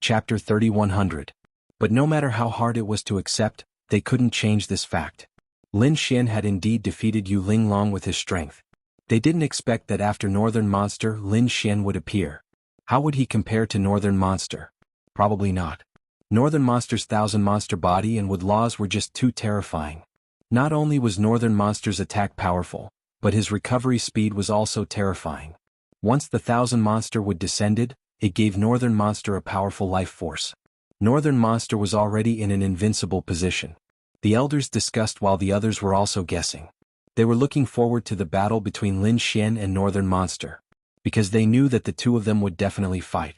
Chapter 3100. But no matter how hard it was to accept, they couldn't change this fact. Lin Xian had indeed defeated Yu Linglong with his strength. They didn't expect that after Northern Monster Lin Xian would appear. How would he compare to Northern Monster? Probably not. Northern Monster's 1,000-monster body and wood laws were just too terrifying. Not only was Northern Monster's attack powerful, but his recovery speed was also terrifying. Once the 1,000-monster wood descended, it gave Northern Monster a powerful life force. Northern Monster was already in an invincible position. The elders discussed while the others were also guessing. They were looking forward to the battle between Lin Xian and Northern Monster, because they knew that the two of them would definitely fight.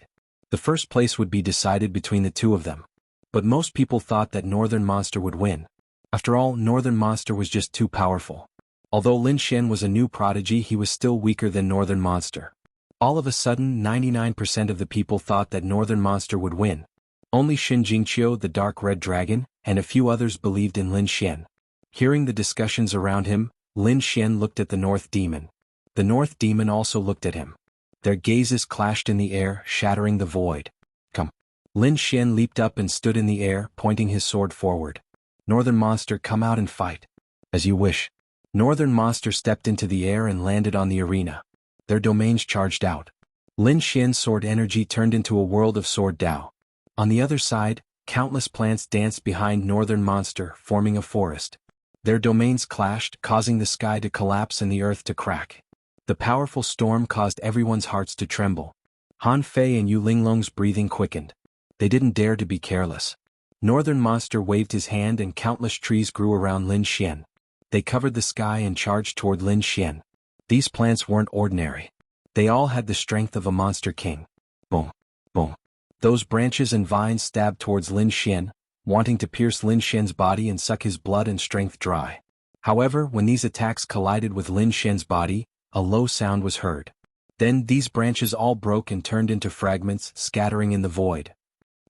The first place would be decided between the two of them. But most people thought that Northern Monster would win. After all, Northern Monster was just too powerful. Although Lin Xian was a new prodigy, he was still weaker than Northern Monster. All of a sudden, 99% of the people thought that Northern Monster would win. Only Shin Jingqiu, the Dark Red Dragon, and a few others believed in Lin Xian. Hearing the discussions around him, Lin Xian looked at the North Demon. The North Demon also looked at him. Their gazes clashed in the air, shattering the void. Come. Lin Xian leaped up and stood in the air, pointing his sword forward. Northern Monster, come out and fight. As you wish. Northern Monster stepped into the air and landed on the arena. Their domains charged out. Lin Xian's sword energy turned into a world of sword Dao. On the other side, countless plants danced behind Northern Monster, forming a forest. Their domains clashed, causing the sky to collapse and the earth to crack. The powerful storm caused everyone's hearts to tremble. Han Fei and Yu Linglong's breathing quickened. They didn't dare to be careless. Northern Monster waved his hand and countless trees grew around Lin Xian. They covered the sky and charged toward Lin Xian. These plants weren't ordinary. They all had the strength of a monster king. Boom, boom. Those branches and vines stabbed towards Lin Xian, wanting to pierce Lin Xian's body and suck his blood and strength dry. However, when these attacks collided with Lin Xian's body, a low sound was heard. Then these branches all broke and turned into fragments, scattering in the void.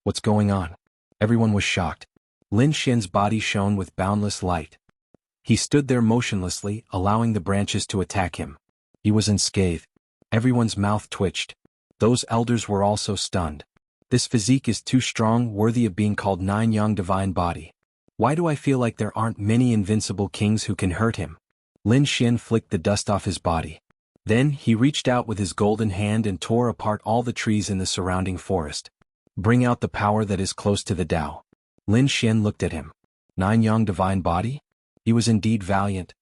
What's going on? Everyone was shocked. Lin Xian's body shone with boundless light. He stood there motionlessly, allowing the branches to attack him. He was unscathed. Everyone's mouth twitched. Those elders were also stunned. This physique is too strong, worthy of being called Nine Yang Divine Body. Why do I feel like there aren't many invincible kings who can hurt him? Lin Xian flicked the dust off his body. Then he reached out with his golden hand and tore apart all the trees in the surrounding forest. Bring out the power that is close to the Tao. Lin Xian looked at him. Nine Yang Divine Body? He was indeed valiant.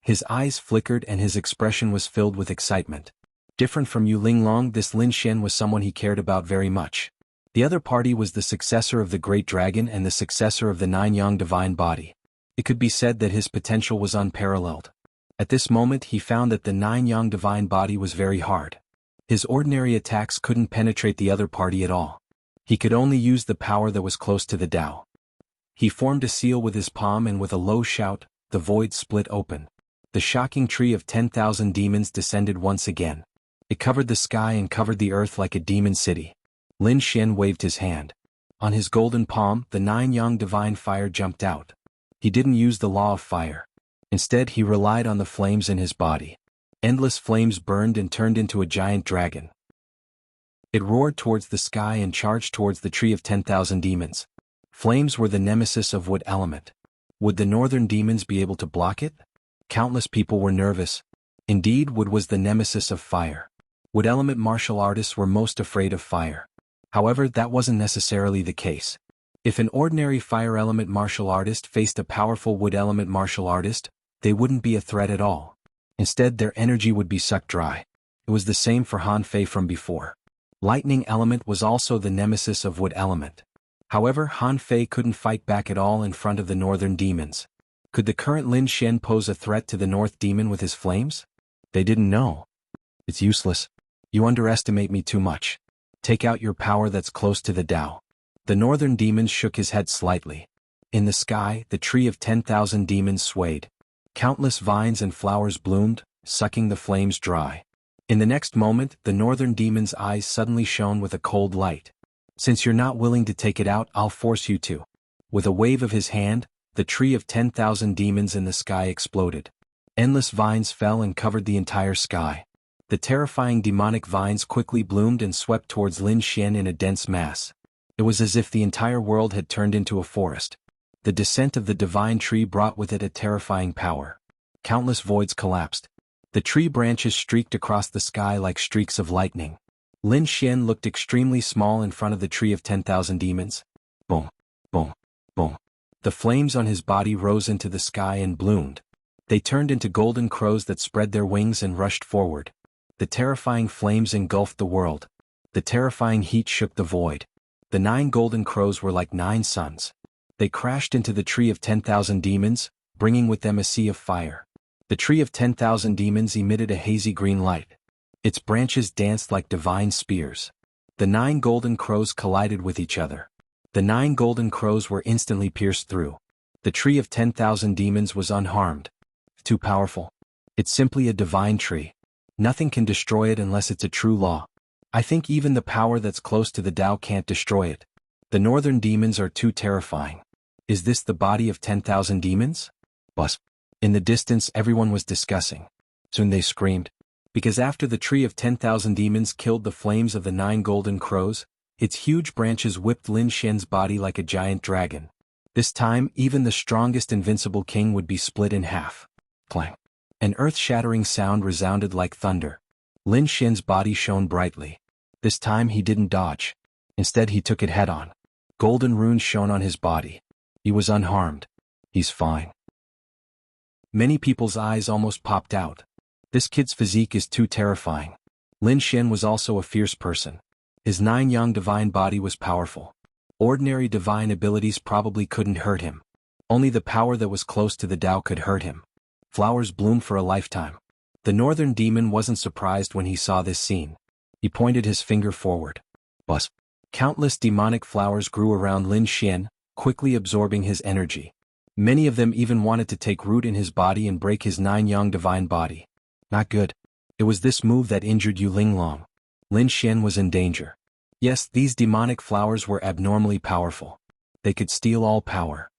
His eyes flickered and his expression was filled with excitement. Different from Yu Linglong, this Lin Xian was someone he cared about very much. The other party was the successor of the Great Dragon and the successor of the Nine Yang Divine Body. It could be said that his potential was unparalleled. At this moment he found that the Nine Yang Divine Body was very hard. His ordinary attacks couldn't penetrate the other party at all. He could only use the power that was close to the Tao. He formed a seal with his palm and with a low shout, the void split open. The shocking tree of 10,000 demons descended once again. It covered the sky and covered the earth like a demon city. Lin Xian waved his hand. On his golden palm, the Nine Yang Divine Fire jumped out. He didn't use the law of fire. Instead, he relied on the flames in his body. Endless flames burned and turned into a giant dragon. It roared towards the sky and charged towards the tree of 10,000 demons. Flames were the nemesis of wood element. Would the northern demons be able to block it? Countless people were nervous. Indeed, wood was the nemesis of fire. Wood element martial artists were most afraid of fire. However, that wasn't necessarily the case. If an ordinary fire element martial artist faced a powerful wood element martial artist, they wouldn't be a threat at all. Instead, their energy would be sucked dry. It was the same for Han Fei from before. Lightning element was also the nemesis of wood element. However, Han Fei couldn't fight back at all in front of the northern demons. Could the current Lin Xian pose a threat to the North Demon with his flames? They didn't know. It's useless. You underestimate me too much. Take out your power that's close to the Tao. The northern demon shook his head slightly. In the sky, the tree of 10,000 demons swayed. Countless vines and flowers bloomed, sucking the flames dry. In the next moment, the northern demon's eyes suddenly shone with a cold light. Since you're not willing to take it out, I'll force you to. With a wave of his hand, the tree of 10,000 demons in the sky exploded. Endless vines fell and covered the entire sky. The terrifying demonic vines quickly bloomed and swept towards Lin Xian in a dense mass. It was as if the entire world had turned into a forest. The descent of the divine tree brought with it a terrifying power. Countless voids collapsed. The tree branches streaked across the sky like streaks of lightning. Lin Xian looked extremely small in front of the tree of 10,000 demons. Boom, boom, boom. The flames on his body rose into the sky and bloomed. They turned into golden crows that spread their wings and rushed forward. The terrifying flames engulfed the world. The terrifying heat shook the void. The 9 golden crows were like 9 suns. They crashed into the tree of 10,000 demons, bringing with them a sea of fire. The tree of 10,000 demons emitted a hazy green light. Its branches danced like divine spears. The 9 golden crows collided with each other. The 9 golden crows were instantly pierced through. The tree of 10,000 demons was unharmed. Too powerful. It's simply a divine tree. Nothing can destroy it unless it's a true law. I think even the power that's close to the Tao can't destroy it. The northern demons are too terrifying. Is this the body of 10,000 demons? Bus. In the distance everyone was discussing. Soon they screamed. Because after the tree of 10,000 demons killed the flames of the 9 golden crows, its huge branches whipped Lin Xian's body like a giant dragon. This time even the strongest invincible king would be split in half. Clang. An earth-shattering sound resounded like thunder. Lin Xian's body shone brightly. This time he didn't dodge. Instead he took it head-on. Golden runes shone on his body. He was unharmed. He's fine. Many people's eyes almost popped out. This kid's physique is too terrifying. Lin Xian was also a fierce person. His 9-yang divine body was powerful. Ordinary divine abilities probably couldn't hurt him. Only the power that was close to the Tao could hurt him. Flowers bloom for a lifetime. The northern demon wasn't surprised when he saw this scene. He pointed his finger forward. Bus. Countless demonic flowers grew around Lin Xian, quickly absorbing his energy. Many of them even wanted to take root in his body and break his 9-yang divine body. Not good. It was this move that injured Yu Linglong. Lin Xian was in danger. Yes, these demonic flowers were abnormally powerful. They could steal all power.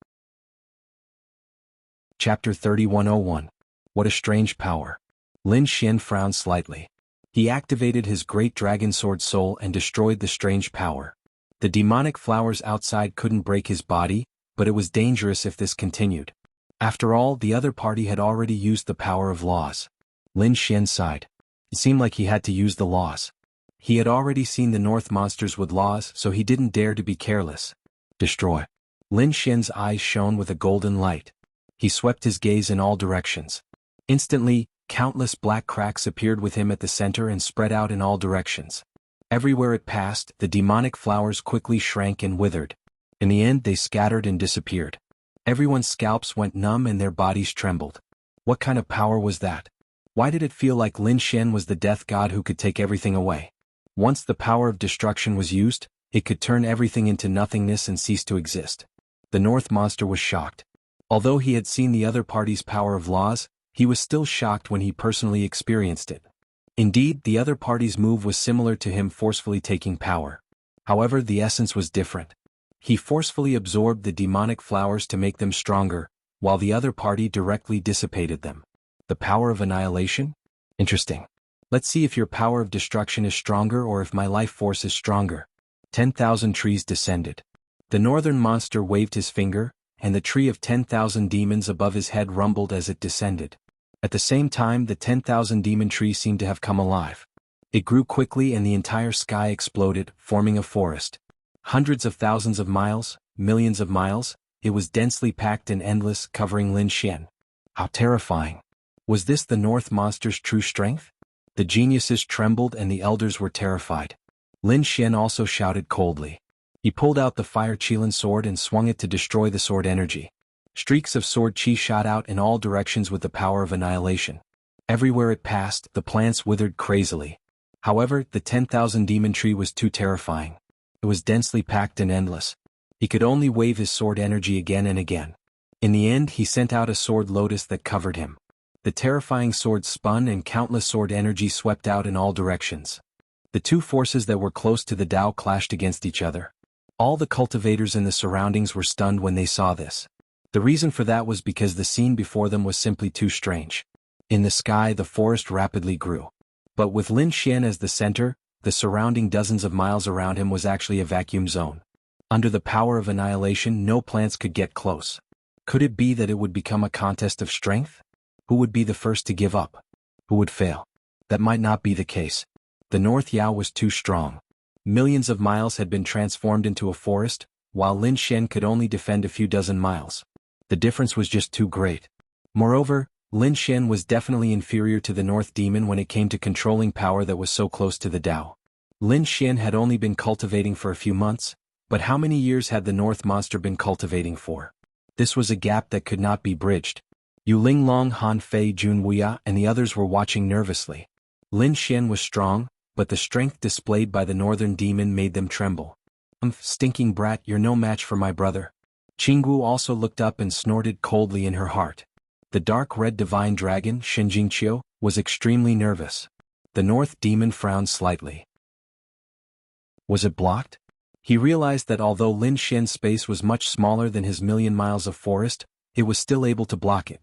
Chapter 3101. What a strange power. Lin Xian frowned slightly. He activated his great dragon sword soul and destroyed the strange power. The demonic flowers outside couldn't break his body, but it was dangerous if this continued. After all, the other party had already used the power of laws. Lin Xian sighed. It seemed like he had to use the laws. He had already seen the North monsters with laws, so he didn't dare to be careless. Destroy. Lin Xian's eyes shone with a golden light. He swept his gaze in all directions. Instantly, countless black cracks appeared with him at the center and spread out in all directions. Everywhere it passed, the demonic flowers quickly shrank and withered. In the end, they scattered and disappeared. Everyone's scalps went numb and their bodies trembled. What kind of power was that? Why did it feel like Lin Xian was the death god who could take everything away? Once the power of destruction was used, it could turn everything into nothingness and cease to exist. The North monster was shocked. Although he had seen the other party's power of laws, he was still shocked when he personally experienced it. Indeed, the other party's move was similar to him forcefully taking power. However, the essence was different. He forcefully absorbed the demonic flowers to make them stronger, while the other party directly dissipated them. The power of annihilation? Interesting. Let's see if your power of destruction is stronger or if my life force is stronger. 10,000 trees descended. The northern monster waved his finger, and the tree of 10,000 demons above his head rumbled as it descended. At the same time, the 10,000 demon tree seemed to have come alive. It grew quickly and the entire sky exploded, forming a forest. Hundreds of thousands of miles, millions of miles, it was densely packed and endless, covering Lin Xian. How terrifying. Was this the North monster's true strength? The geniuses trembled and the elders were terrified. Lin Xian also shouted coldly. He pulled out the fire Qilin sword and swung it to destroy the sword energy. Streaks of sword chi shot out in all directions with the power of annihilation. Everywhere it passed, the plants withered crazily. However, the 10,000 demon tree was too terrifying. It was densely packed and endless. He could only wave his sword energy again and again. In the end, he sent out a sword lotus that covered him. The terrifying sword spun and countless sword energy swept out in all directions. The two forces that were close to the Tao clashed against each other. All the cultivators in the surroundings were stunned when they saw this. The reason for that was because the scene before them was simply too strange. In the sky, the forest rapidly grew. But with Lin Xian as the center, the surrounding dozens of miles around him was actually a vacuum zone. Under the power of annihilation, no plants could get close. Could it be that it would become a contest of strength? Who would be the first to give up? Who would fail? That might not be the case. The North Yao was too strong. Millions of miles had been transformed into a forest, while Lin Xian could only defend a few dozen miles. The difference was just too great. Moreover, Lin Xian was definitely inferior to the North Demon when it came to controlling power that was so close to the Tao. Lin Xian had only been cultivating for a few months, but how many years had the North Monster been cultivating for? This was a gap that could not be bridged. Yu Linglong, Han Fei, Jun Wuya, and the others were watching nervously. Lin Xian was strong, but the strength displayed by the Northern Demon made them tremble. Stinking brat, you're no match for my brother. Jianghu also looked up and snorted coldly in her heart. The dark red divine dragon, Shinjingqiu, was extremely nervous. The North Demon frowned slightly. Was it blocked? He realized that although Lin Xian's space was much smaller than his million miles of forest, it was still able to block it.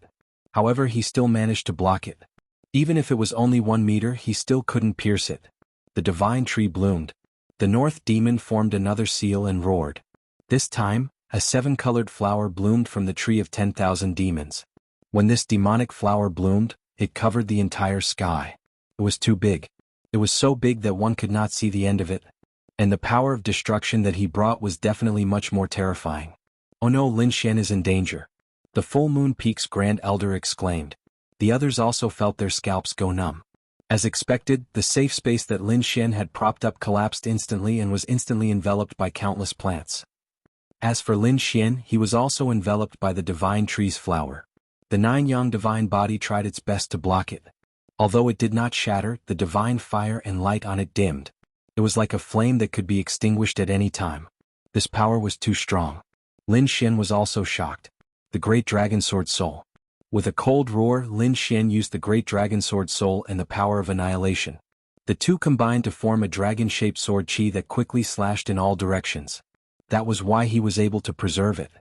However, he still managed to block it. Even if it was only 1 meter, he still couldn't pierce it. The divine tree bloomed. The North Demon formed another seal and roared. This time, a 7-colored flower bloomed from the tree of 10,000 demons. When this demonic flower bloomed, it covered the entire sky. It was too big. It was so big that one could not see the end of it. And the power of destruction that he brought was definitely much more terrifying. Oh no, Lin Xian is in danger. The Full Moon Peak's Grand Elder exclaimed. The others also felt their scalps go numb. As expected, the safe space that Lin Xian had propped up collapsed instantly and was instantly enveloped by countless plants. As for Lin Xian, he was also enveloped by the divine tree's flower. The 9-yang divine body tried its best to block it. Although it did not shatter, the divine fire and light on it dimmed. It was like a flame that could be extinguished at any time. This power was too strong. Lin Xian was also shocked. The Great Dragon Sword Soul. With a cold roar, Lin Xian used the Great Dragon Sword Soul and the power of annihilation. The two combined to form a dragon-shaped sword chi that quickly slashed in all directions. That was why he was able to preserve it.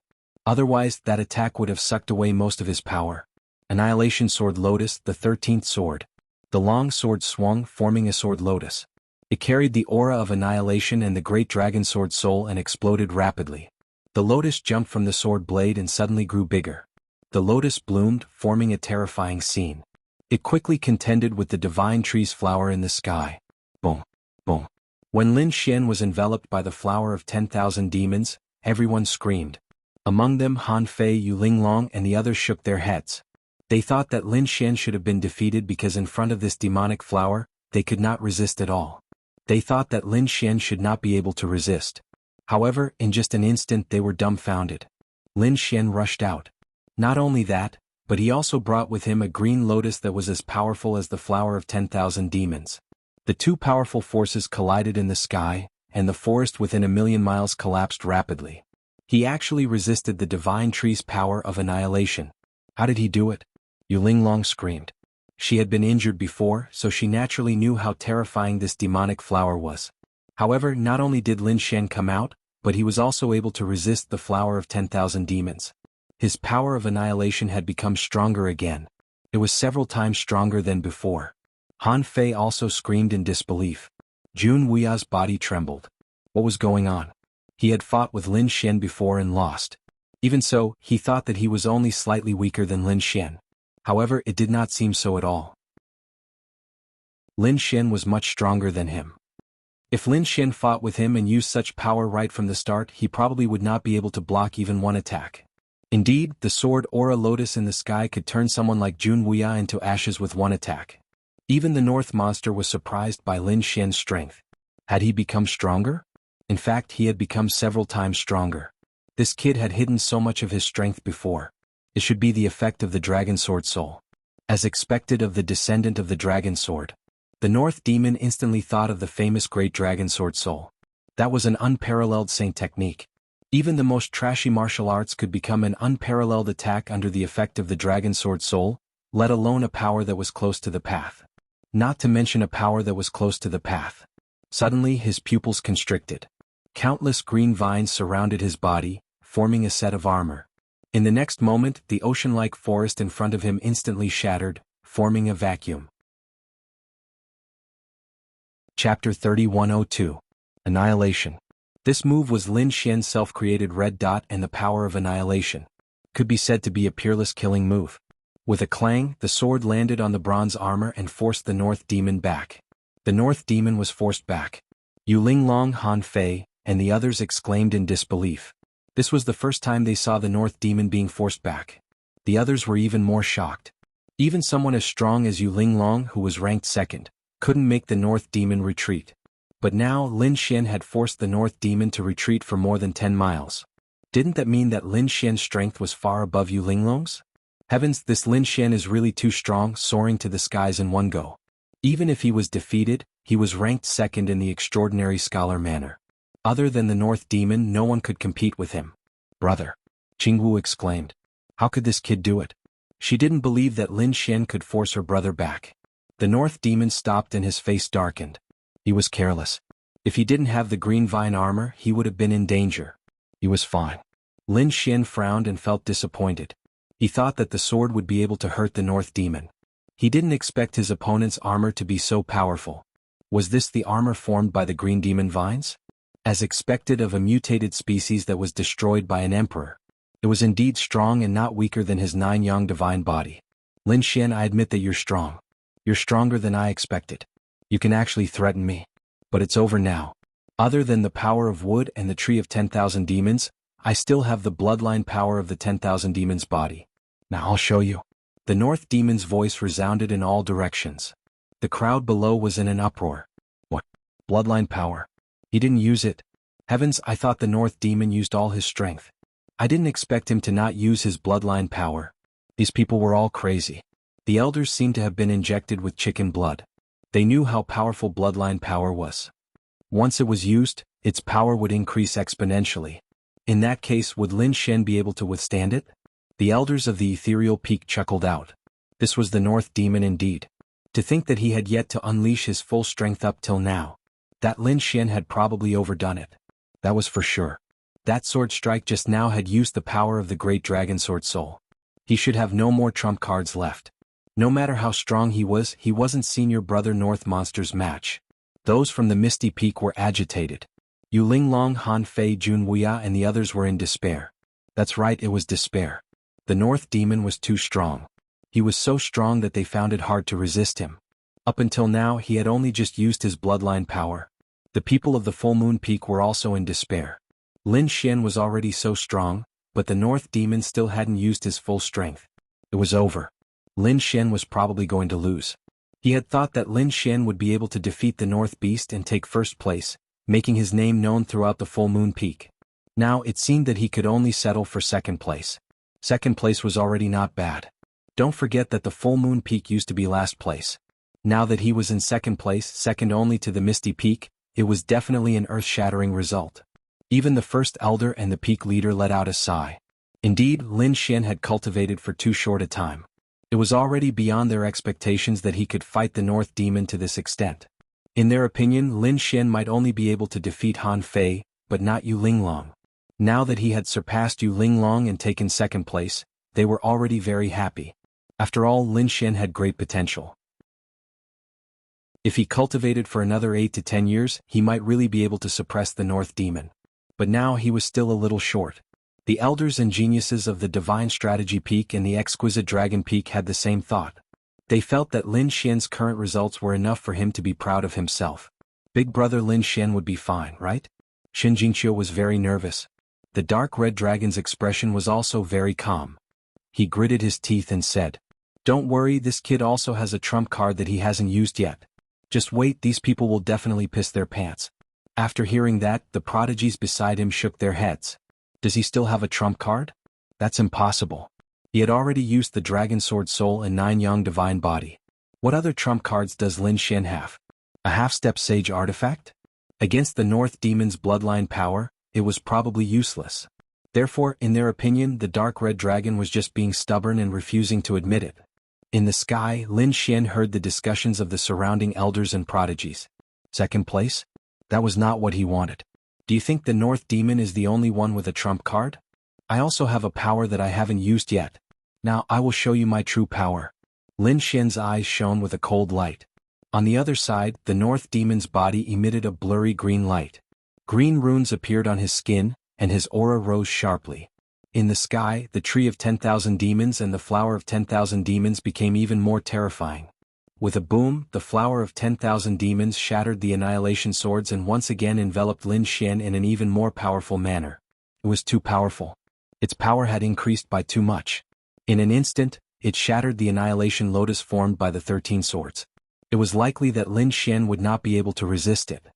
Otherwise, that attack would have sucked away most of his power. Annihilation Sword Lotus, the 13th sword. The long sword swung, forming a sword lotus. It carried the aura of annihilation and the Great Dragon Sword Soul and exploded rapidly. The lotus jumped from the sword blade and suddenly grew bigger. The lotus bloomed, forming a terrifying scene. It quickly contended with the divine tree's flower in the sky. Boom, boom. When Lin Xian was enveloped by the flower of 10,000 demons, everyone screamed. Among them Han Fei, Yu Linglong, and the others shook their heads. They thought that Lin Xian should have been defeated because in front of this demonic flower, they could not resist at all. They thought that Lin Xian should not be able to resist. However, in just an instant they were dumbfounded. Lin Xian rushed out. Not only that, but he also brought with him a green lotus that was as powerful as the flower of 10,000 demons. The two powerful forces collided in the sky, and the forest within 1,000,000 miles collapsed rapidly. He actually resisted the divine tree's power of annihilation. How did he do it? Yu Linglong screamed. She had been injured before, so she naturally knew how terrifying this demonic flower was. However, not only did Lin Xian come out, but he was also able to resist the flower of 10,000 demons. His power of annihilation had become stronger again. It was several times stronger than before. Han Fei also screamed in disbelief. Jun Wuya's body trembled. What was going on? He had fought with Lin Xian before and lost. Even so, he thought that he was only slightly weaker than Lin Xian. However, it did not seem so at all. Lin Xian was much stronger than him. If Lin Xian fought with him and used such power right from the start, he probably would not be able to block even one attack. Indeed, the sword Aura Lotus in the sky could turn someone like Jun Wuya into ashes with one attack. Even the North Monster was surprised by Lin Xian's strength. Had he become stronger? In fact, he had become several times stronger. This kid had hidden so much of his strength before. It should be the effect of the Dragon Sword Soul. As expected of the descendant of the Dragon Sword. The North Demon instantly thought of the famous Great Dragon Sword Soul. That was an unparalleled saint technique. Even the most trashy martial arts could become an unparalleled attack under the effect of the Dragon Sword Soul, let alone a power that was close to the path. Not to mention a power that was close to the path. Suddenly his pupils constricted. Countless green vines surrounded his body, forming a set of armor. In the next moment, the ocean-like forest in front of him instantly shattered, forming a vacuum. Chapter 3102. Annihilation. This move was Lin Xian's self-created red dot and the power of annihilation. Could be said to be a peerless killing move. With a clang, the sword landed on the bronze armor and forced the North Demon back. The North Demon was forced back. Yu Linglong, Han Fei, and the others exclaimed in disbelief. This was the first time they saw the North Demon being forced back. The others were even more shocked. Even someone as strong as Yu Linglong, who was ranked second, couldn't make the North Demon retreat. But now Lin Xian had forced the North Demon to retreat for more than 10 miles. Didn't that mean that Lin Xian's strength was far above Yu Linglong's? Heavens, this Lin Xian is really too strong, soaring to the skies in one go. Even if he was defeated, he was ranked second in the extraordinary scholar manner. Other than the North Demon, no one could compete with him. Brother! Jianghu exclaimed. How could this kid do it? She didn't believe that Lin Xian could force her brother back. The North Demon stopped and his face darkened. He was careless. If he didn't have the green vine armor, he would have been in danger. He was fine. Lin Xian frowned and felt disappointed. He thought that the sword would be able to hurt the North Demon. He didn't expect his opponent's armor to be so powerful. Was this the armor formed by the green demon vines? As expected of a mutated species that was destroyed by an emperor. It was indeed strong and not weaker than his 9-yang divine body. Lin Xian, I admit that you're strong. You're stronger than I expected. You can actually threaten me. But it's over now. Other than the power of wood and the tree of 10,000 demons, I still have the bloodline power of the 10,000 demons' body. Now I'll show you. The North Demon's voice resounded in all directions. The crowd below was in an uproar. What? Bloodline power? He didn't use it. Heavens, I thought the North Demon used all his strength. I didn't expect him to not use his bloodline power. These people were all crazy. The elders seemed to have been injected with chicken blood. They knew how powerful bloodline power was. Once it was used, its power would increase exponentially. In that case, would Lin Xian be able to withstand it? The elders of the ethereal peak chuckled out. This was the North Demon indeed. To think that he had yet to unleash his full strength up till now. That Lin Xian had probably overdone it. That was for sure. That sword strike just now had used the power of the great dragon sword soul. He should have no more trump cards left. No matter how strong he wasn't senior brother North Monster's match. Those from the Misty Peak were agitated. Yu Linglong, Han Fei, Jun Wuxia and the others were in despair. That's right, it was despair. The North Demon was too strong. He was so strong that they found it hard to resist him. Up until now he had only just used his bloodline power. The people of the Full Moon Peak were also in despair. Lin Xian was already so strong, but the North Demon still hadn't used his full strength. It was over. Lin Xian was probably going to lose. He had thought that Lin Xian would be able to defeat the North Beast and take first place, making his name known throughout the Full Moon Peak. Now it seemed that he could only settle for second place. Second place was already not bad. Don't forget that the Full Moon Peak used to be last place. Now that he was in second place, second only to the Misty Peak, it was definitely an earth-shattering result. Even the first elder and the peak leader let out a sigh. Indeed, Lin Xian had cultivated for too short a time. It was already beyond their expectations that he could fight the North Demon to this extent. In their opinion, Lin Xian might only be able to defeat Han Fei, but not Yu Linglong. Now that he had surpassed Yu Linglong and taken second place, they were already very happy. After all, Lin Xian had great potential. If he cultivated for another 8 to 10 years, he might really be able to suppress the North Demon. But now he was still a little short. The elders and geniuses of the Divine Strategy Peak and the Exquisite Dragon Peak had the same thought. They felt that Lin Xian's current results were enough for him to be proud of himself. Big brother Lin Xian would be fine, right? Xin Jingqiu was very nervous. The dark red dragon's expression was also very calm. He gritted his teeth and said, "Don't worry, this kid also has a trump card that he hasn't used yet. Just wait, these people will definitely piss their pants." After hearing that, the prodigies beside him shook their heads. Does he still have a trump card? That's impossible. He had already used the Dragon Sword Soul and 9-yang Divine Body. What other trump cards does Lin Xian have? A half-step Sage artifact? Against the North Demon's bloodline power, it was probably useless. Therefore, in their opinion, the dark red dragon was just being stubborn and refusing to admit it. In the sky, Lin Xian heard the discussions of the surrounding elders and prodigies. Second place? That was not what he wanted. Do you think the North Demon is the only one with a trump card? I also have a power that I haven't used yet. Now I will show you my true power. Lin Xian's eyes shone with a cold light. On the other side, the North Demon's body emitted a blurry green light. Green runes appeared on his skin, and his aura rose sharply. In the sky, the tree of 10,000 demons and the flower of 10,000 demons became even more terrifying. With a boom, the flower of 10,000 demons shattered the annihilation swords and once again enveloped Lin Xian in an even more powerful manner. It was too powerful. Its power had increased by too much. In an instant, it shattered the annihilation lotus formed by the 13 swords. It was likely that Lin Xian would not be able to resist it.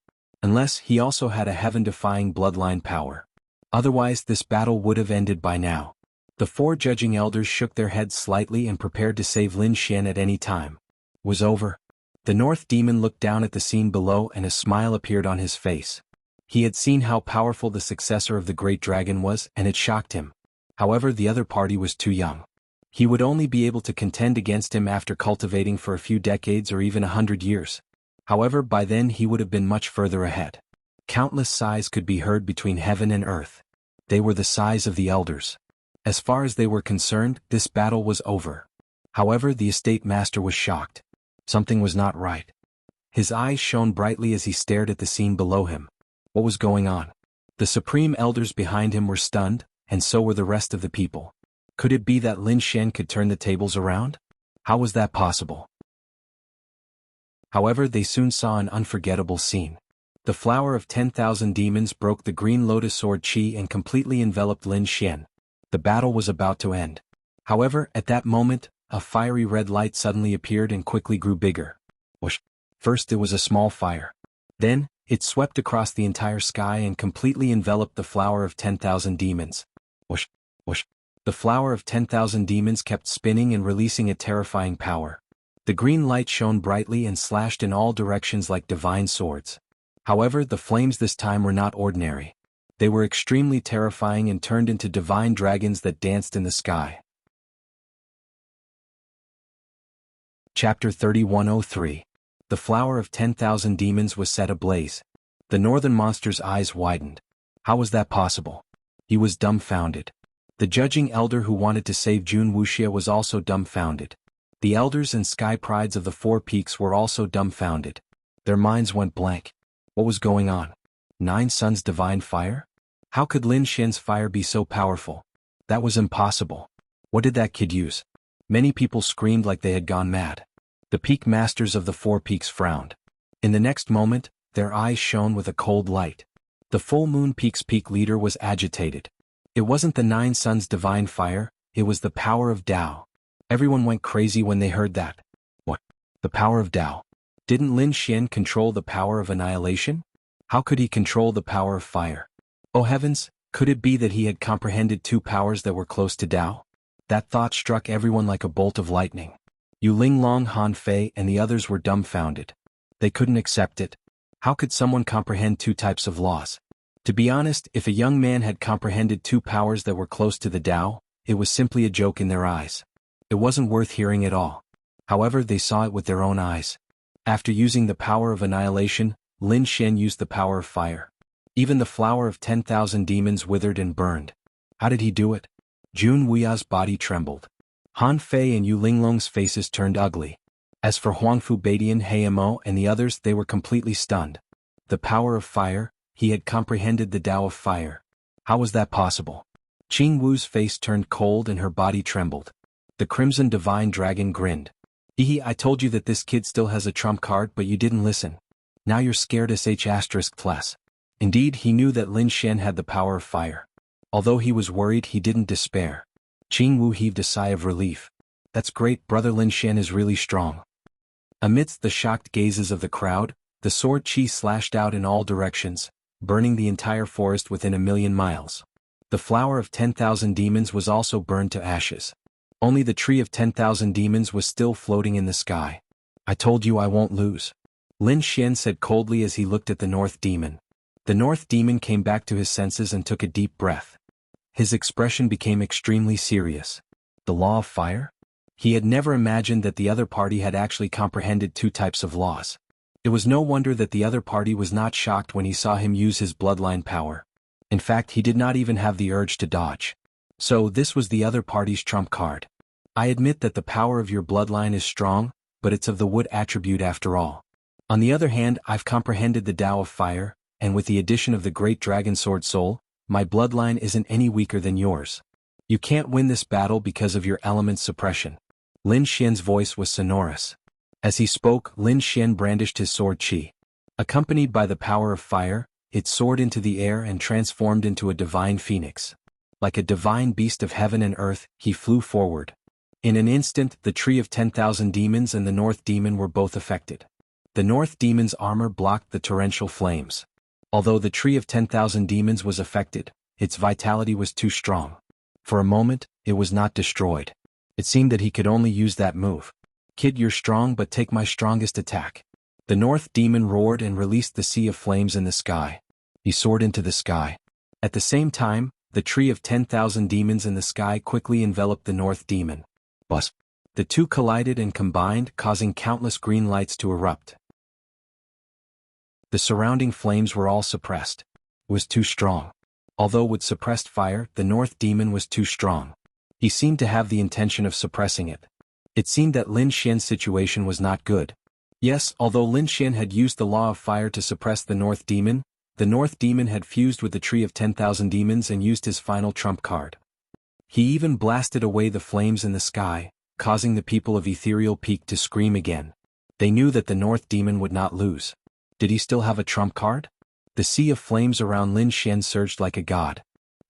Unless he also had a heaven-defying bloodline power. Otherwise this battle would have ended by now. The 4 judging elders shook their heads slightly and prepared to save Lin Xian at any time. Was over. The North Demon looked down at the scene below and a smile appeared on his face. He had seen how powerful the successor of the Great Dragon was and it shocked him. However, the other party was too young. He would only be able to contend against him after cultivating for a few decades or even 100 years. However, by then he would have been much further ahead. Countless sighs could be heard between heaven and earth. They were the sighs of the elders. As far as they were concerned, this battle was over. However, the estate master was shocked. Something was not right. His eyes shone brightly as he stared at the scene below him. What was going on? The supreme elders behind him were stunned, and so were the rest of the people. Could it be that Lin Xian could turn the tables around? How was that possible? However, they soon saw an unforgettable scene. The flower of 10,000 demons broke the green lotus sword chi and completely enveloped Lin Xian. The battle was about to end. However, at that moment, a fiery red light suddenly appeared and quickly grew bigger. Whoosh! First it was a small fire. Then, it swept across the entire sky and completely enveloped the flower of 10,000 demons. Whoosh! Whoosh! The flower of 10,000 demons kept spinning and releasing a terrifying power. The green light shone brightly and slashed in all directions like divine swords. However, the flames this time were not ordinary. They were extremely terrifying and turned into divine dragons that danced in the sky. Chapter 3103. The flower of 10,000 demons was set ablaze. The northern monster's eyes widened. How was that possible? He was dumbfounded. The judging elder who wanted to save Jun Wuxia was also dumbfounded. The elders and sky prides of the 4 peaks were also dumbfounded. Their minds went blank. What was going on? 9 Suns divine fire? How could Lin Xian's fire be so powerful? That was impossible. What did that kid use? Many people screamed like they had gone mad. The peak masters of the 4 peaks frowned. In the next moment, their eyes shone with a cold light. The full moon peak's peak leader was agitated. It wasn't the 9 Suns divine fire, it was the power of Tao. Everyone went crazy when they heard that. What? The power of Tao? Didn't Lin Xian control the power of annihilation? How could he control the power of fire? Oh heavens, could it be that he had comprehended 2 powers that were close to Tao? That thought struck everyone like a bolt of lightning. Yu Linglong, Han Fei and the others were dumbfounded. They couldn't accept it. How could someone comprehend 2 types of laws? To be honest, if a young man had comprehended 2 powers that were close to the Tao, it was simply a joke in their eyes. It wasn't worth hearing at all. However, they saw it with their own eyes. After using the power of annihilation, Lin Xian used the power of fire. Even the flower of 10,000 demons withered and burned. How did he do it? Jun Wuya's body trembled. Han Fei and Yu Linglong's faces turned ugly. As for Huangfu Badian, Heimo and the others, they were completely stunned. The power of fire, he had comprehended the Tao of fire. How was that possible? Qing Wu's face turned cold and her body trembled. The Crimson Divine Dragon grinned. Hehe, I told you that this kid still has a trump card but you didn't listen. Now you're scared sh*+. Indeed, he knew that Lin Xian had the power of fire. Although he was worried, he didn't despair. Qing Wu heaved a sigh of relief. That's great, brother, Lin Xian is really strong. Amidst the shocked gazes of the crowd, the sword chi slashed out in all directions, burning the entire forest within 1,000,000 miles. The flower of 10,000 demons was also burned to ashes. Only the tree of 10,000 demons was still floating in the sky. I told you I won't lose. Lin Xian said coldly as he looked at the North Demon. The North Demon came back to his senses and took a deep breath. His expression became extremely serious. The law of fire? He had never imagined that the other party had actually comprehended 2 types of laws. It was no wonder that the other party was not shocked when he saw him use his bloodline power. In fact, he did not even have the urge to dodge. So this was the other party's trump card. I admit that the power of your bloodline is strong, but it's of the wood attribute after all. On the other hand, I've comprehended the Tao of fire, and with the addition of the great dragon sword soul, my bloodline isn't any weaker than yours. You can't win this battle because of your element suppression. Lin Xian's voice was sonorous. As he spoke, Lin Xian brandished his sword Qi. Accompanied by the power of fire, it soared into the air and transformed into a divine phoenix. Like a divine beast of heaven and earth, he flew forward. In an instant, the tree of 10,000 demons and the North Demon were both affected. The North Demon's armor blocked the torrential flames. Although the tree of 10,000 demons was affected, its vitality was too strong. For a moment, it was not destroyed. It seemed that he could only use that move. Kid, you're strong, but take my strongest attack. The North Demon roared and released the sea of flames in the sky. He soared into the sky. At the same time, the tree of 10,000 demons in the sky quickly enveloped the North Demon. Buzz. The two collided and combined, causing countless green lights to erupt. The surrounding flames were all suppressed. It was too strong. Although with suppressed fire, the North Demon was too strong. He seemed to have the intention of suppressing it. It seemed that Lin Xian's situation was not good. Yes, although Lin Xian had used the law of fire to suppress the North Demon had fused with the tree of 10,000 demons and used his final trump card. He even blasted away the flames in the sky, causing the people of Ethereal Peak to scream again. They knew that the North Demon would not lose. Did he still have a trump card? The sea of flames around Lin Xian surged like a god.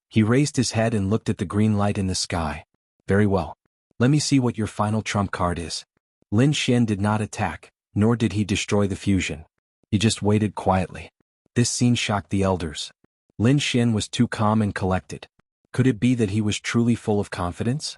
He raised his head and looked at the green light in the sky. Very well. Let me see what your final trump card is. Lin Xian did not attack, nor did he destroy the fusion. He just waited quietly. This scene shocked the elders. Lin Xian was too calm and collected. Could it be that he was truly full of confidence?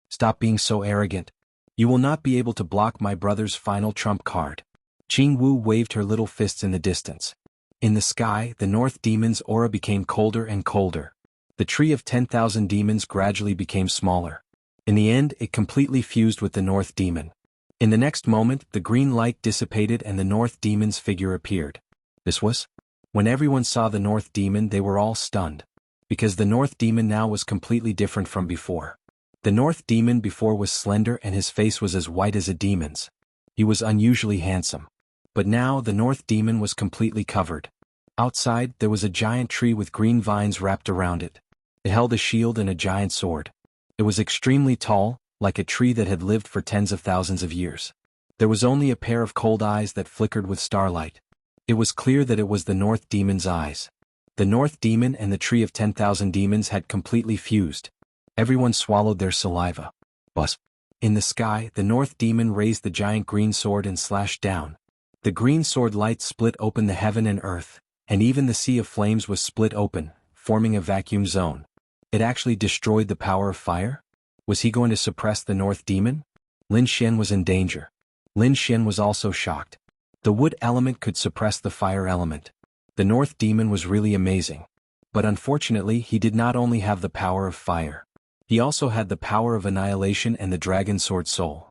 Stop being so arrogant. You will not be able to block my brother's final trump card. Jianghu waved her little fists in the distance. In the sky, the North Demon's aura became colder and colder. The tree of 10,000 demons gradually became smaller. In the end, it completely fused with the North Demon. In the next moment, the green light dissipated and the North Demon's figure appeared. This was? When everyone saw the North Demon, they were all stunned. Because the North Demon now was completely different from before. The North Demon before was slender and his face was as white as a demon's. He was unusually handsome. But now the North Demon was completely covered. Outside, there was a giant tree with green vines wrapped around it. It held a shield and a giant sword. It was extremely tall, like a tree that had lived for tens of thousands of years. There was only a pair of cold eyes that flickered with starlight. It was clear that it was the North Demon's eyes. The North Demon and the tree of 10,000 demons had completely fused. Everyone swallowed their saliva. Buzz. In the sky, the North Demon raised the giant green sword and slashed down. The green sword light split open the heaven and earth, and even the sea of flames was split open, forming a vacuum zone. It actually destroyed the power of fire? Was he going to suppress the North Demon? Lin Xian was in danger. Lin Xian was also shocked. The wood element could suppress the fire element. The North Demon was really amazing. But unfortunately, he did not only have the power of fire. He also had the power of annihilation and the dragon sword soul.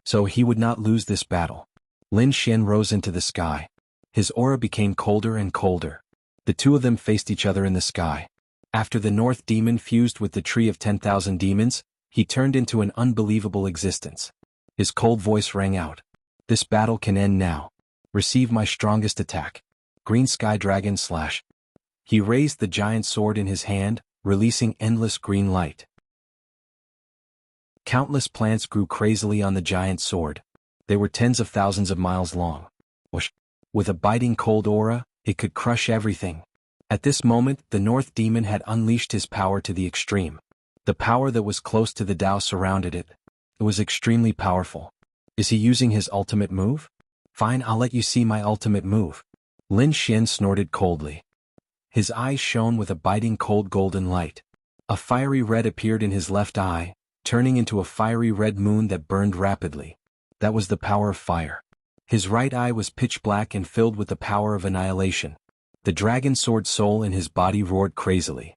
So he would not lose this battle. Lin Xian rose into the sky. His aura became colder and colder. The two of them faced each other in the sky. After the North Demon fused with the tree of 10,000 demons, he turned into an unbelievable existence. His cold voice rang out. This battle can end now. Receive my strongest attack. Green Sky Dragon Slash. He raised the giant sword in his hand, releasing endless green light. Countless plants grew crazily on the giant sword. They were tens of thousands of miles long. Whoosh. With a biting cold aura, it could crush everything. At this moment, the North Demon had unleashed his power to the extreme. The power that was close to the Tao surrounded it. It was extremely powerful. Is he using his ultimate move? Fine, I'll let you see my ultimate move. Lin Xian snorted coldly. His eyes shone with a biting cold golden light. A fiery red appeared in his left eye, turning into a fiery red moon that burned rapidly. That was the power of fire. His right eye was pitch black and filled with the power of annihilation. The dragon sword soul in his body roared crazily.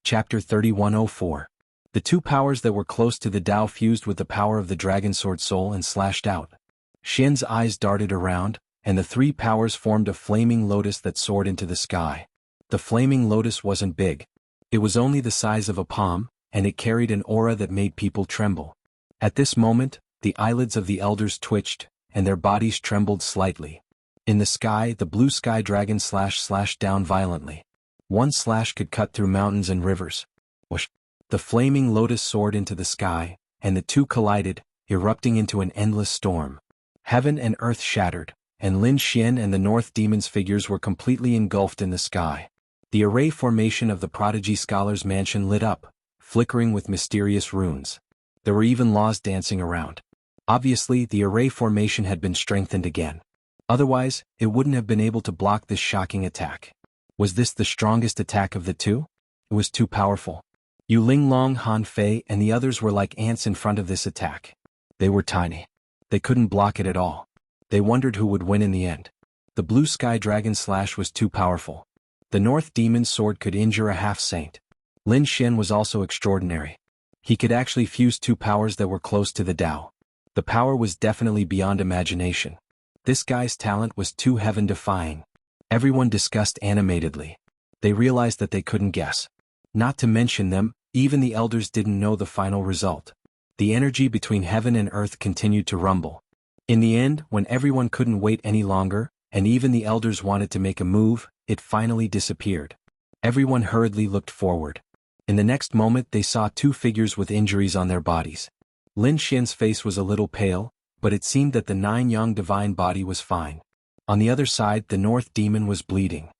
Chapter 3104. The two powers that were close to the Tao fused with the power of the dragon sword soul and slashed out. Xian's eyes darted around, and the three powers formed a flaming lotus that soared into the sky. The flaming lotus wasn't big. It was only the size of a palm, and it carried an aura that made people tremble. At this moment, the eyelids of the elders twitched, and their bodies trembled slightly. In the sky, the blue sky dragon slashed down violently. One slash could cut through mountains and rivers. Whoosh! The flaming lotus soared into the sky, and the two collided, erupting into an endless storm. Heaven and earth shattered, and Lin Xian and the North Demon's figures were completely engulfed in the sky. The array formation of the prodigy scholar's mansion lit up, flickering with mysterious runes. There were even laws dancing around. Obviously, the array formation had been strengthened again. Otherwise, it wouldn't have been able to block this shocking attack. Was this the strongest attack of the two? It was too powerful. Yu Linglong, Han Fei, and the others were like ants in front of this attack. They were tiny. They couldn't block it at all. They wondered who would win in the end. The blue sky dragon slash was too powerful. The North Demon's sword could injure a half-saint. Lin Xian was also extraordinary. He could actually fuse two powers that were close to the Tao. The power was definitely beyond imagination. This guy's talent was too heaven-defying. Everyone discussed animatedly. They realized that they couldn't guess. Not to mention them, even the elders didn't know the final result. The energy between heaven and earth continued to rumble. In the end, when everyone couldn't wait any longer, and even the elders wanted to make a move, it finally disappeared. Everyone hurriedly looked forward. In the next moment they saw two figures with injuries on their bodies. Lin Xian's face was a little pale, but it seemed that the nine-yang divine body was fine. On the other side, the North Demon was bleeding.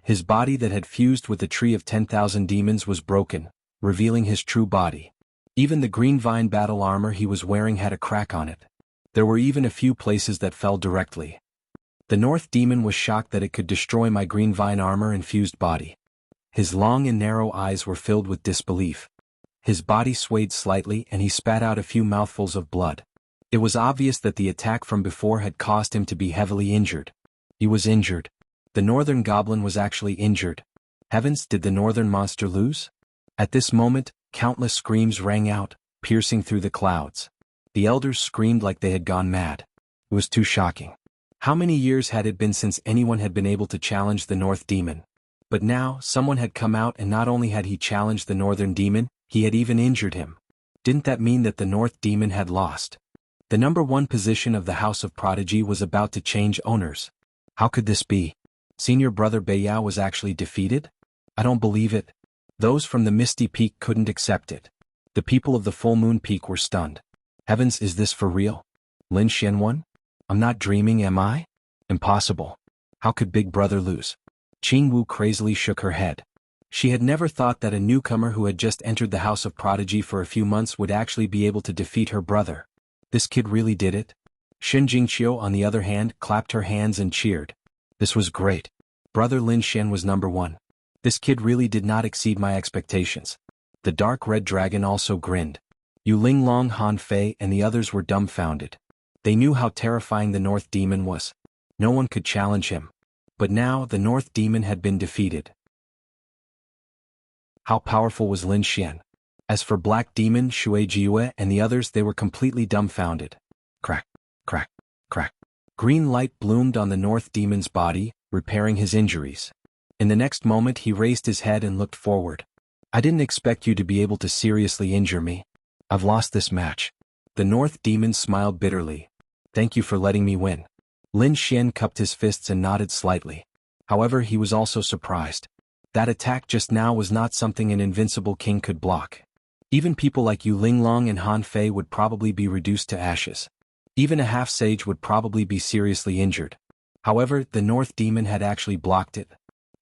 His body that had fused with the tree of 10,000 demons was broken, revealing his true body. Even the green vine battle armor he was wearing had a crack on it. There were even a few places that fell directly. The North Demon was shocked that it could destroy my green vine armor and fused body. His long and narrow eyes were filled with disbelief. His body swayed slightly and he spat out a few mouthfuls of blood. It was obvious that the attack from before had caused him to be heavily injured. He was injured. The northern goblin was actually injured. Heavens, did the northern monster lose? At this moment, countless screams rang out, piercing through the clouds. The elders screamed like they had gone mad. It was too shocking. How many years had it been since anyone had been able to challenge the North Demon? But now, someone had come out and not only had he challenged the Northern Demon, he had even injured him. Didn't that mean that the North Demon had lost? The number one position of the House of Prodigy was about to change owners. How could this be? Senior brother Beiyao was actually defeated? I don't believe it. Those from the Misty Peak couldn't accept it. The people of the Full Moon Peak were stunned. Heavens, is this for real? Lin Xian won? I'm not dreaming, am I? Impossible. How could Big Brother lose? Jianghu crazily shook her head. She had never thought that a newcomer who had just entered the House of Prodigy for a few months would actually be able to defeat her brother. This kid really did it? Shen Jingqiu, on the other hand, clapped her hands and cheered. This was great. Brother Lin Xian was number one. This kid really did not exceed my expectations. The dark red dragon also grinned. Yu Linglong, Han Fei, and the others were dumbfounded. They knew how terrifying the North Demon was. No one could challenge him. But now the North Demon had been defeated. How powerful was Lin Xian? As for Black Demon, Shui Jiue, and the others, they were completely dumbfounded. Crack, crack, crack. Green light bloomed on the North Demon's body, repairing his injuries. In the next moment he raised his head and looked forward. I didn't expect you to be able to seriously injure me. I've lost this match. The North Demon smiled bitterly. Thank you for letting me win. Lin Xian cupped his fists and nodded slightly. However, he was also surprised. That attack just now was not something an invincible king could block. Even people like Yu Linglong and Han Fei would probably be reduced to ashes. Even a half-sage would probably be seriously injured. However, the North Demon had actually blocked it.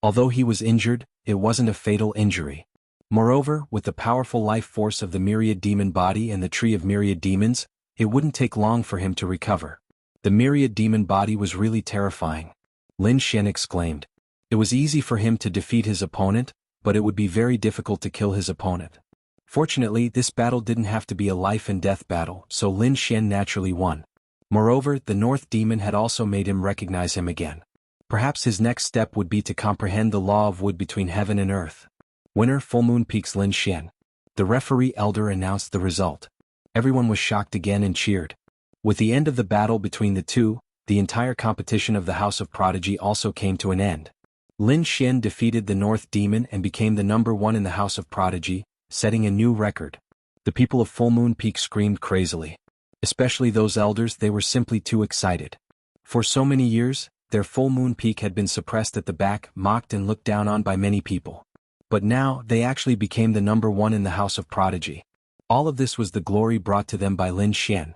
Although he was injured, it wasn't a fatal injury. Moreover, with the powerful life force of the Myriad Demon body and the Tree of Myriad Demons, it wouldn't take long for him to recover. The Myriad Demon body was really terrifying. Lin Xian exclaimed. It was easy for him to defeat his opponent, but it would be very difficult to kill his opponent. Fortunately, this battle didn't have to be a life-and-death battle, so Lin Xian naturally won. Moreover, the North Demon had also made him recognize him again. Perhaps his next step would be to comprehend the law of wood between heaven and earth. Winner, Full Moon Peak's Lin Xian. The referee elder announced the result. Everyone was shocked again and cheered. With the end of the battle between the two, the entire competition of the House of Prodigy also came to an end. Lin Xian defeated the North Demon and became the number one in the House of Prodigy, setting a new record. The people of Full Moon Peak screamed crazily. Especially those elders, they were simply too excited. For so many years, their full moon peak had been suppressed at the back, mocked and looked down on by many people. But now, they actually became the number one in the House of Prodigy. All of this was the glory brought to them by Lin Xian.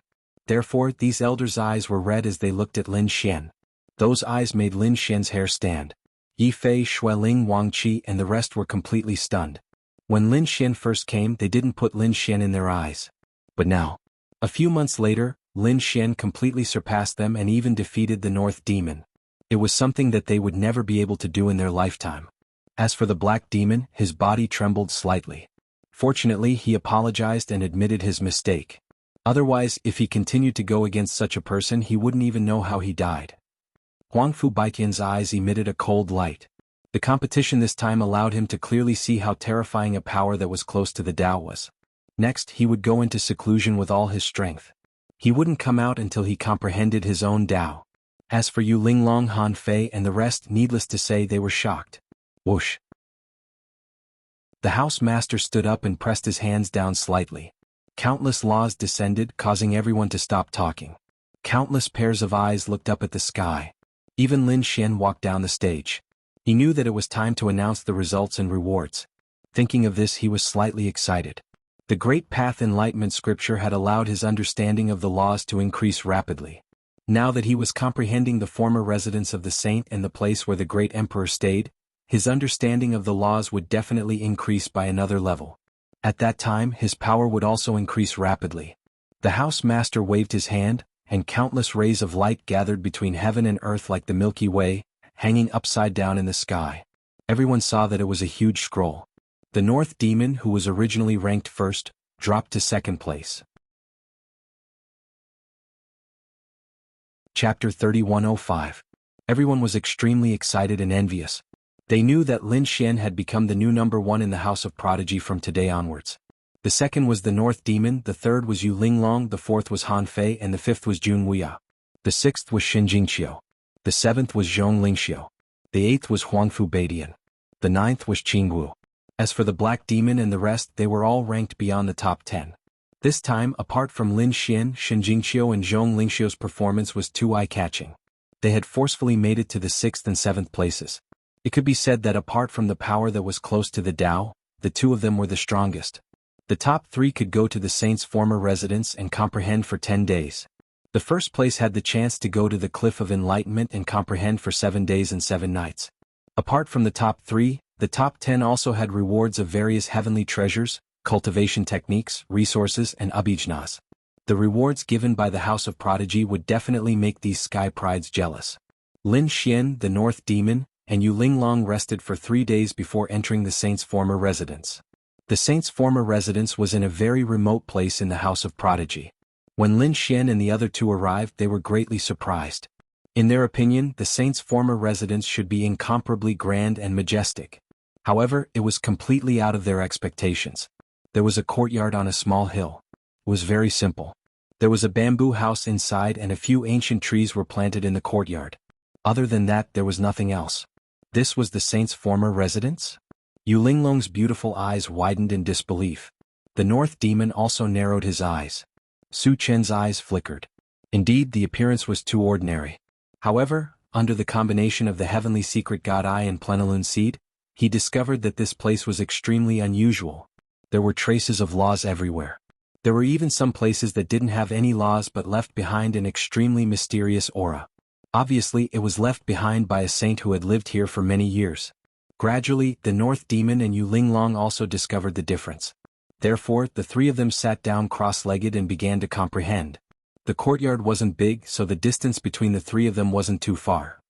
Therefore, these elders' eyes were red as they looked at Lin Xian. Those eyes made Lin Xian's hair stand. Yi Fei, Xueling, Wang Qi and the rest were completely stunned. When Lin Xian first came, they didn't put Lin Xian in their eyes. But now, a few months later, Lin Xian completely surpassed them and even defeated the North Demon. It was something that they would never be able to do in their lifetime. As for the Black Demon, his body trembled slightly. Fortunately, he apologized and admitted his mistake. Otherwise, if he continued to go against such a person, he wouldn't even know how he died. Huangfu Baitian's eyes emitted a cold light. The competition this time allowed him to clearly see how terrifying a power that was close to the Tao was. Next, he would go into seclusion with all his strength. He wouldn't come out until he comprehended his own Tao. As for Yu Linglong, Han Fei and the rest, needless to say, they were shocked. Whoosh! The house master stood up and pressed his hands down slightly. Countless laws descended, causing everyone to stop talking. Countless pairs of eyes looked up at the sky. Even Lin Xian walked down the stage. He knew that it was time to announce the results and rewards. Thinking of this, he was slightly excited. The Great Path Enlightenment scripture had allowed his understanding of the laws to increase rapidly. Now that he was comprehending the former residence of the saint and the place where the great emperor stayed, his understanding of the laws would definitely increase by another level. At that time, his power would also increase rapidly. The house master waved his hand, and countless rays of light gathered between heaven and earth like the Milky Way, hanging upside down in the sky. Everyone saw that it was a huge scroll. The North Demon, who was originally ranked first, dropped to second place. Chapter 3105. Everyone was extremely excited and envious. They knew that Lin Xian had become the new number one in the House of Prodigy from today onwards. The second was the North Demon, the third was Yu Linglong, the fourth was Han Fei and the fifth was Jun Wuxia. The sixth was Xin Jingqiu. The seventh was Zhong Lingxiu. The eighth was Huangfu Baitian. The ninth was Jianghu. As for the Black Demon and the rest, they were all ranked beyond the top 10. This time, apart from Lin Xian, Xin Jingqiu and Zhong Lingxiu's performance was too eye-catching. They had forcefully made it to the 6th and 7th places. It could be said that apart from the power that was close to the Tao, the two of them were the strongest. The top 3 could go to the saint's former residence and comprehend for 10 days. The first place had the chance to go to the Cliff of Enlightenment and comprehend for 7 days and 7 nights. Apart from the top 3, the top 10 also had rewards of various heavenly treasures, cultivation techniques, resources and abhijnas. The rewards given by the House of Prodigy would definitely make these sky prides jealous. Lin Xian, the North Demon, and Yu Linglong rested for 3 days before entering the saint's former residence. The saint's former residence was in a very remote place in the House of Prodigy. When Lin Xian and the other two arrived, they were greatly surprised. In their opinion, the saint's former residence should be incomparably grand and majestic. However, it was completely out of their expectations. There was a courtyard on a small hill. It was very simple. There was a bamboo house inside and a few ancient trees were planted in the courtyard. Other than that, there was nothing else. This was the saint's former residence? Yu Linglong's beautiful eyes widened in disbelief. The North Demon also narrowed his eyes. Su Chen's eyes flickered. Indeed, the appearance was too ordinary. However, under the combination of the heavenly secret god eye and plenilune seed, he discovered that this place was extremely unusual. There were traces of laws everywhere. There were even some places that didn't have any laws but left behind an extremely mysterious aura. Obviously, it was left behind by a saint who had lived here for many years. Gradually, the North Demon and Yu Linglong also discovered the difference. Therefore, the three of them sat down cross-legged and began to comprehend. The courtyard wasn't big, so the distance between the three of them wasn't too far.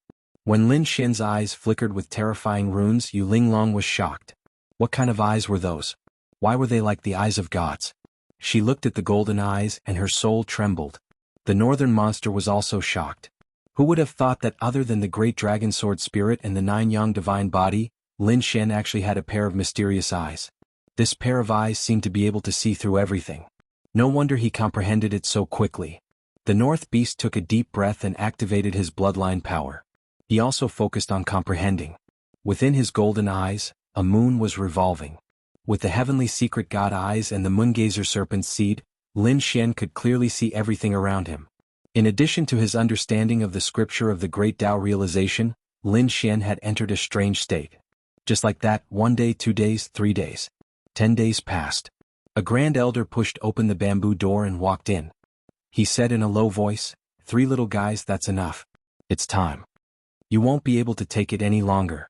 When Lin Xian's eyes flickered with terrifying runes, Yu Linglong was shocked. What kind of eyes were those? Why were they like the eyes of gods? She looked at the golden eyes and her soul trembled. The northern monster was also shocked. Who would have thought that other than the great dragon sword spirit and the 9 yang divine body, Lin Xian actually had a pair of mysterious eyes. This pair of eyes seemed to be able to see through everything. No wonder he comprehended it so quickly. The North Beast took a deep breath and activated his bloodline power. He also focused on comprehending. Within his golden eyes, a moon was revolving. With the heavenly secret god eyes and the moongazer serpent seed, Lin Xian could clearly see everything around him. In addition to his understanding of the scripture of the Great Tao realization, Lin Xian had entered a strange state. Just like that, 1 day, 2 days, 3 days. 10 days passed. A grand elder pushed open the bamboo door and walked in. He said in a low voice, "3 little guys, that's enough. It's time. You won't be able to take it any longer."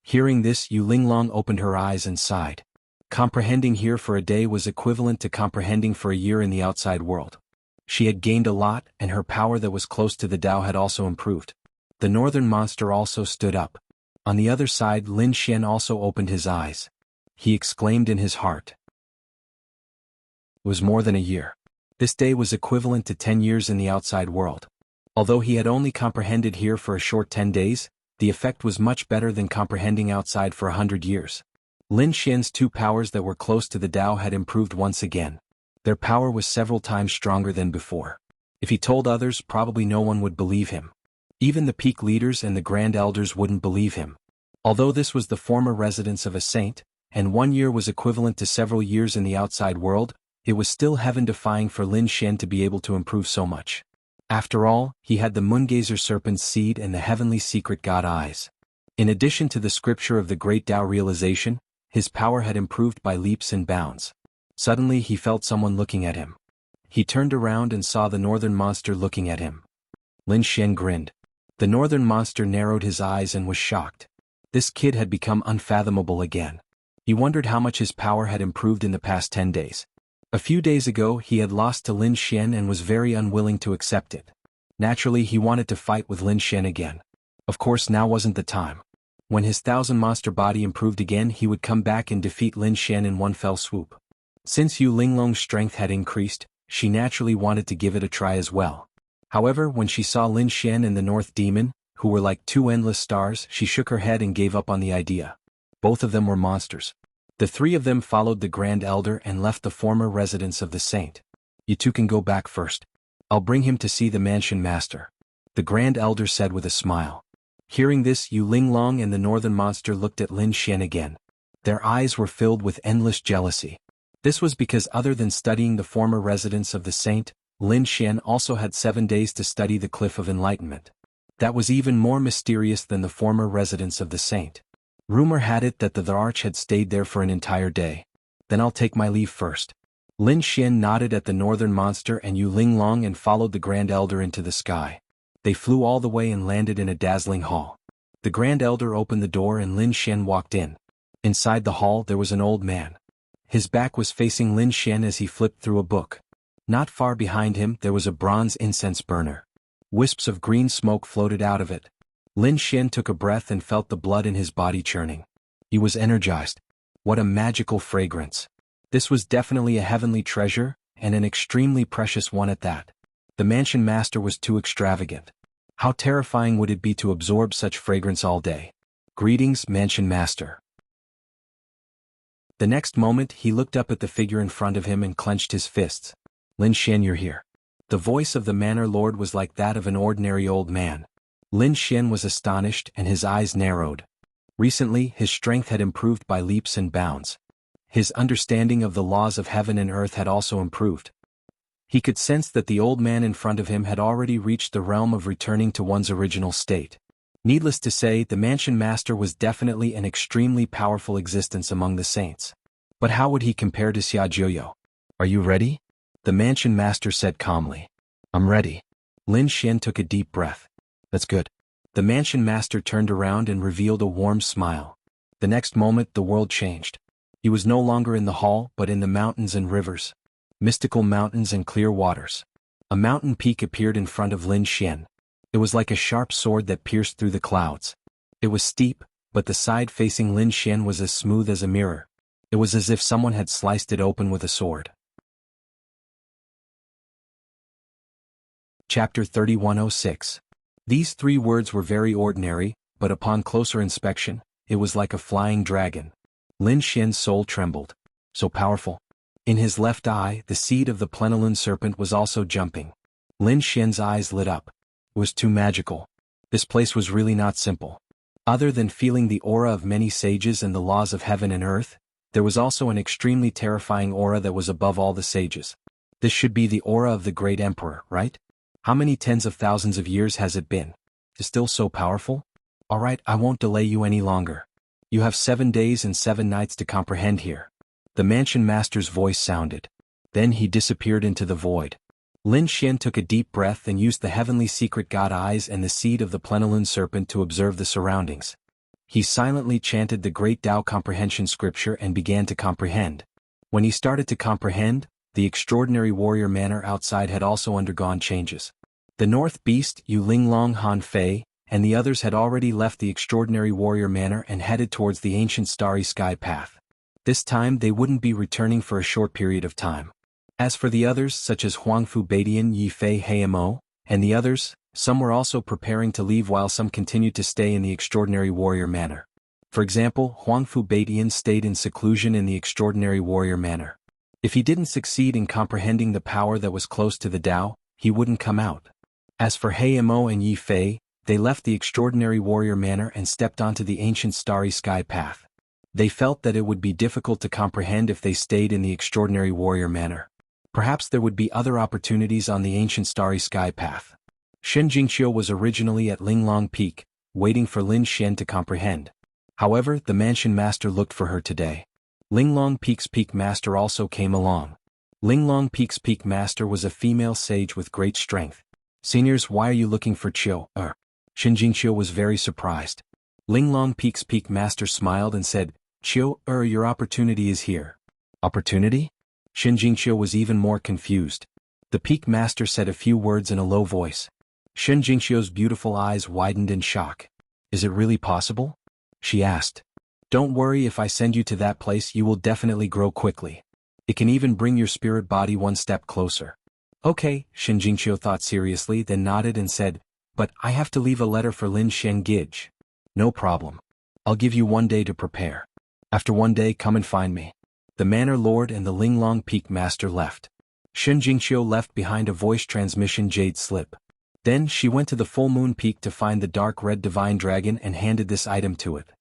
Hearing this, Yu Linglong opened her eyes and sighed. Comprehending here for a day was equivalent to comprehending for a year in the outside world. She had gained a lot, and her power that was close to the Tao had also improved. The northern monster also stood up. On the other side, Lin Xian also opened his eyes. He exclaimed in his heart. It was more than a year. This day was equivalent to 10 years in the outside world. Although he had only comprehended here for a short 10 days, the effect was much better than comprehending outside for 100 years. Lin Xian's 2 powers that were close to the Tao had improved once again. Their power was several times stronger than before. If he told others, probably no one would believe him. Even the peak leaders and the grand elders wouldn't believe him. Although this was the former residence of a saint, and 1 year was equivalent to several years in the outside world, it was still heaven-defying for Lin Xian to be able to improve so much. After all, he had the Moongazer serpent's seed and the heavenly secret God eyes. In addition to the scripture of the Great Tao realization, his power had improved by leaps and bounds. Suddenly he felt someone looking at him. He turned around and saw the northern monster looking at him. Lin Xian grinned. The northern monster narrowed his eyes and was shocked. This kid had become unfathomable again. He wondered how much his power had improved in the past 10 days. A few days ago he had lost to Lin Xian and was very unwilling to accept it. Naturally he wanted to fight with Lin Xian again. Of course now wasn't the time. When his 1,000-monster body improved again he would come back and defeat Lin Xian in one fell swoop. Since Yu Linglong's strength had increased, she naturally wanted to give it a try as well. However, when she saw Lin Xian and the North Demon, who were like 2 endless stars, she shook her head and gave up on the idea. Both of them were monsters. The 3 of them followed the Grand Elder and left the former residence of the saint. "You 2 can go back first. I'll bring him to see the mansion master," the Grand Elder said with a smile. Hearing this, Yu Linglong and the northern monster looked at Lin Xian again. Their eyes were filled with endless jealousy. This was because other than studying the former residence of the saint, Lin Xian also had 7 days to study the Cliff of Enlightenment. That was even more mysterious than the former residence of the saint. Rumor had it that the Arch had stayed there for an entire day. "Then I'll take my leave first." Lin Xian nodded at the northern monster and Yu Linglong and followed the Grand Elder into the sky. They flew all the way and landed in a dazzling hall. The Grand Elder opened the door and Lin Xian walked in. Inside the hall there was an old man. His back was facing Lin Xian as he flipped through a book. Not far behind him there was a bronze incense burner. Wisps of green smoke floated out of it. Lin Xian took a breath and felt the blood in his body churning. He was energized. What a magical fragrance. This was definitely a heavenly treasure, and an extremely precious one at that. The mansion master was too extravagant. How terrifying would it be to absorb such fragrance all day? "Greetings, mansion master." The next moment he looked up at the figure in front of him and clenched his fists. "Lin Xian, you're here." The voice of the manor lord was like that of an ordinary old man. Lin Xian was astonished and his eyes narrowed. Recently his strength had improved by leaps and bounds. His understanding of the laws of heaven and earth had also improved. He could sense that the old man in front of him had already reached the realm of returning to one's original state. Needless to say, the mansion master was definitely an extremely powerful existence among the saints. But how would he compare to Xia Jiuyo? "Are you ready?" the mansion master said calmly. "I'm ready." Lin Xian took a deep breath. "That's good." The mansion master turned around and revealed a warm smile. The next moment the world changed. He was no longer in the hall but in the mountains and rivers. Mystical mountains and clear waters. A mountain peak appeared in front of Lin Xian. It was like a sharp sword that pierced through the clouds. It was steep, but the side facing Lin Xian was as smooth as a mirror. It was as if someone had sliced it open with a sword. Chapter 3106. These 3 words were very ordinary, but upon closer inspection, it was like a flying dragon. Lin Xian's soul trembled. So powerful. In his left eye, the seed of the plenilune serpent was also jumping. Lin Xian's eyes lit up. It was too magical. This place was really not simple. Other than feeling the aura of many sages and the laws of heaven and earth, there was also an extremely terrifying aura that was above all the sages. This should be the aura of the great emperor, right? How many tens of thousands of years has it been? Is still so powerful? Alright, I won't delay you any longer. You have 7 days and 7 nights to comprehend here. The mansion master's voice sounded. Then he disappeared into the void. Lin Xian took a deep breath and used the heavenly secret god eyes and the seed of the plenilune serpent to observe the surroundings. He silently chanted the great Tao comprehension scripture and began to comprehend. When he started to comprehend, the extraordinary warrior manor outside had also undergone changes. The North Beast, Yu Linglong Han Fei, and the others had already left the extraordinary warrior manor and headed towards the ancient starry sky path. This time they wouldn't be returning for a short period of time. As for the others such as Huangfu Baidian Yi Fei Heimo, and the others, some were also preparing to leave while some continued to stay in the extraordinary warrior manor. For example, Huangfu Baidian stayed in seclusion in the extraordinary warrior manor. If he didn't succeed in comprehending the power that was close to the Tao, he wouldn't come out. As for Heimo and Yi Fei, they left the extraordinary warrior manor and stepped onto the ancient starry sky path. They felt that it would be difficult to comprehend if they stayed in the extraordinary warrior manor. Perhaps there would be other opportunities on the ancient starry sky path. Shen Jingqiu was originally at Linglong Peak, waiting for Lin Xian to comprehend. However, the mansion master looked for her today. Linglong Peak's peak master also came along. Linglong Peak's peak master was a female sage with great strength. Seniors, why are you looking for Qiu? Shen Jingqiu was very surprised. Linglong Peak's peak master smiled and said, Qiu, your opportunity is here. Opportunity? Shen Jingqiu was even more confused. The peak master said a few words in a low voice. Shen Jingqiu's beautiful eyes widened in shock. Is it really possible? She asked. Don't worry, if I send you to that place you will definitely grow quickly. It can even bring your spirit body one step closer. Okay, Shen Jingqiu thought seriously, then nodded and said, but I have to leave a letter for Lin Shengij. No problem. I'll give you 1 day to prepare. After 1 day come and find me. The Manor Lord and the Linglong Peak Master left. Shen Jingqiu left behind a voice transmission jade slip. Then she went to the Full Moon Peak to find the dark red divine dragon and handed this item to it.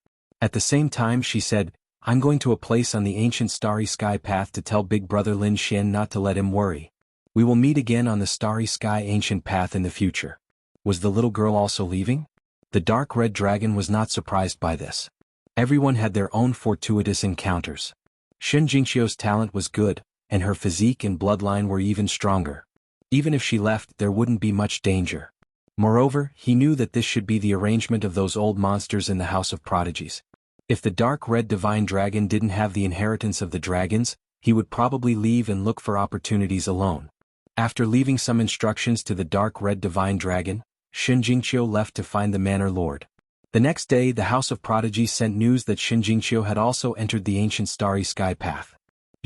At the same time she said, I'm going to a place on the ancient starry sky path to tell big brother Lin Xian not to let him worry. We will meet again on the starry sky ancient path in the future. Was the little girl also leaving? The dark red dragon was not surprised by this. Everyone had their own fortuitous encounters. Shen Jingqiu's talent was good, and her physique and bloodline were even stronger. Even if she left, there wouldn't be much danger. Moreover, he knew that this should be the arrangement of those old monsters in the House of Prodigies. If the dark red divine dragon didn't have the inheritance of the dragons, he would probably leave and look for opportunities alone. After leaving some instructions to the dark red divine dragon, Shen Jingqiu left to find the Manor Lord. The next day the House of Prodigies sent news that Shen Jingqiu had also entered the ancient starry sky path.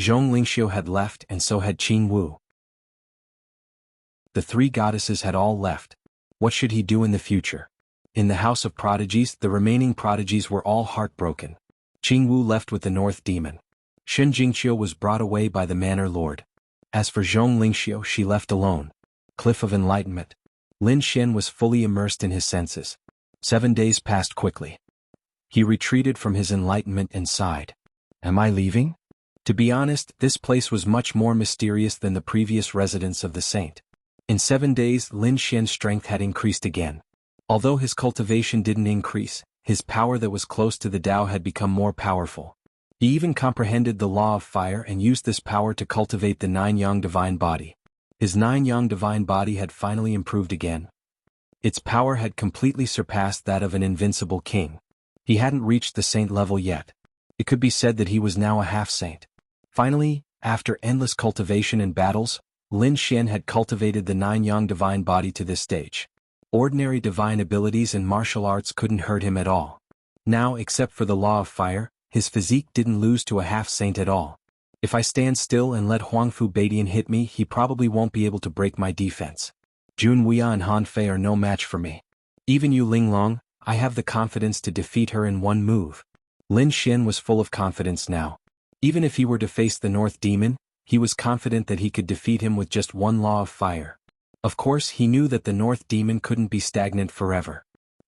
Zhong Lingxiu had left and so had Qing Wu. The 3 goddesses had all left. What should he do in the future? In the House of Prodigies, the remaining prodigies were all heartbroken. Qing Wu left with the North Demon. Shen Jingqiu was brought away by the Manor Lord. As for Zhong Lingxiu, she left alone. Cliff of Enlightenment. Lin Xian was fully immersed in his senses. 7 days passed quickly. He retreated from his enlightenment and sighed. Am I leaving? To be honest, this place was much more mysterious than the previous residence of the saint. In 7 days, Lin Xian's strength had increased again. Although his cultivation didn't increase, his power that was close to the Tao had become more powerful. He even comprehended the law of fire and used this power to cultivate the 9 Yang divine body. His 9 Yang divine body had finally improved again. Its power had completely surpassed that of an invincible king. He hadn't reached the saint level yet. It could be said that he was now a half-saint. Finally, after endless cultivation and battles, Lin Xian had cultivated the 9 Yang divine body to this stage. Ordinary divine abilities and martial arts couldn't hurt him at all. Now, except for the law of fire, his physique didn't lose to a half-saint at all. If I stand still and let Huangfu Baidian hit me, he probably won't be able to break my defense. Jun Wuya and Han Fei are no match for me. Even Yu Linglong, I have the confidence to defeat her in one move. Lin Xian was full of confidence now. Even if he were to face the North Demon, he was confident that he could defeat him with just one law of fire. Of course, he knew that the North Demon couldn't be stagnant forever.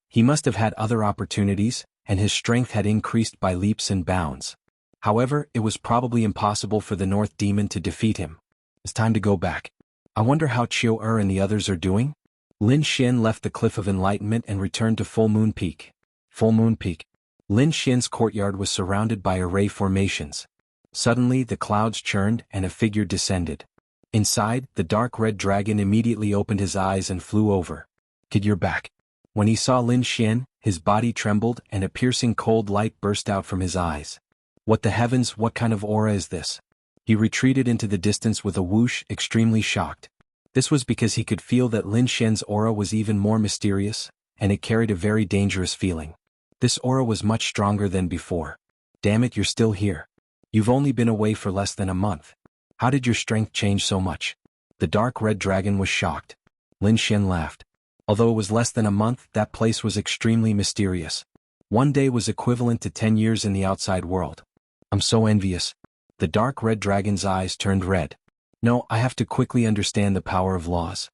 He must have had other opportunities, and his strength had increased by leaps and bounds. However, it was probably impossible for the North Demon to defeat him. It's time to go back. I wonder how Chiu and the others are doing? Lin Xian left the Cliff of Enlightenment and returned to Full Moon Peak. Full Moon Peak. Lin Xian's courtyard was surrounded by array formations. Suddenly the clouds churned and a figure descended. Inside, the dark red dragon immediately opened his eyes and flew over. Kid, you're back. When he saw Lin Xian, his body trembled and a piercing cold light burst out from his eyes. What the heavens, what kind of aura is this? He retreated into the distance with a whoosh, extremely shocked. This was because he could feel that Lin Xian's aura was even more mysterious, and it carried a very dangerous feeling. This aura was much stronger than before. Damn it, you're still here. You've only been away for less than a month. How did your strength change so much? The dark red dragon was shocked. Lin Xian laughed. Although it was less than a month, that place was extremely mysterious. One day was equivalent to 10 years in the outside world. I'm so envious. The dark red dragon's eyes turned red. No, I have to quickly understand the power of laws.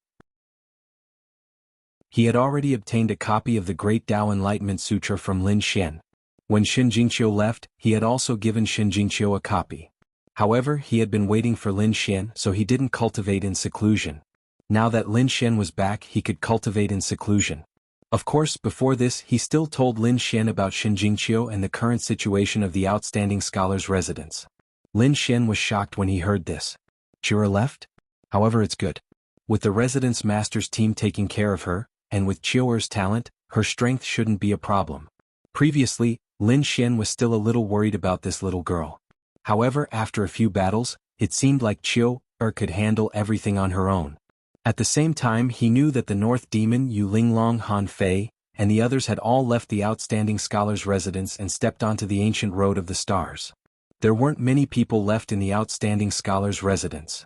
He had already obtained a copy of the Great Tao Enlightenment Sutra from Lin Xian. When Shen Jingqiu left, he had also given Shen Jingqiu a copy. However, he had been waiting for Lin Xian, so he didn't cultivate in seclusion. Now that Lin Xian was back, he could cultivate in seclusion. Of course, before this, he still told Lin Xian about Shen Jingqiu and the current situation of the outstanding scholar's residence. Lin Xian was shocked when he heard this. Chiu left? However, it's good. With the residence master's team taking care of her, and with Chiu's talent, her strength shouldn't be a problem. Previously, Lin Xian was still a little worried about this little girl. However, after a few battles, it seemed like Chiu could handle everything on her own. At the same time, he knew that the North Demon Yu Linglong Han Fei and the others had all left the outstanding scholar's residence and stepped onto the ancient road of the stars. There weren't many people left in the outstanding scholar's residence.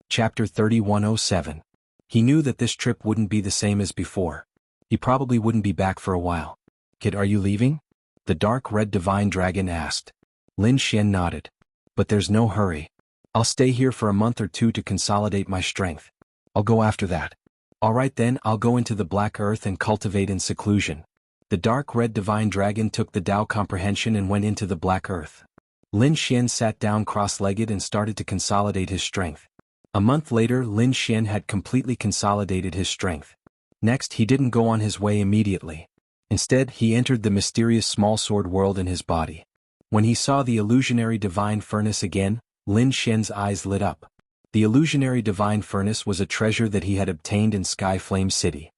Chapter 3107. He knew that this trip wouldn't be the same as before. He probably wouldn't be back for a while. Kid, are you leaving? The dark red divine dragon asked. Lin Xian nodded. But there's no hurry. I'll stay here for a month or two to consolidate my strength. I'll go after that. Alright then, I'll go into the Black Earth and cultivate in seclusion. The dark red divine dragon took the Tao comprehension and went into the Black Earth. Lin Xian sat down cross-legged and started to consolidate his strength. A month later, Lin Xian had completely consolidated his strength. Next, he didn't go on his way immediately. Instead, he entered the mysterious small sword world in his body. When he saw the illusionary divine furnace again, Lin Xian's eyes lit up. The illusionary divine furnace was a treasure that he had obtained in Sky Flame City.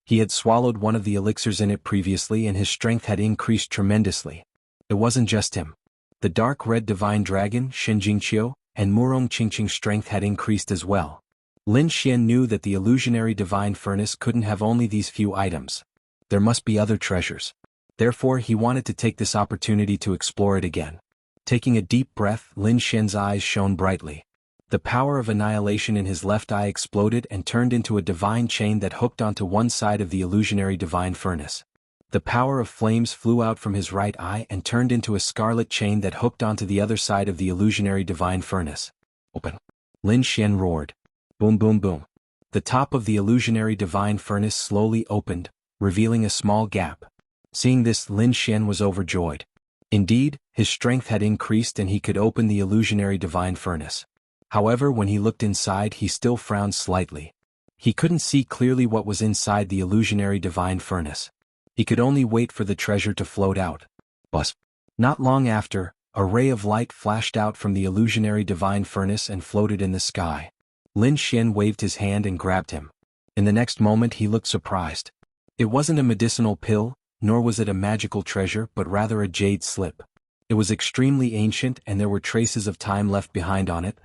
He had swallowed one of the elixirs in it previously and his strength had increased tremendously. It wasn't just him. The dark red divine dragon, Shen Jingqiu, and Murong Qingqing's strength had increased as well. Lin Xian knew that the illusionary divine furnace couldn't have only these few items. There must be other treasures. Therefore, he wanted to take this opportunity to explore it again. Taking a deep breath, Lin Xian's eyes shone brightly. The power of annihilation in his left eye exploded and turned into a divine chain that hooked onto one side of the illusionary divine furnace. The power of flames flew out from his right eye and turned into a scarlet chain that hooked onto the other side of the illusionary divine furnace. Open! Lin Xian roared. Boom boom boom. The top of the illusionary divine furnace slowly opened, revealing a small gap. Seeing this, Lin Xian was overjoyed. Indeed, his strength had increased and he could open the illusionary divine furnace. However, when he looked inside, he still frowned slightly. He couldn't see clearly what was inside the illusionary divine furnace. He could only wait for the treasure to float out. Buzz. Not long after, a ray of light flashed out from the illusionary divine furnace and floated in the sky. Lin Xian waved his hand and grabbed him. In the next moment he looked surprised. It wasn't a medicinal pill, nor was it a magical treasure but rather a jade slip. It was extremely ancient and there were traces of time left behind on it.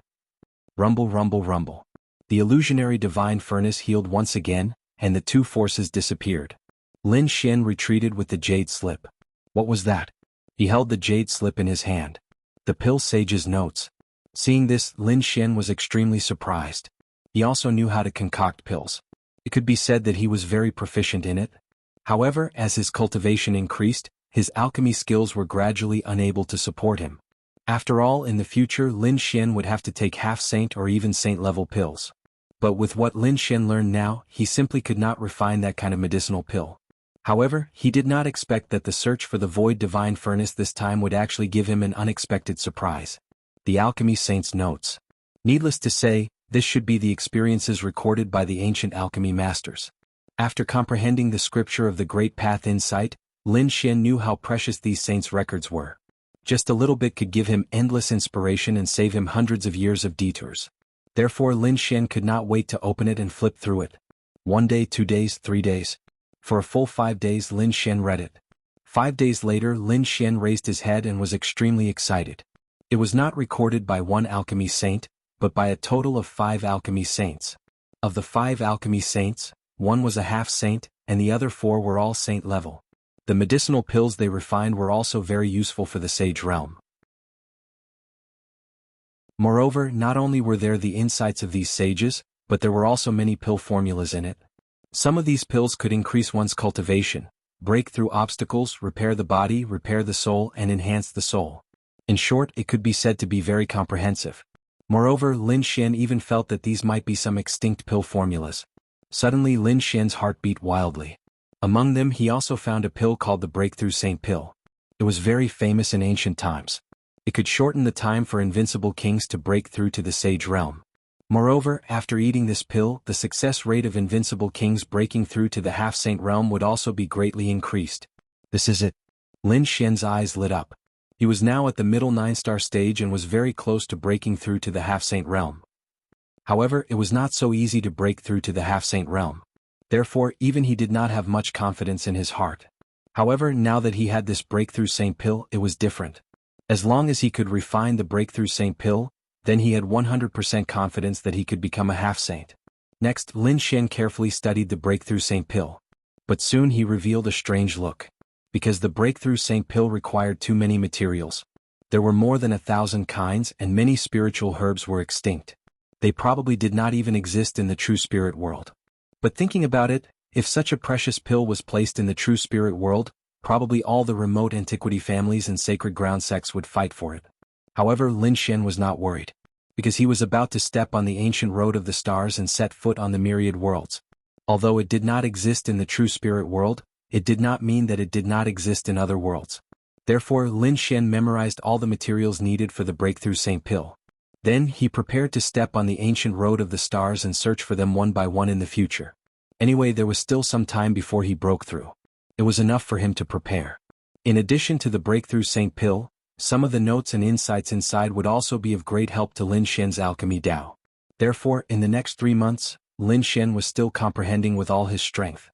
Rumble rumble rumble. The illusionary divine furnace healed once again, and the two forces disappeared. Lin Xian retreated with the jade slip. What was that? He held the jade slip in his hand. The pill sage's notes. Seeing this, Lin Xian was extremely surprised. He also knew how to concoct pills. It could be said that he was very proficient in it. However, as his cultivation increased, his alchemy skills were gradually unable to support him. After all, in the future Lin Xian would have to take half-saint or even saint-level pills. But with what Lin Xian learned now, he simply could not refine that kind of medicinal pill. However, he did not expect that the search for the void divine furnace this time would actually give him an unexpected surprise. The Alchemy Saint's Notes. Needless to say, this should be the experiences recorded by the ancient alchemy masters. After comprehending the scripture of the Great Path Insight, Lin Xian knew how precious these saints' records were. Just a little bit could give him endless inspiration and save him hundreds of years of detours. Therefore Lin Xian could not wait to open it and flip through it. 1 day, 2 days, 3 days. For a full 5 days Lin Xian read it. 5 days later Lin Xian raised his head and was extremely excited. It was not recorded by one alchemy saint, but by a total of 5 alchemy saints. Of the 5 alchemy saints, 1 was a half-saint, and the other 4 were all saint level. The medicinal pills they refined were also very useful for the sage realm. Moreover, not only were there the insights of these sages, but there were also many pill formulas in it. Some of these pills could increase one's cultivation, break through obstacles, repair the body, repair the soul, and enhance the soul. In short, it could be said to be very comprehensive. Moreover, Lin Xian even felt that these might be some extinct pill formulas. Suddenly Lin Xian's heart beat wildly. Among them he also found a pill called the Breakthrough Saint Pill. It was very famous in ancient times. It could shorten the time for invincible kings to break through to the sage realm. Moreover, after eating this pill, the success rate of invincible kings breaking through to the half-saint realm would also be greatly increased. This is it. Lin Xian's eyes lit up. He was now at the middle 9-star stage and was very close to breaking through to the half-saint realm. However, it was not so easy to break through to the half-saint realm. Therefore, even he did not have much confidence in his heart. However, now that he had this Breakthrough Saint Pill, it was different. As long as he could refine the Breakthrough Saint Pill, then he had 100% confidence that he could become a half-saint. Next, Lin Xian carefully studied the Breakthrough Saint Pill. But soon he revealed a strange look. Because the Breakthrough Saint Pill required too many materials. There were more than 1,000 kinds and many spiritual herbs were extinct. They probably did not even exist in the true spirit world. But thinking about it, if such a precious pill was placed in the true spirit world, probably all the remote antiquity families and sacred ground sects would fight for it. However, Lin Xian was not worried. Because he was about to step on the ancient road of the stars and set foot on the myriad worlds. Although it did not exist in the true spirit world, it did not mean that it did not exist in other worlds. Therefore, Lin Xian memorized all the materials needed for the Breakthrough Saint Pill. Then, he prepared to step on the ancient road of the stars and search for them one by one in the future. Anyway, there was still some time before he broke through. It was enough for him to prepare. In addition to the Breakthrough Saint Pill, some of the notes and insights inside would also be of great help to Lin Xian's alchemy Dao. Therefore, in the next 3 months, Lin Xian was still comprehending with all his strength.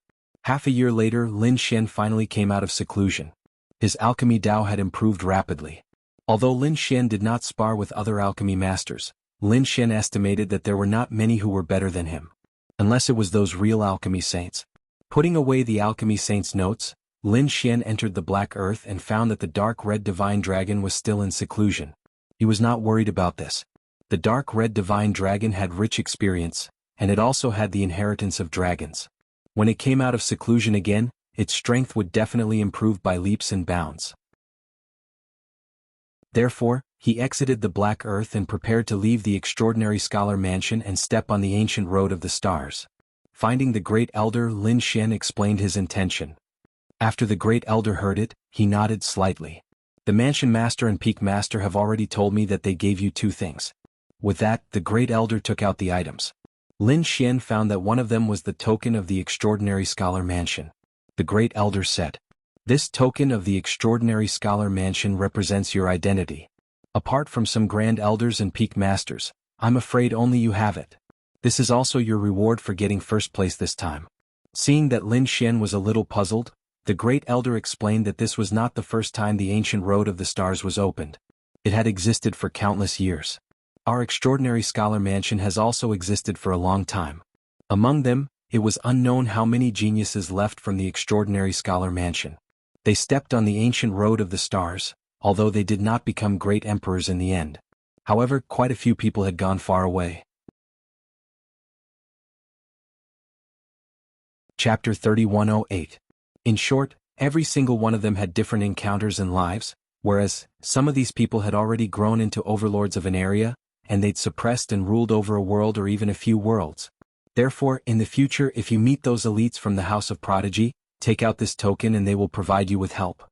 Half a year later, Lin Xian finally came out of seclusion. His alchemy Dao had improved rapidly. Although Lin Xian did not spar with other alchemy masters, Lin Xian estimated that there were not many who were better than him. Unless it was those real alchemy saints. Putting away the alchemy saints' notes, Lin Xian entered the Black Earth and found that the dark red divine dragon was still in seclusion. He was not worried about this. The dark red divine dragon had rich experience, and it also had the inheritance of dragons. When it came out of seclusion again, its strength would definitely improve by leaps and bounds. Therefore, he exited the Black Earth and prepared to leave the extraordinary scholar mansion and step on the ancient road of the stars. Finding the great elder, Lin Xian explained his intention. After the great elder heard it, he nodded slightly. The mansion master and peak master have already told me that they gave you 2 things. With that, the great elder took out the items. Lin Xian found that one of them was the token of the extraordinary scholar mansion. The great elder said, "This token of the extraordinary scholar mansion represents your identity. Apart from some grand elders and peak masters, I'm afraid only you have it. This is also your reward for getting first place this time." Seeing that Lin Xian was a little puzzled, the great elder explained that this was not the first time the ancient road of the stars was opened. It had existed for countless years. Our extraordinary scholar mansion has also existed for a long time. Among them, it was unknown how many geniuses left from the extraordinary scholar mansion. They stepped on the ancient road of the stars, although they did not become great emperors in the end. However, quite a few people had gone far away. Chapter 3108. In short, every single one of them had different encounters and lives, whereas, some of these people had already grown into overlords of an area, and they'd suppressed and ruled over a world or even a few worlds. Therefore, in the future if you meet those elites from the House of Prodigy, Take out this token and they will provide you with help.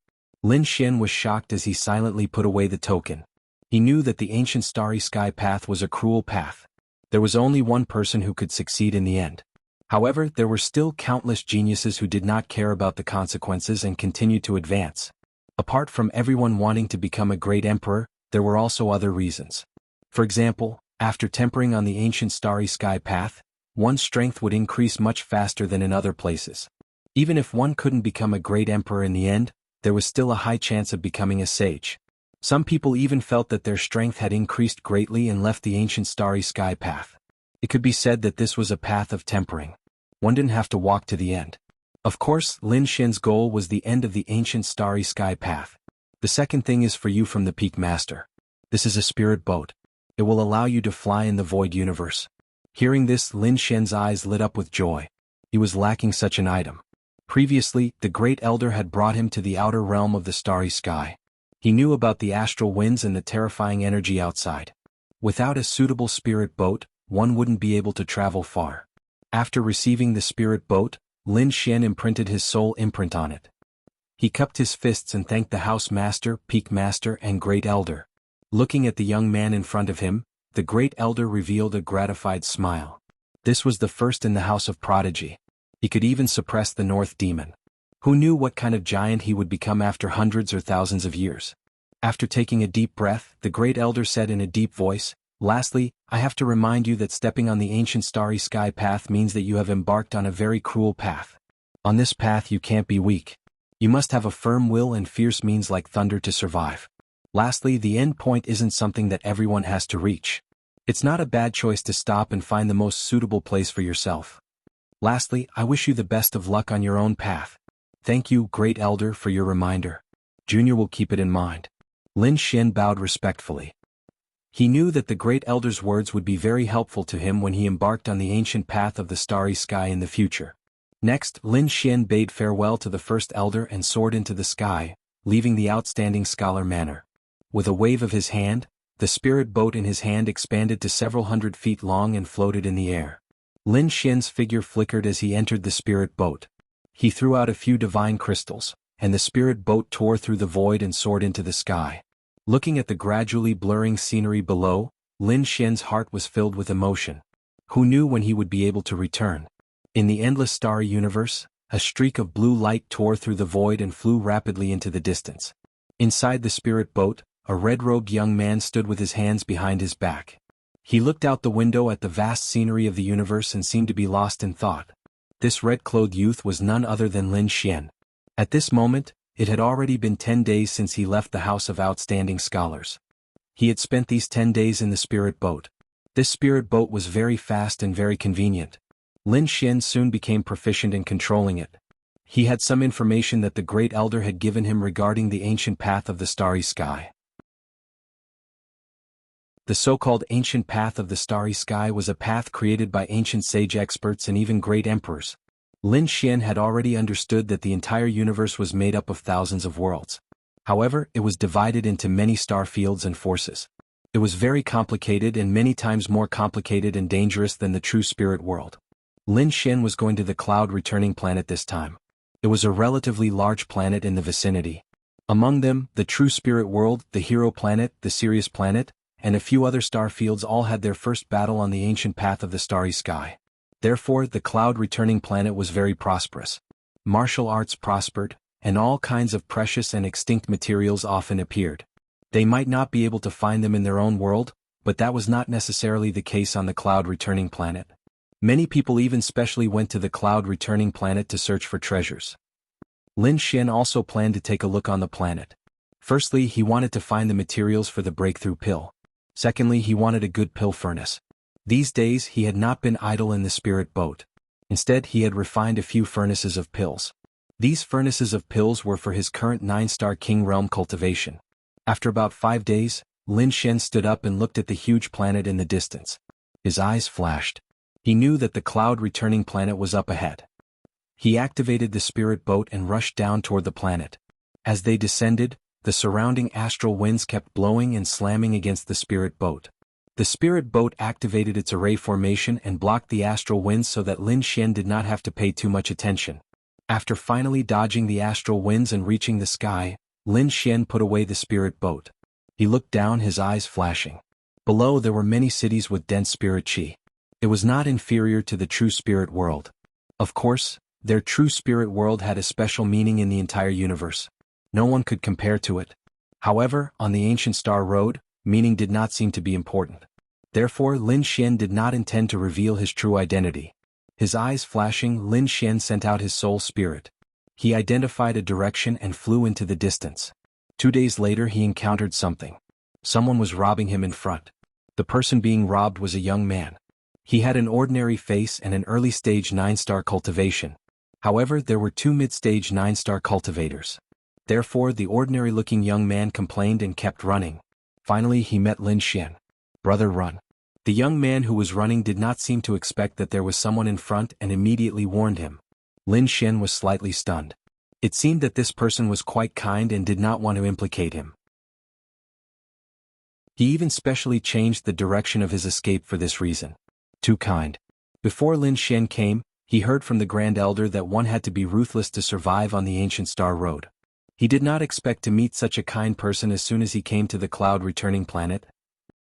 Lin Xian was shocked as he silently put away the token. He knew that the ancient starry sky path was a cruel path. There was only one person who could succeed in the end. However, there were still countless geniuses who did not care about the consequences and continued to advance. Apart from everyone wanting to become a great emperor, there were also other reasons. For example, after tempering on the ancient starry sky path, one's strength would increase much faster than in other places. Even if one couldn't become a great emperor in the end, there was still a high chance of becoming a sage. Some people even felt that their strength had increased greatly and left the ancient starry sky path. It could be said that this was a path of tempering. One didn't have to walk to the end. Of course, Lin Xian's goal was the end of the ancient starry sky path. The second thing is for you from the Peak Master. This is a spirit boat. It will allow you to fly in the void universe. Hearing this, Lin Xian's eyes lit up with joy. He was lacking such an item. Previously, the Great Elder had brought him to the outer realm of the starry sky. He knew about the astral winds and the terrifying energy outside. Without a suitable spirit boat, one wouldn't be able to travel far. After receiving the spirit boat, Lin Xian imprinted his soul imprint on it. He cupped his fists and thanked the House Master, Peak Master, and Great Elder. Looking at the young man in front of him, the Great Elder revealed a gratified smile. This was the first in the House of Prodigy. He could even suppress the North Demon. Who knew what kind of giant he would become after hundreds or thousands of years? After taking a deep breath, the Great Elder said in a deep voice, "Lastly, I have to remind you that stepping on the ancient starry sky path means that you have embarked on a very cruel path. On this path you can't be weak. You must have a firm will and fierce means like thunder to survive. Lastly, the end point isn't something that everyone has to reach. It's not a bad choice to stop and find the most suitable place for yourself. Lastly, I wish you the best of luck on your own path. Thank you, Great Elder, for your reminder. Junior will keep it in mind." Lin Xian bowed respectfully. He knew that the Great Elder's words would be very helpful to him when he embarked on the ancient path of the starry sky in the future. Next, Lin Xian bade farewell to the First Elder and soared into the sky, leaving the outstanding scholar manor. With a wave of his hand, the spirit boat in his hand expanded to several hundred feet long and floated in the air. Lin Xian's figure flickered as he entered the spirit boat. He threw out a few divine crystals, and the spirit boat tore through the void and soared into the sky. Looking at the gradually blurring scenery below, Lin Xian's heart was filled with emotion. Who knew when he would be able to return? In the endless starry universe, a streak of blue light tore through the void and flew rapidly into the distance. Inside the spirit boat, a red-robed young man stood with his hands behind his back. He looked out the window at the vast scenery of the universe and seemed to be lost in thought. This red-clothed youth was none other than Lin Xian. At this moment, it had already been 10 days since he left the House of Outstanding Scholars. He had spent these 10 days in the spirit boat. This spirit boat was very fast and very convenient. Lin Xian soon became proficient in controlling it. He had some information that the Great Elder had given him regarding the ancient path of the starry sky. The so-called ancient path of the starry sky was a path created by ancient sage experts and even great emperors. Lin Xian had already understood that the entire universe was made up of thousands of worlds. However, it was divided into many star fields and forces. It was very complicated and many times more complicated and dangerous than the true spirit world. Lin Xian was going to the cloud returning planet this time. It was a relatively large planet in the vicinity. Among them, the true spirit world, the hero planet, the Sirius planet, and a few other star fields all had their first battle on the ancient path of the starry sky. Therefore, the cloud-returning planet was very prosperous. Martial arts prospered, and all kinds of precious and extinct materials often appeared. They might not be able to find them in their own world, but that was not necessarily the case on the cloud-returning planet. Many people even specially went to the cloud-returning planet to search for treasures. Lin Xian also planned to take a look on the planet. Firstly, he wanted to find the materials for the breakthrough pill. Secondly, he wanted a good pill furnace. These days he had not been idle in the spirit boat. Instead, he had refined a few furnaces of pills. These furnaces of pills were for his current 9-star king realm cultivation. After about 5 days, Lin Xian stood up and looked at the huge planet in the distance. His eyes flashed. He knew that the cloud-returning planet was up ahead. He activated the spirit boat and rushed down toward the planet. As they descended, the surrounding astral winds kept blowing and slamming against the spirit boat. The spirit boat activated its array formation and blocked the astral winds so that Lin Xian did not have to pay too much attention. After finally dodging the astral winds and reaching the sky, Lin Xian put away the spirit boat. He looked down, his eyes flashing. Below there were many cities with dense spirit qi. It was not inferior to the true spirit world. Of course, their true spirit world had a special meaning in the entire universe. No one could compare to it. However, on the ancient star road, meaning did not seem to be important. Therefore, Lin Xian did not intend to reveal his true identity. His eyes flashing, Lin Xian sent out his soul spirit. He identified a direction and flew into the distance. 2 days later he encountered something. Someone was robbing him in front. The person being robbed was a young man. He had an ordinary face and an early-stage 9-star cultivation. However, there were 2 mid-stage 9-star cultivators. Therefore, the ordinary-looking young man complained and kept running. Finally he met Lin Xian. "Brother, run." The young man who was running did not seem to expect that there was someone in front and immediately warned him. Lin Xian was slightly stunned. It seemed that this person was quite kind and did not want to implicate him. He even specially changed the direction of his escape for this reason. Too kind. Before Lin Xian came, he heard from the Grand Elder that one had to be ruthless to survive on the ancient star road. He did not expect to meet such a kind person as soon as he came to the cloud returning planet.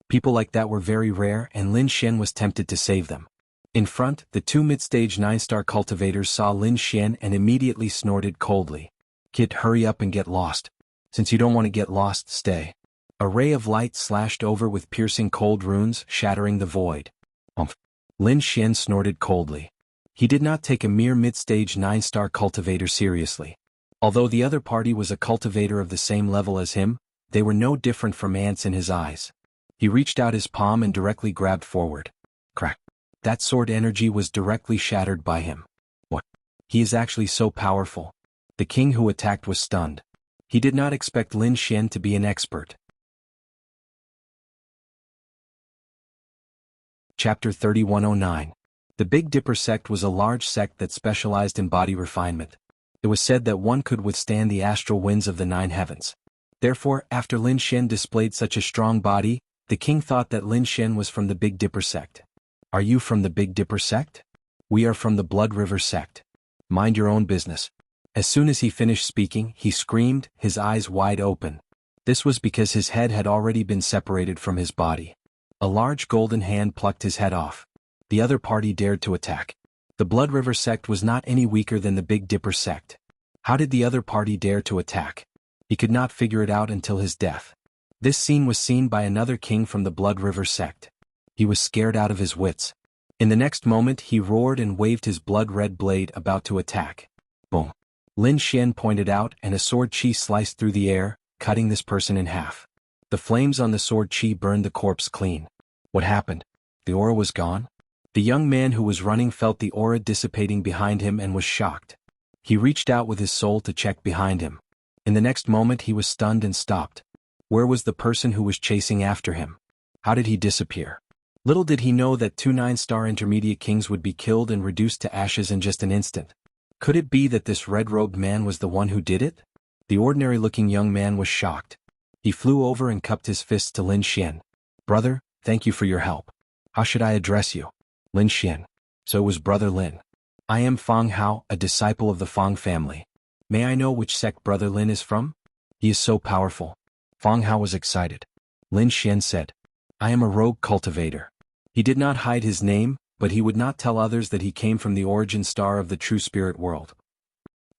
People like that were very rare and Lin Xian was tempted to save them. In front, the 2 mid-stage 9-star cultivators saw Lin Xian and immediately snorted coldly. "Kid, hurry up and get lost. Since you don't want to get lost, stay." A ray of light slashed over with piercing cold runes, shattering the void. Lin Xian snorted coldly. He did not take a mere mid-stage 9-star cultivator seriously. Although the other party was a cultivator of the same level as him, they were no different from ants in his eyes. He reached out his palm and directly grabbed forward. Crack. That sword energy was directly shattered by him. What? He is actually so powerful. The king who attacked was stunned. He did not expect Lin Xian to be an expert. Chapter 3109. The Big Dipper sect was a large sect that specialized in body refinement. It was said that one could withstand the astral winds of the 9 heavens. Therefore, after Lin Xian displayed such a strong body, the king thought that Lin Xian was from the Big Dipper sect. "Are you from the Big Dipper sect?" "We are from the Blood River sect." "Mind your own business." As soon as he finished speaking, he screamed, his eyes wide open. This was because his head had already been separated from his body. A large golden hand plucked his head off. The other party dared to attack. The Blood River sect was not any weaker than the Big Dipper sect. How did the other party dare to attack? He could not figure it out until his death. This scene was seen by another king from the Blood River sect. He was scared out of his wits. In the next moment he roared and waved his blood-red blade about to attack. Boom. Lin Xian pointed out and a sword chi sliced through the air, cutting this person in half. The flames on the sword chi burned the corpse clean. What happened? The aura was gone? The young man who was running felt the aura dissipating behind him and was shocked. He reached out with his soul to check behind him. In the next moment he was stunned and stopped. Where was the person who was chasing after him? How did he disappear? Little did he know that 2 9-star intermediate kings would be killed and reduced to ashes in just an instant. Could it be that this red-robed man was the one who did it? The ordinary-looking young man was shocked. He flew over and cupped his fists to Lin Xian. "Brother, thank you for your help. How should I address you?" "Lin Xian." "So it was Brother Lin. I am Fang Hao, a disciple of the Fang family. May I know which sect Brother Lin is from?" "He is so powerful." Fang Hao was excited. Lin Xian said, "I am a rogue cultivator." He did not hide his name, but he would not tell others that he came from the origin star of the true spirit world.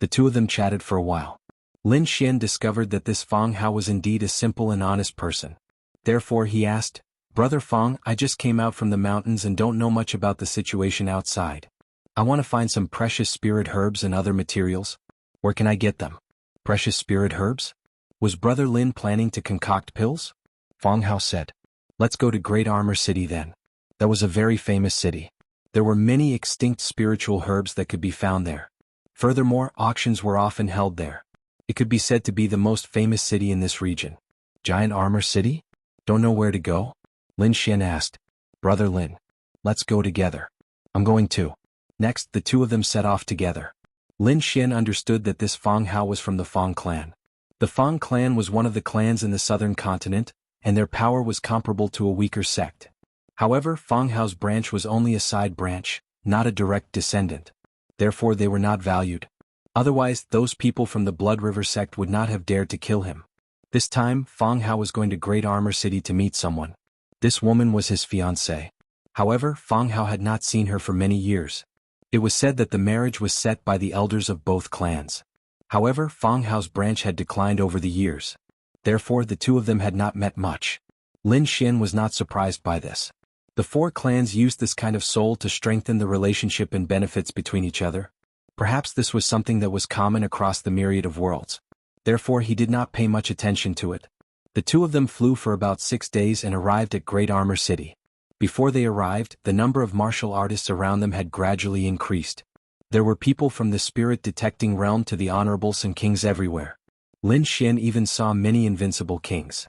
The two of them chatted for a while. Lin Xian discovered that this Fang Hao was indeed a simple and honest person. Therefore he asked, "Brother Fang, I just came out from the mountains and don't know much about the situation outside. I want to find some precious spirit herbs and other materials. Where can I get them?" "Precious spirit herbs?" Was Brother Lin planning to concoct pills? Fang Hao said, "Let's go to Great Armor City then." That was a very famous city. There were many extinct spiritual herbs that could be found there. Furthermore, auctions were often held there. It could be said to be the most famous city in this region. Giant Armor City? Don't know where to go? Lin Xian asked. "Brother Lin. Let's go together." "I'm going too." Next, the two of them set off together. Lin Xian understood that this Fang Hao was from the Fang clan. The Fang clan was one of the clans in the southern continent, and their power was comparable to a weaker sect. However, Fang Hao's branch was only a side branch, not a direct descendant. Therefore they were not valued. Otherwise, those people from the Blood River sect would not have dared to kill him. This time, Fang Hao was going to Great Armor City to meet someone. This woman was his fiancée. However, Fang Hao had not seen her for many years. It was said that the marriage was set by the elders of both clans. However, Fang Hao's branch had declined over the years. Therefore, the two of them had not met much. Lin Xian was not surprised by this. The four clans used this kind of soul to strengthen the relationship and benefits between each other. Perhaps this was something that was common across the myriad of worlds. Therefore, he did not pay much attention to it. The two of them flew for about 6 days and arrived at Great Armor City. Before they arrived, the number of martial artists around them had gradually increased. There were people from the spirit-detecting realm to the honorables and kings everywhere. Lin Xian even saw many invincible kings.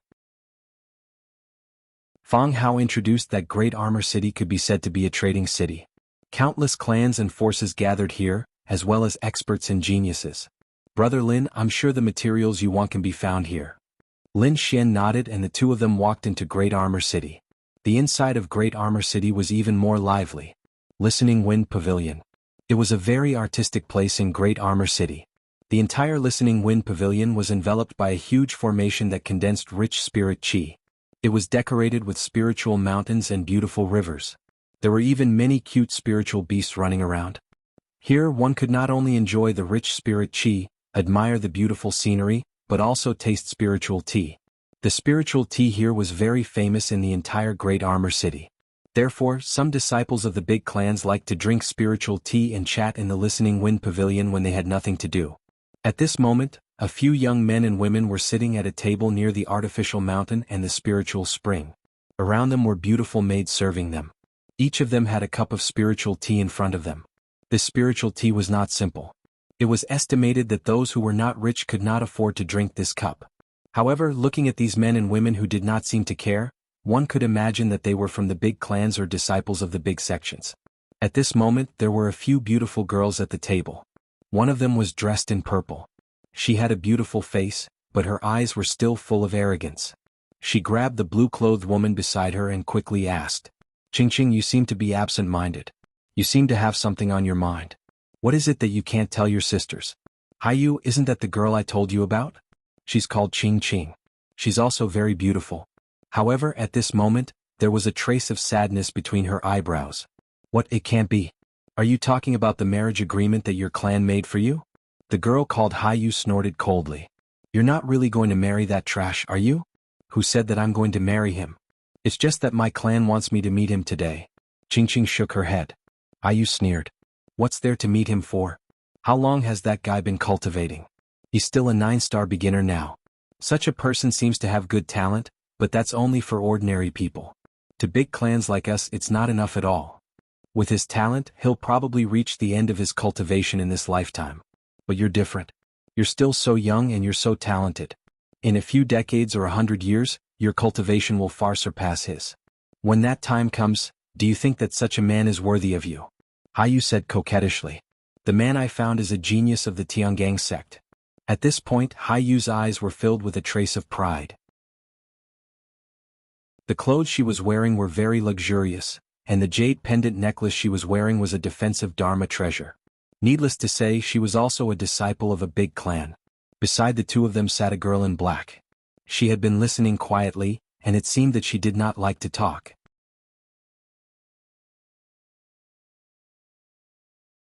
Fang Hao introduced that Great Armor City could be said to be a trading city. Countless clans and forces gathered here, as well as experts and geniuses. Brother Lin, I'm sure the materials you want can be found here. Lin Xian nodded and the two of them walked into Great Armor City. The inside of Great Armor City was even more lively. Listening Wind Pavilion. It was a very artistic place in Great Armor City. The entire Listening Wind Pavilion was enveloped by a huge formation that condensed rich spirit qi. It was decorated with spiritual mountains and beautiful rivers. There were even many cute spiritual beasts running around. Here one could not only enjoy the rich spirit qi, admire the beautiful scenery, but also taste spiritual tea. The spiritual tea here was very famous in the entire Great Armor City. Therefore, some disciples of the big clans liked to drink spiritual tea and chat in the Listening Wind Pavilion when they had nothing to do. At this moment, a few young men and women were sitting at a table near the artificial mountain and the spiritual spring. Around them were beautiful maids serving them. Each of them had a cup of spiritual tea in front of them. This spiritual tea was not simple. It was estimated that those who were not rich could not afford to drink this cup. However, looking at these men and women who did not seem to care, one could imagine that they were from the big clans or disciples of the big sections. At this moment, there were a few beautiful girls at the table. One of them was dressed in purple. She had a beautiful face, but her eyes were still full of arrogance. She grabbed the blue-clothed woman beside her and quickly asked, "Qingqing, you seem to be absent-minded. You seem to have something on your mind. What is it that you can't tell your sisters?" "Haiyu, isn't that the girl I told you about? She's called Qingqing. She's also very beautiful." However, at this moment, there was a trace of sadness between her eyebrows. "What, it can't be. Are you talking about the marriage agreement that your clan made for you?" The girl called Haiyu snorted coldly. "You're not really going to marry that trash, are you?" "Who said that I'm going to marry him? It's just that my clan wants me to meet him today." Qingqing shook her head. Haiyu sneered. "What's there to meet him for? How long has that guy been cultivating? He's still a 9-star beginner now. Such a person seems to have good talent, but that's only for ordinary people. To big clans like us, it's not enough at all. With his talent, he'll probably reach the end of his cultivation in this lifetime. But you're different. You're still so young and you're so talented. In a few decades or 100 years, your cultivation will far surpass his. When that time comes, do you think that such a man is worthy of you?" Haiyu said coquettishly. "The man I found is a genius of the Tiangang sect." At this point, Haiyu's eyes were filled with a trace of pride. The clothes she was wearing were very luxurious, and the jade pendant necklace she was wearing was a defensive Dharma treasure. Needless to say, she was also a disciple of a big clan. Beside the two of them sat a girl in black. She had been listening quietly, and it seemed that she did not like to talk.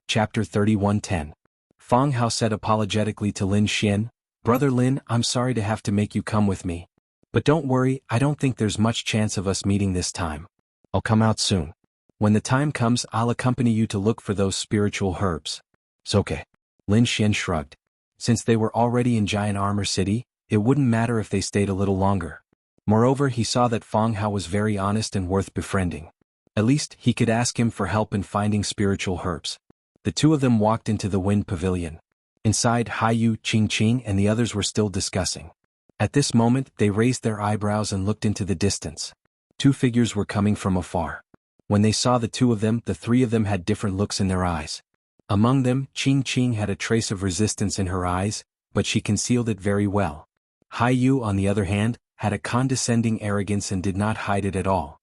Chapter 31:10. Fang Hao said apologetically to Lin Xian, "Brother Lin, I'm sorry to have to make you come with me. But don't worry, I don't think there's much chance of us meeting this time. I'll come out soon. When the time comes, I'll accompany you to look for those spiritual herbs." "It's okay." Lin Xian shrugged. Since they were already in Giant Armor City, it wouldn't matter if they stayed a little longer. Moreover, he saw that Fang Hao was very honest and worth befriending. At least, he could ask him for help in finding spiritual herbs. The two of them walked into the Wind Pavilion. Inside, Haiyu, Qingqing and the others were still discussing. At this moment, they raised their eyebrows and looked into the distance. Two figures were coming from afar. When they saw the two of them, the three of them had different looks in their eyes. Among them, Qingqing had a trace of resistance in her eyes, but she concealed it very well. Haiyu, on the other hand, had a condescending arrogance and did not hide it at all.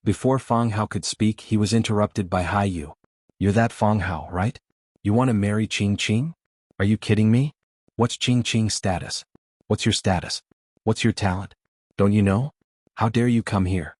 Before Fang Hao could speak, he was interrupted by Haiyu. "You're that Fang Hao, right? You want to marry Ching Ching? Are you kidding me? What's Ching Ching's status? What's your status? What's your talent? Don't you know? How dare you come here?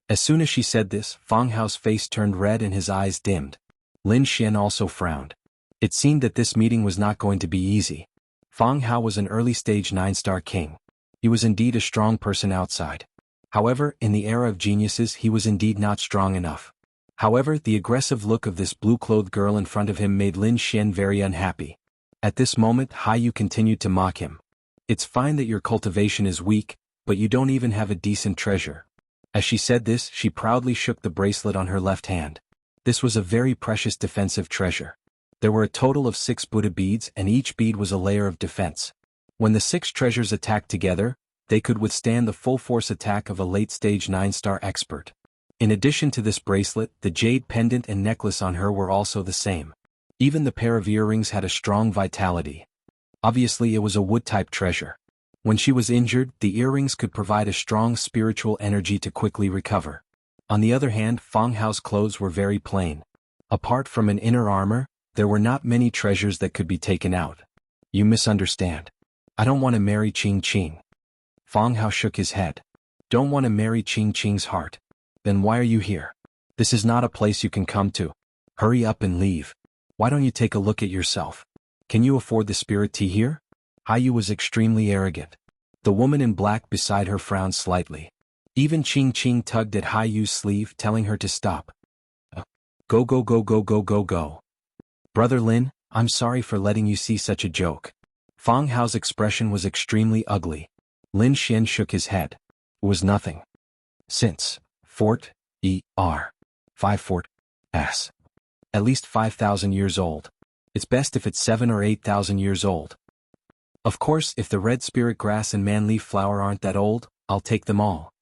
As soon as she said this, Fang Hao's face turned red and his eyes dimmed. Lin Xian also frowned. It seemed that this meeting was not going to be easy. Fang Hao was an early-stage 9-star king. He was indeed a strong person outside. However, in the era of geniuses he was indeed not strong enough. However, the aggressive look of this blue-clothed girl in front of him made Lin Xian very unhappy. At this moment, Haiyu continued to mock him. It's fine that your cultivation is weak, but you don't even have a decent treasure. As she said this, she proudly shook the bracelet on her left hand. This was a very precious defensive treasure. There were a total of 6 Buddha beads and each bead was a layer of defense. When the 6 treasures attacked together, they could withstand the full-force attack of a late-stage 9-star expert. In addition to this bracelet, the jade pendant and necklace on her were also the same. Even the pair of earrings had a strong vitality. Obviously it was a wood-type treasure. When she was injured, the earrings could provide a strong spiritual energy to quickly recover. On the other hand, Fang Hao's clothes were very plain. Apart from an inner armor, there were not many treasures that could be taken out. You misunderstand. I don't want to marry Ching Ching. Fang Hao shook his head. Don't want to marry Ching Ching's heart. Then why are you here? This is not a place you can come to. Hurry up and leave. Why don't you take a look at yourself? Can you afford the spirit tea here? Haiyu was extremely arrogant. The woman in black beside her frowned slightly. Even Ching Ching tugged at Haiyu's sleeve, telling her to stop. Go go go go go go go. Brother Lin, I'm sorry for letting you see such a joke. Fang Hao's expression was extremely ugly. Lin Xian shook his head. It was nothing. Since Fort E.R. 5 Fort S. At least 5,000 years old. It's best if it's 7 or 8,000 years old. Of course, if the red spirit grass and man leaf flower aren't that old, I'll take them all.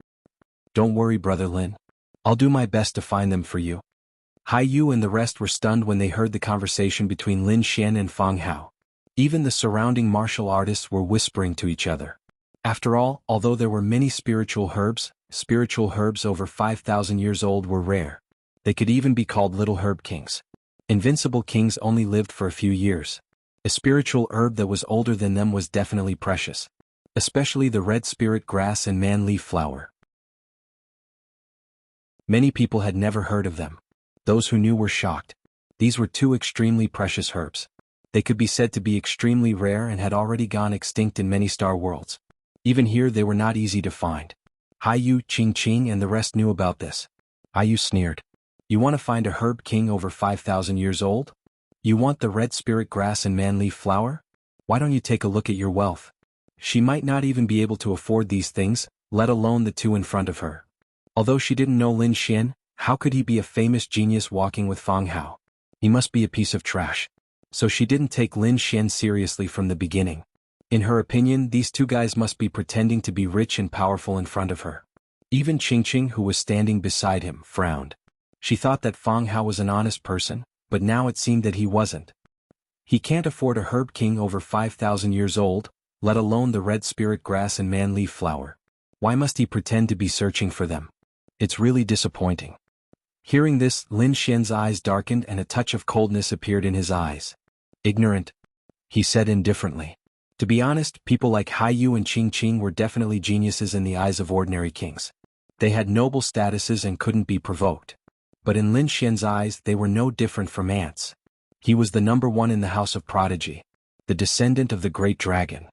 Don't worry, Brother Lin. I'll do my best to find them for you. Haiyu and the rest were stunned when they heard the conversation between Lin Xian and Fang Hao. Even the surrounding martial artists were whispering to each other. After all, although there were many spiritual herbs over 5,000 years old were rare. They could even be called little herb kings. Invincible kings only lived for a few years. A spiritual herb that was older than them was definitely precious. Especially the red spirit grass and man leaf flower. Many people had never heard of them. Those who knew were shocked. These were 2 extremely precious herbs. They could be said to be extremely rare and had already gone extinct in many star worlds. Even here they were not easy to find. Haiyu, Ching Ching and the rest knew about this. Haiyu sneered. You want to find a herb king over 5,000 years old? You want the red spirit grass and man leaf flower? Why don't you take a look at your wealth? She might not even be able to afford these things, let alone the 2 in front of her. Although she didn't know Lin Xian, how could he be a famous genius walking with Fang Hao? He must be a piece of trash. So she didn't take Lin Xian seriously from the beginning. In her opinion, these 2 guys must be pretending to be rich and powerful in front of her. Even Ching Ching, who was standing beside him, frowned. She thought that Fang Hao was an honest person, but now it seemed that he wasn't. He can't afford a herb king over 5,000 years old, let alone the red spirit grass and man leaf flower. Why must he pretend to be searching for them? It's really disappointing. Hearing this, Lin Xian's eyes darkened and a touch of coldness appeared in his eyes. Ignorant, he said indifferently. To be honest, people like Haiyu and Ching Ching were definitely geniuses in the eyes of ordinary kings. They had noble statuses and couldn't be provoked. But in Lin Xian's eyes they were no different from ants. He was the #1 in the House of Prodigy, the descendant of the great dragon.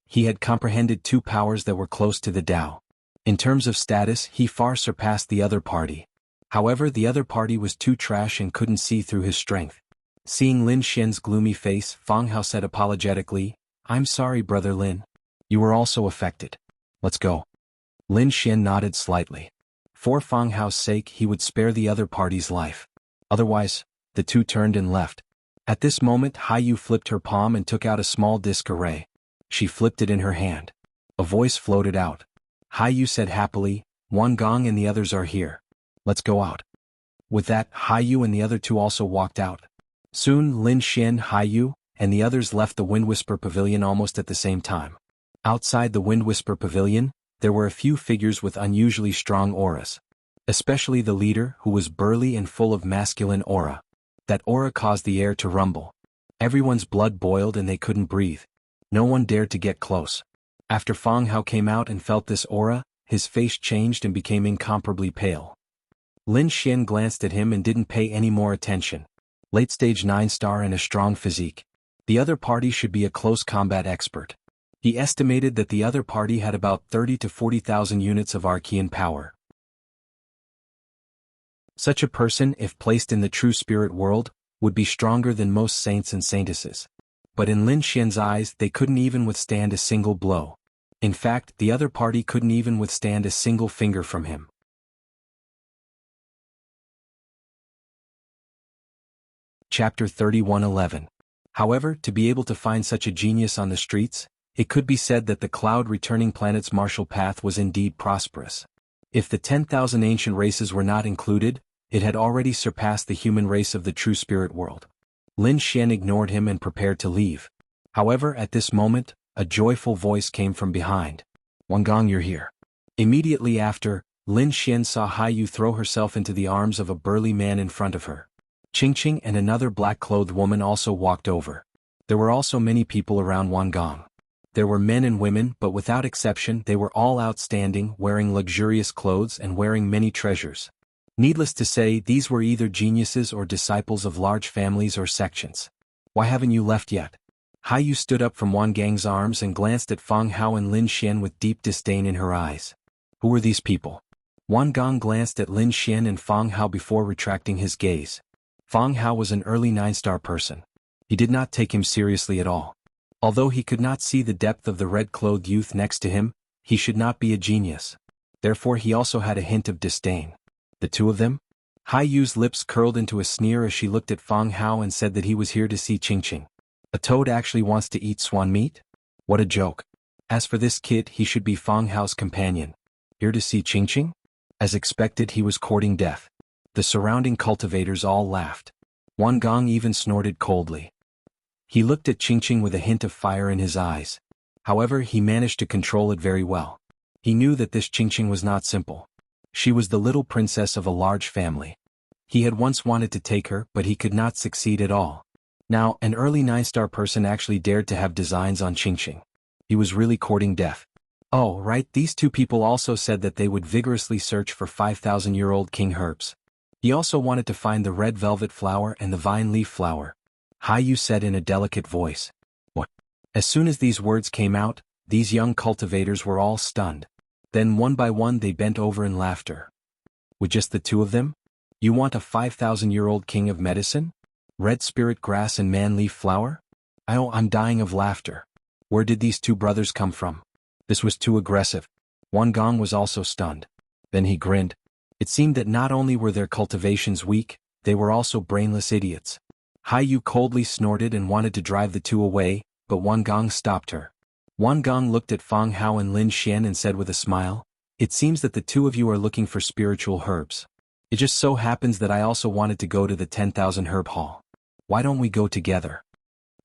He had comprehended 2 powers that were close to the Tao. In terms of status, he far surpassed the other party. However, the other party was too trash and couldn't see through his strength. Seeing Lin Xian's gloomy face, Fang Hao said apologetically, I'm sorry, Brother Lin. You were also affected. Let's go. Lin Xian nodded slightly. For Fang Hao's sake he would spare the other party's life. Otherwise, the 2 turned and left. At this moment Haiyu flipped her palm and took out a small disc array. She flipped it in her hand. A voice floated out. Haiyu said happily, Wan Gong and the others are here. Let's go out. With that, Haiyu and the other 2 also walked out. Soon Lin Xian, Haiyu, and the others left the Wind Whisper Pavilion almost at the same time. Outside the Wind Whisper Pavilion, there were a few figures with unusually strong auras. Especially the leader, who was burly and full of masculine aura. That aura caused the air to rumble. Everyone's blood boiled and they couldn't breathe. No one dared to get close. After Fang Hao came out and felt this aura, his face changed and became incomparably pale. Lin Xian glanced at him and didn't pay any more attention. Late stage 9-star and a strong physique. The other party should be a close combat expert. He estimated that the other party had about 30 to 40,000 units of Archean power. Such a person, if placed in the true spirit world, would be stronger than most saints and saintesses. But in Lin Xian's eyes they couldn't even withstand a single blow. In fact, the other party couldn't even withstand a single finger from him. Chapter 31:11. However, to be able to find such a genius on the streets, it could be said that the cloud-returning planet's martial path was indeed prosperous. If the 10,000 ancient races were not included, it had already surpassed the human race of the true spirit world. Lin Xian ignored him and prepared to leave. However, at this moment, a joyful voice came from behind. "Wang Gong, you're here." Immediately after, Lin Xian saw Haiyu throw herself into the arms of a burly man in front of her. Qingqing and another black-clothed woman also walked over. There were also many people around Wang Gong. There were men and women, but without exception they were all outstanding, wearing luxurious clothes and wearing many treasures. Needless to say, these were either geniuses or disciples of large families or sections. "Why haven't you left yet?" Haiyu stood up from Wang Gang's arms and glanced at Fang Hao and Lin Xian with deep disdain in her eyes. Who were these people? Wang Gong glanced at Lin Xian and Fang Hao before retracting his gaze. Fang Hao was an early 9-star person. He did not take him seriously at all. Although he could not see the depth of the red-clothed youth next to him, he should not be a genius. Therefore he also had a hint of disdain. The two of them? Haiyu's lips curled into a sneer as she looked at Fang Hao and said that he was here to see Qingqing. A toad actually wants to eat swan meat? What a joke. As for this kid, he should be Fang Hao's companion. Here to see Qingqing? As expected, he was courting death. The surrounding cultivators all laughed. Wang Gong even snorted coldly. He looked at Qingqing with a hint of fire in his eyes. However, he managed to control it very well. He knew that this Qingqing was not simple. She was the little princess of a large family. He had once wanted to take her, but he could not succeed at all. Now, an early 9-star person actually dared to have designs on Qingqing. He was really courting death. Oh, right, these two people also said that they would vigorously search for 5,000-year-old king herbs. He also wanted to find the red velvet flower and the vine leaf flower. Haiyu said in a delicate voice. What? As soon as these words came out, these young cultivators were all stunned. Then one by one they bent over in laughter. With just the two of them? You want a 5,000-year-old king of medicine? Red spirit grass and man leaf flower? I'm dying of laughter. Where did these two brothers come from? This was too aggressive. Wang Gong was also stunned. Then he grinned. It seemed that not only were their cultivations weak, they were also brainless idiots. Haiyu coldly snorted and wanted to drive the two away, but Wang Gong stopped her. Wang Gong looked at Fang Hao and Lin Xian and said with a smile, "It seems that the two of you are looking for spiritual herbs. It just so happens that I also wanted to go to the 10,000 herb hall. Why don't we go together?"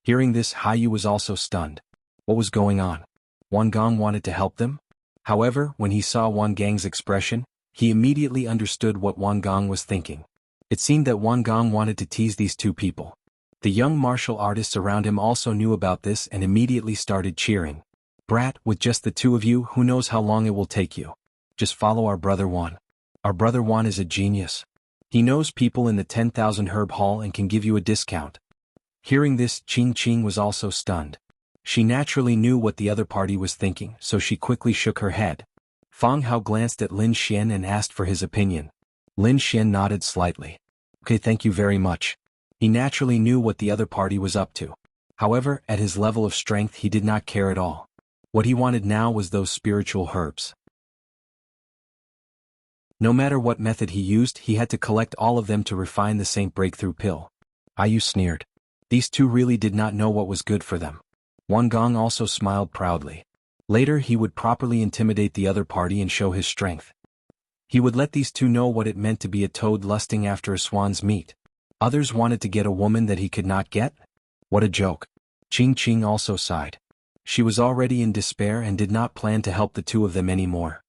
Hearing this, Haiyu was also stunned. What was going on? Wang Gong wanted to help them? However, when he saw Wang Gang's expression, he immediately understood what Wang Gong was thinking. It seemed that Wang Gong wanted to tease these two people. The young martial artists around him also knew about this and immediately started cheering. "Brat, with just the two of you, who knows how long it will take you? Just follow our brother Wan. Our brother Wan is a genius. He knows people in the 10,000 herb hall and can give you a discount." Hearing this, Qingqing was also stunned. She naturally knew what the other party was thinking, so she quickly shook her head. Fang Hao glanced at Lin Xian and asked for his opinion. Lin Xian nodded slightly. "Okay, thank you very much." He naturally knew what the other party was up to. However, at his level of strength he did not care at all. What he wanted now was those spiritual herbs. No matter what method he used, he had to collect all of them to refine the Saint Breakthrough Pill. Haiyu sneered. These two really did not know what was good for them. Wang Gong also smiled proudly. Later he would properly intimidate the other party and show his strength. He would let these two know what it meant to be a toad lusting after a swan's meat. Others wanted to get a woman that he could not get? What a joke. Qingqing also sighed. She was already in despair and did not plan to help the two of them anymore.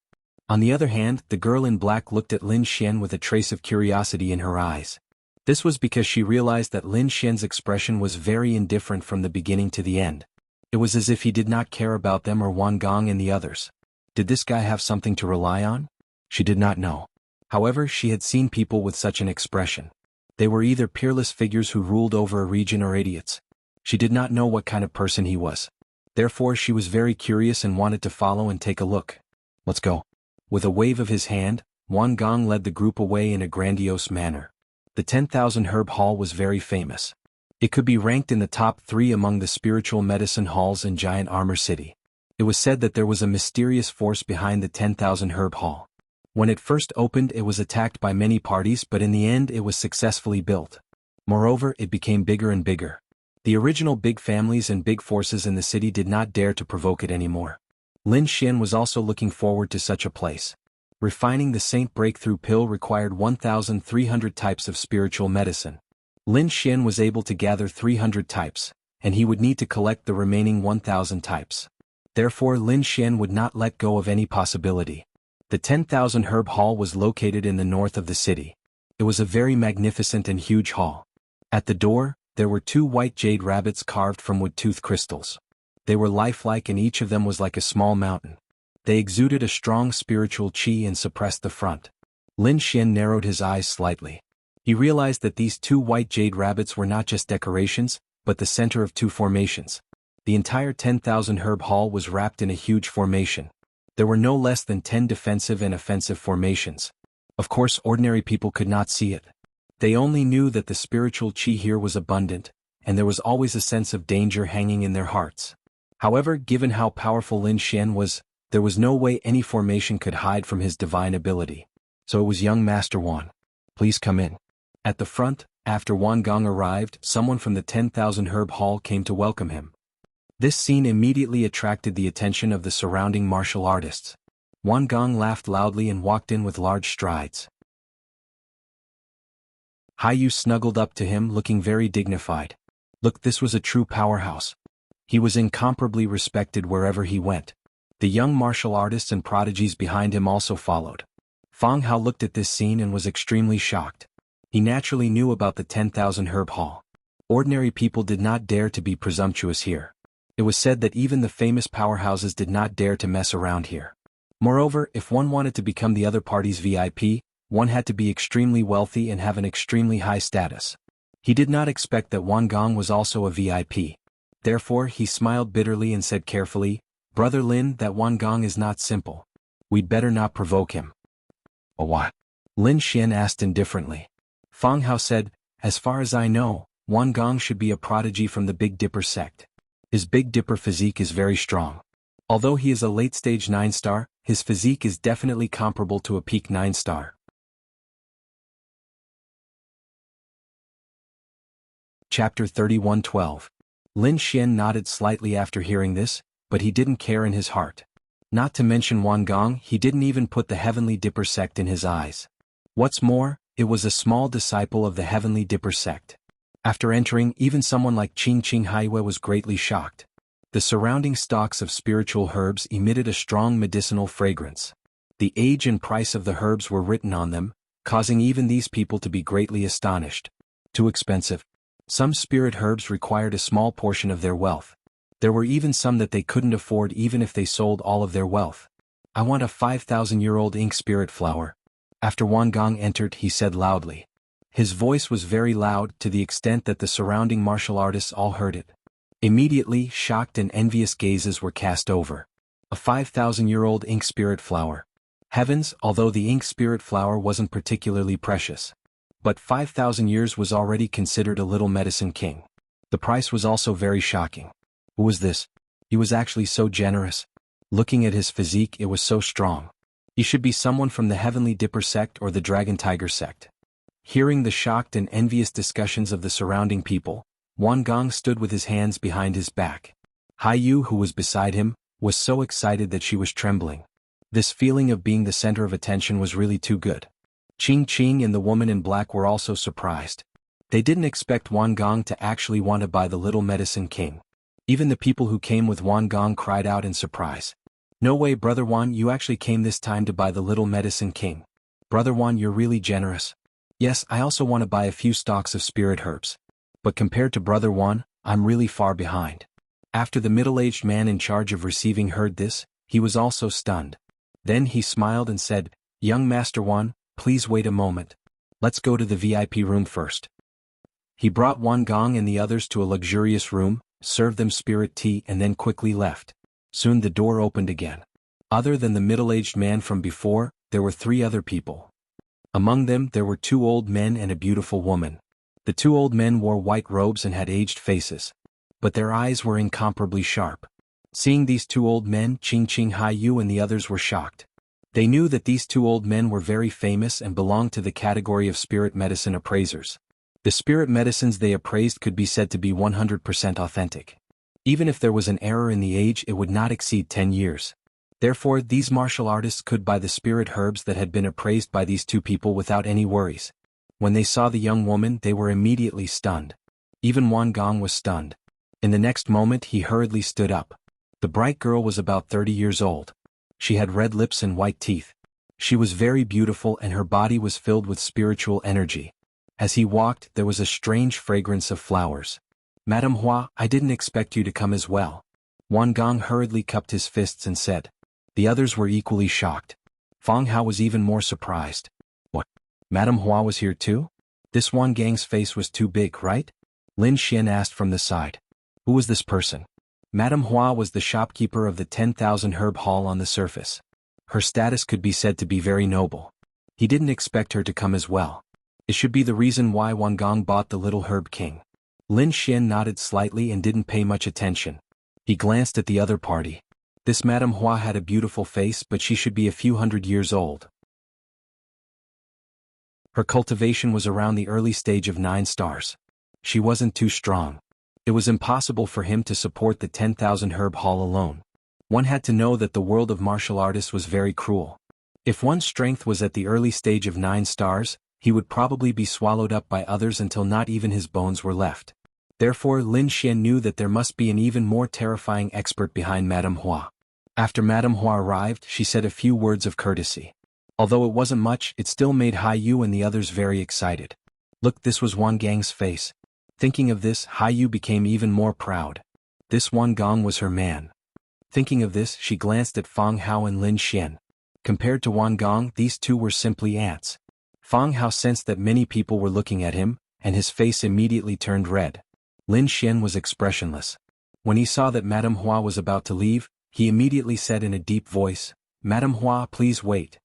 On the other hand, the girl in black looked at Lin Xian with a trace of curiosity in her eyes. This was because she realized that Lin Xian's expression was very indifferent from the beginning to the end. It was as if he did not care about them or Wang Gong and the others. Did this guy have something to rely on? She did not know. However, she had seen people with such an expression. They were either peerless figures who ruled over a region or idiots. She did not know what kind of person he was. Therefore, she was very curious and wanted to follow and take a look. Let's go. With a wave of his hand, Wang Gong led the group away in a grandiose manner. The 10,000 Herb Hall was very famous. It could be ranked in the top 3 among the spiritual medicine halls in Giant Armor City. It was said that there was a mysterious force behind the 10,000 Herb Hall. When it first opened, it was attacked by many parties, but in the end it was successfully built. Moreover, it became bigger and bigger. The original big families and big forces in the city did not dare to provoke it anymore. Lin Xian was also looking forward to such a place. Refining the Saint Breakthrough Pill required 1,300 types of spiritual medicine. Lin Xian was able to gather 300 types, and he would need to collect the remaining 1,000 types. Therefore, Lin Xian would not let go of any possibility. The 10,000 Herb Hall was located in the north of the city. It was a very magnificent and huge hall. At the door, there were 2 white jade rabbits carved from wood-tooth crystals. They were lifelike and each of them was like a small mountain. They exuded a strong spiritual qi and suppressed the front. Lin Xian narrowed his eyes slightly. He realized that these 2 white jade rabbits were not just decorations, but the center of 2 formations. The entire 10,000 Herb Hall was wrapped in a huge formation. There were no less than 10 defensive and offensive formations. Of course, ordinary people could not see it. They only knew that the spiritual qi here was abundant, and there was always a sense of danger hanging in their hearts. However, given how powerful Lin Xian was, there was no way any formation could hide from his divine ability. So it was young Master Wan. Please come in. At the front, after Wang Gong arrived, someone from the 10,000 Herb Hall came to welcome him. This scene immediately attracted the attention of the surrounding martial artists. Wang Gong laughed loudly and walked in with large strides. Haiyu snuggled up to him looking very dignified. Look, this was a true powerhouse. He was incomparably respected wherever he went. The young martial artists and prodigies behind him also followed. Fang Hao looked at this scene and was extremely shocked. He naturally knew about the 10,000 Herb Hall. Ordinary people did not dare to be presumptuous here. It was said that even the famous powerhouses did not dare to mess around here. Moreover, if one wanted to become the other party's VIP, one had to be extremely wealthy and have an extremely high status. He did not expect that Wang Gong was also a VIP. Therefore, he smiled bitterly and said carefully, "Brother Lin, that Wang Gong is not simple. We'd better not provoke him." "A what?" Lin Xian asked indifferently. Fang Hao said, "As far as I know, Wang Gong should be a prodigy from the Big Dipper sect. His Big Dipper physique is very strong. Although he is a late-stage 9-star, his physique is definitely comparable to a peak 9-star. Chapter 31:12. Lin Xian nodded slightly after hearing this, but he didn't care in his heart. Not to mention Wang Gong, he didn't even put the Heavenly Dipper sect in his eyes. What's more, it was a small disciple of the Heavenly Dipper sect. After entering, even someone like Qing Haiyue was greatly shocked. The surrounding stalks of spiritual herbs emitted a strong medicinal fragrance. The age and price of the herbs were written on them, causing even these people to be greatly astonished. Too expensive. Some spirit herbs required a small portion of their wealth. There were even some that they couldn't afford even if they sold all of their wealth. "I want a 5,000-year-old ink spirit flower." After Wang Gong entered, he said loudly. His voice was very loud to the extent that the surrounding martial artists all heard it. Immediately, shocked and envious gazes were cast over. A 5,000-year-old ink spirit flower. Heavens, although the ink spirit flower wasn't particularly precious. But 5,000 years was already considered a little medicine king. The price was also very shocking. Who was this? He was actually so generous. Looking at his physique, it was so strong. He should be someone from the Heavenly Dipper sect or the Dragon Tiger sect. Hearing the shocked and envious discussions of the surrounding people, Wang Gong stood with his hands behind his back. Haiyu, who was beside him, was so excited that she was trembling. This feeling of being the center of attention was really too good. Qing and the woman in black were also surprised. They didn't expect Wang Gong to actually want to buy the little medicine king. Even the people who came with Wang Gong cried out in surprise. "No way, Brother Wan, you actually came this time to buy the little medicine king. Brother Wan, you're really generous." Yes, I also want to buy a few stalks of spirit herbs. But compared to Brother Wan, I'm really far behind. After the middle-aged man in charge of receiving heard this, he was also stunned. Then he smiled and said, "Young Master Wan, please wait a moment. Let's go to the VIP room first." He brought Wan Gong and the others to a luxurious room, served them spirit tea and then quickly left. Soon the door opened again. Other than the middle-aged man from before, there were 3 other people. Among them there were 2 old men and a beautiful woman. The 2 old men wore white robes and had aged faces. But their eyes were incomparably sharp. Seeing these 2 old men, Ching Hai-yu and the others were shocked. They knew that these 2 old men were very famous and belonged to the category of spirit medicine appraisers. The spirit medicines they appraised could be said to be 100% authentic. Even if there was an error in the age, it would not exceed 10 years. Therefore, these martial artists could buy the spirit herbs that had been appraised by these 2 people without any worries. When they saw the young woman, they were immediately stunned. Even Wan Gong was stunned. In the next moment he hurriedly stood up. The bright girl was about 30 years old. She had red lips and white teeth. She was very beautiful and her body was filled with spiritual energy. As he walked, there was a strange fragrance of flowers. "Madame Hua, I didn't expect you to come as well." Wan Gong hurriedly cupped his fists and said. The others were equally shocked. Fang Hao was even more surprised. "What? Madame Hua was here too? This Wan Gang's face was too big, right?" Lin Xian asked from the side. Who was this person? Madame Hua was the shopkeeper of the 10,000 herb hall on the surface. Her status could be said to be very noble. He didn't expect her to come as well. It should be the reason why Wan Gong bought the little herb king. Lin Xian nodded slightly and didn't pay much attention. He glanced at the other party. This Madame Hua had a beautiful face, but she should be a few hundred years old. Her cultivation was around the early stage of 9 stars. She wasn't too strong. It was impossible for him to support the 10,000 herb hall alone. One had to know that the world of martial artists was very cruel. If one's strength was at the early stage of 9 stars, he would probably be swallowed up by others until not even his bones were left. Therefore Lin Xian knew that there must be an even more terrifying expert behind Madame Hua. After Madame Hua arrived, she said a few words of courtesy. Although it wasn't much, it still made Hai Yu and the others very excited. Look, this was Wan Gang's face. Thinking of this, Hai Yu became even more proud. This Wan Gong was her man. Thinking of this, she glanced at Fang Hao and Lin Xian. Compared to Wan Gong, these 2 were simply ants. Fang Hao sensed that many people were looking at him, and his face immediately turned red. Lin Xian was expressionless. When he saw that Madame Hua was about to leave, he immediately said in a deep voice, "Madame Hua, please wait."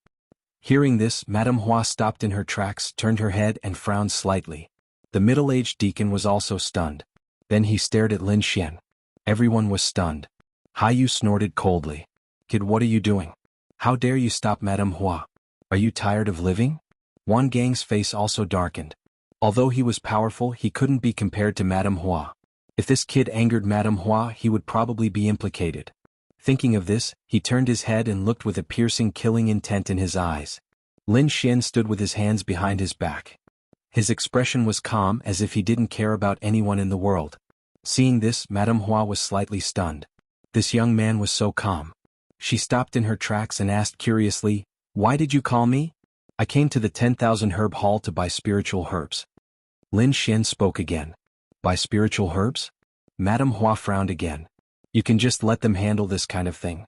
Hearing this, Madame Hua stopped in her tracks, turned her head and frowned slightly. The middle-aged deacon was also stunned. Then he stared at Lin Xian. Everyone was stunned. Hai Yu snorted coldly. "Kid, what are you doing? How dare you stop Madame Hua? Are you tired of living?" Wan Gang's face also darkened. Although he was powerful, he couldn't be compared to Madame Hua. If this kid angered Madame Hua, he would probably be implicated. Thinking of this, he turned his head and looked with a piercing, killing intent in his eyes. Lin Xian stood with his hands behind his back. His expression was calm, as if he didn't care about anyone in the world. Seeing this, Madame Hua was slightly stunned. This young man was so calm. She stopped in her tracks and asked curiously, "Why did you call me?" "I came to the 10,000 herb hall to buy spiritual herbs." Lin Xian spoke again. "Buy spiritual herbs?" Madame Hua frowned again. "You can just let them handle this kind of thing."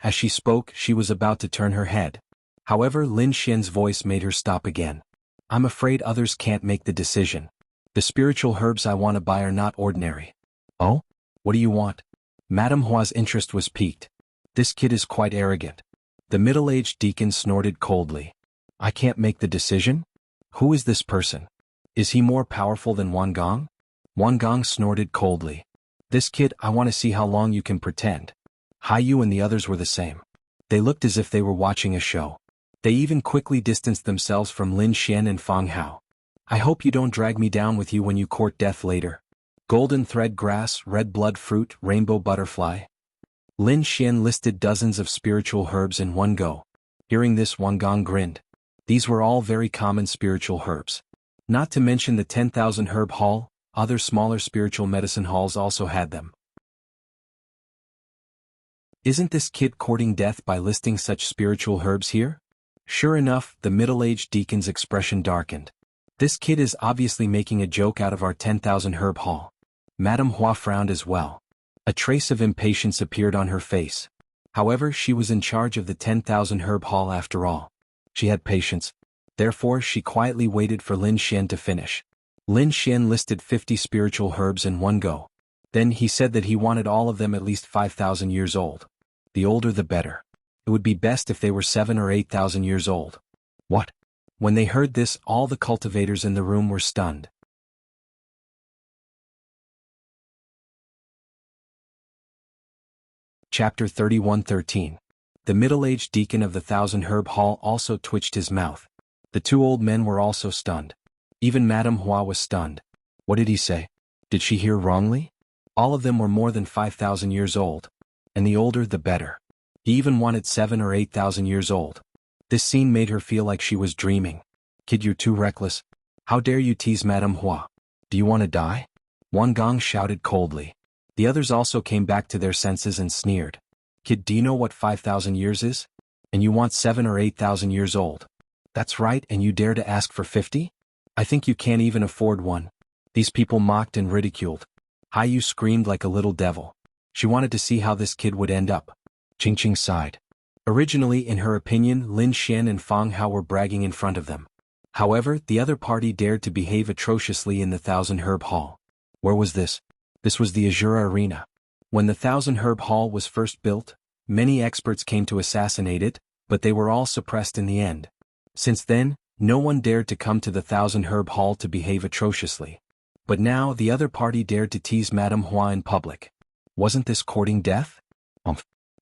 As she spoke, she was about to turn her head. However, Lin Xian's voice made her stop again. "I'm afraid others can't make the decision. The spiritual herbs I want to buy are not ordinary." "Oh? What do you want?" Madame Hua's interest was piqued. "This kid is quite arrogant." The middle-aged deacon snorted coldly. "I can't make the decision? Who is this person? Is he more powerful than Wan Gong?" Wan Gong snorted coldly. "This kid, I want to see how long you can pretend." Hai Yu and the others were the same. They looked as if they were watching a show. They even quickly distanced themselves from Lin Xian and Fang Hao. "I hope you don't drag me down with you when you court death later." Golden thread grass, red blood fruit, rainbow butterfly. Lin Xian listed dozens of spiritual herbs in one go. Hearing this, Wan Gong grinned. These were all very common spiritual herbs. Not to mention the 10,000 herb hall, other smaller spiritual medicine halls also had them. Isn't this kid courting death by listing such spiritual herbs here? Sure enough, the middle-aged deacon's expression darkened. This kid is obviously making a joke out of our 10,000 herb haul. Madame Hua frowned as well. A trace of impatience appeared on her face. However, she was in charge of the 10,000 herb haul after all. She had patience. Therefore, she quietly waited for Lin Xian to finish. Lin Xian listed 50 spiritual herbs in one go. Then he said that he wanted all of them at least 5,000 years old. The older the better. It would be best if they were 7 or 8,000 years old. What? When they heard this, all the cultivators in the room were stunned. Chapter 31:13. The middle-aged deacon of the 1,000 herb hall also twitched his mouth. The two old men were also stunned. Even Madame Hua was stunned. What did he say? Did she hear wrongly? All of them were more than 5,000 years old. And the older the better. He even wanted 7 or 8,000 years old. This scene made her feel like she was dreaming. Kid, you're too reckless. How dare you tease Madame Hua? Do you want to die? Wang Gong shouted coldly. The others also came back to their senses and sneered. Kid, do you know what 5,000 years is? And you want 7 or 8,000 years old. That's right, and you dare to ask for 50? I think you can't even afford one. These people mocked and ridiculed. Haiyu screamed like a little devil. She wanted to see how this kid would end up. Ching Ching sighed. Originally, in her opinion, Lin Xian and Fang Hao were bragging in front of them. However, the other party dared to behave atrociously in the 1,000 herb hall. Where was this? This was the Azura Arena. When the 1,000 herb hall was first built, many experts came to assassinate it, but they were all suppressed in the end. Since then, no one dared to come to the 1,000 herb hall to behave atrociously. But now the other party dared to tease Madame Hua in public. Wasn't this courting death?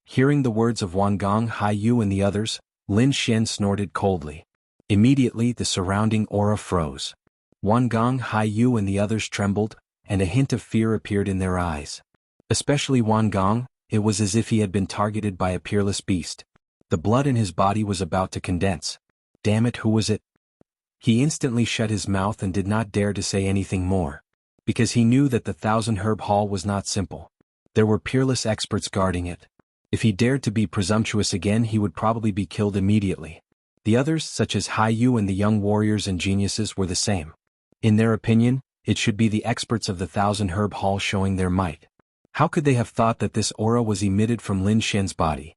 Hearing the words of Wang Gong, Haiyu and the others, Lin Xian snorted coldly. Immediately the surrounding aura froze. Wang Gong, Haiyu and the others trembled, and a hint of fear appeared in their eyes. Especially Wang Gong, it was as if he had been targeted by a peerless beast. The blood in his body was about to condense. Damn it, who was it? He instantly shut his mouth and did not dare to say anything more. Because he knew that the 1,000 herb hall was not simple. There were peerless experts guarding it. If he dared to be presumptuous again, he would probably be killed immediately. The others, such as Haiyu and the young warriors and geniuses, were the same. In their opinion, it should be the experts of the 1,000 herb hall showing their might. How could they have thought that this aura was emitted from Lin Xian's body?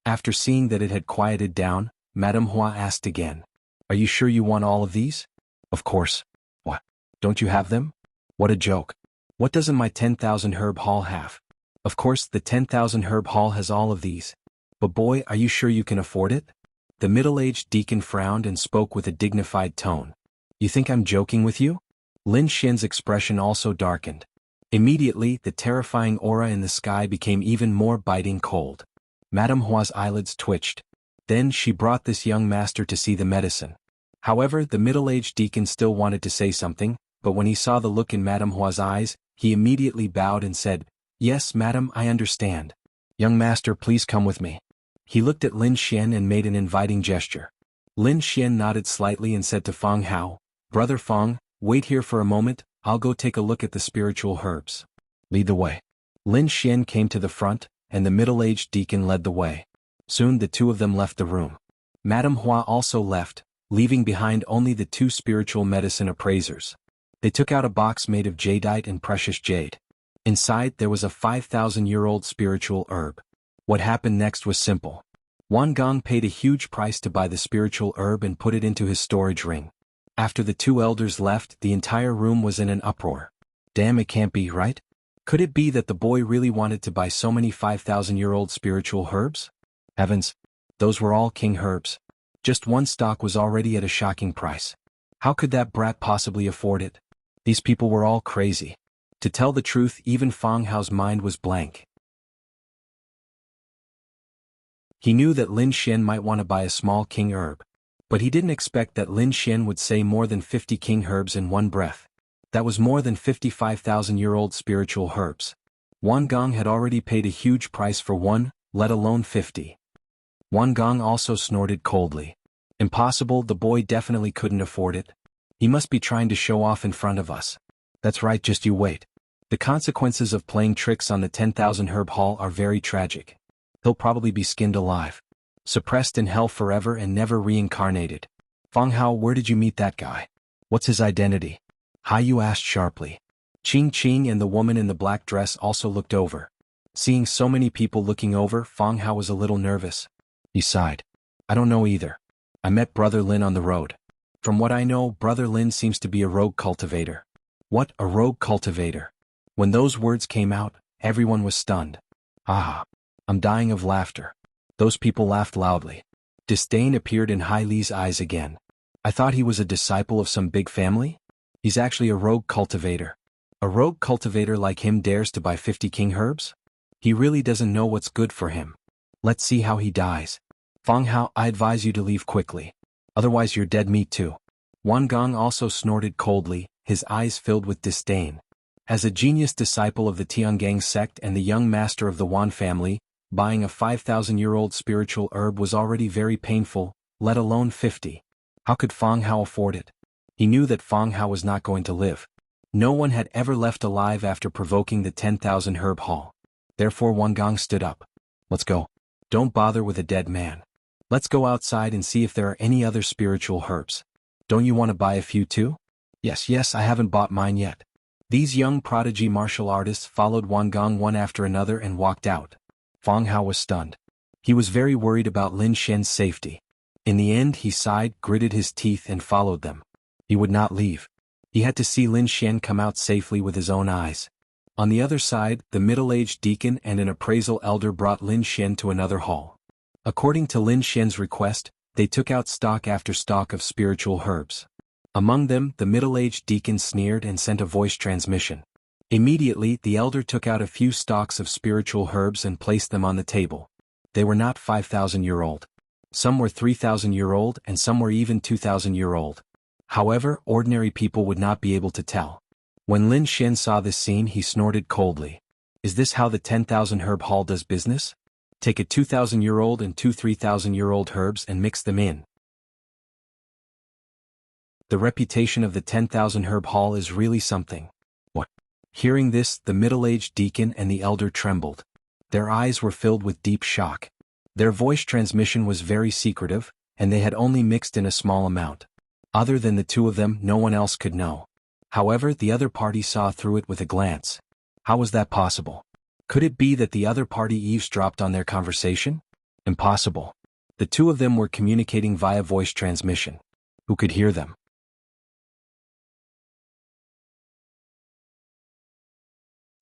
After seeing that it had quieted down, Madame Hua asked again. Are you sure you want all of these? Of course. What? Don't you have them? What a joke. What doesn't my 10,000 herb hall have? Of course, the 10,000 herb hall has all of these. But boy, are you sure you can afford it? The middle-aged deacon frowned and spoke with a dignified tone. You think I'm joking with you? Lin Xian's expression also darkened. Immediately, the terrifying aura in the sky became even more biting cold. Madame Hua's eyelids twitched. Then she brought this young master to see the medicine. However, the middle-aged deacon still wanted to say something, but when he saw the look in Madame Hua's eyes, he immediately bowed and said, Yes, madam, I understand. Young master, please come with me. He looked at Lin Xian and made an inviting gesture. Lin Xian nodded slightly and said to Fang Hao, Brother Fang, wait here for a moment, I'll go take a look at the spiritual herbs. Lead the way. Lin Xian came to the front, and the middle-aged deacon led the way. Soon the two of them left the room. Madame Hua also left, leaving behind only the two spiritual medicine appraisers. They took out a box made of jadeite and precious jade. Inside there was a 5,000-year-old spiritual herb. What happened next was simple. Wang Gong paid a huge price to buy the spiritual herb and put it into his storage ring. After the two elders left, the entire room was in an uproar. Damn, it can't be, right? Could it be that the boy really wanted to buy so many 5,000-year-old spiritual herbs? Heavens, those were all king herbs. Just one stock was already at a shocking price. How could that brat possibly afford it? These people were all crazy. To tell the truth, even Fang Hao's mind was blank. He knew that Lin Xian might want to buy a small king herb, but he didn't expect that Lin Xian would say more than 50 king herbs in one breath. That was more than 55,000-year-old spiritual herbs. Wang Gong had already paid a huge price for one, let alone 50. Wang Gong also snorted coldly. Impossible, the boy definitely couldn't afford it. He must be trying to show off in front of us. That's right, just you wait. The consequences of playing tricks on the 10,000 herb hall are very tragic. He'll probably be skinned alive, suppressed in hell forever and never reincarnated. Fang Hao, where did you meet that guy? What's his identity? Haiyu asked sharply. Ching Ching and the woman in the black dress also looked over. Seeing so many people looking over, Fang Hao was a little nervous. He sighed. I don't know either. I met Brother Lin on the road. From what I know, Brother Lin seems to be a rogue cultivator. What, a rogue cultivator? When those words came out, everyone was stunned. Ah! I'm dying of laughter. Those people laughed loudly. Disdain appeared in Hai Li's eyes again. I thought he was a disciple of some big family? He's actually a rogue cultivator. A rogue cultivator like him dares to buy 50 king herbs? He really doesn't know what's good for him. Let's see how he dies. Fang Hao, I advise you to leave quickly. Otherwise you're dead meat too. Wan Gong also snorted coldly, his eyes filled with disdain. As a genius disciple of the Tiangang sect and the young master of the Wan family, buying a 5,000-year-old spiritual herb was already very painful, let alone 50. How could Fang Hao afford it? He knew that Fang Hao was not going to live. No one had ever left alive after provoking the 10,000 herb haul. Therefore Wan Gong stood up. Let's go. Don't bother with a dead man. Let's go outside and see if there are any other spiritual herbs. Don't you want to buy a few too? Yes, I haven't bought mine yet. These young prodigy martial artists followed Wan Gong one after another and walked out. Fang Hao was stunned. He was very worried about Lin Xian's safety. In the end he sighed, gritted his teeth and followed them. He would not leave. He had to see Lin Xian come out safely with his own eyes. On the other side, the middle-aged deacon and an appraisal elder brought Lin Xian to another hall. According to Lin Xian's request, they took out stock after stock of spiritual herbs. Among them, the middle-aged deacon sneered and sent a voice transmission. Immediately, the elder took out a few stalks of spiritual herbs and placed them on the table. They were not 5,000-year-old. Some were 3,000-year-old and some were even 2,000-year-old. However, ordinary people would not be able to tell. When Lin Xian saw this scene, he snorted coldly. Is this how the 10,000 herb hall does business? Take a 2,000-year-old and two 3,000-year-old herbs and mix them in. The reputation of the 10,000 herb hall is really something. What? Hearing this, the middle-aged deacon and the elder trembled. Their eyes were filled with deep shock. Their voice transmission was very secretive, and they had only mixed in a small amount. Other than the two of them, no one else could know. However, the other party saw through it with a glance. How was that possible? Could it be that the other party eavesdropped on their conversation? Impossible. The two of them were communicating via voice transmission. Who could hear them?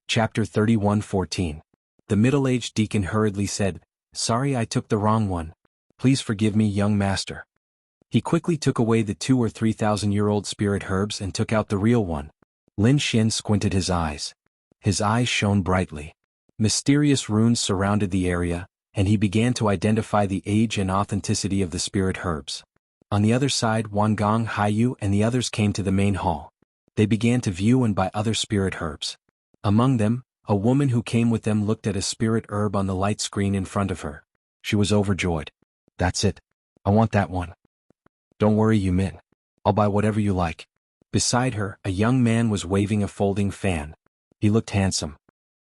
Chapter 31:14. The middle-aged deacon hurriedly said, Sorry, I took the wrong one. Please forgive me, young master. He quickly took away the 2,000 or 3,000-year-old spirit herbs and took out the real one. Lin Xian squinted his eyes. His eyes shone brightly. Mysterious runes surrounded the area, and he began to identify the age and authenticity of the spirit herbs. On the other side, Wan Gong, Haiyu, and the others came to the main hall. They began to view and buy other spirit herbs. Among them, a woman who came with them looked at a spirit herb on the light screen in front of her. She was overjoyed. That's it. I want that one. Don't worry, Yu Min. I'll buy whatever you like. Beside her, a young man was waving a folding fan. He looked handsome.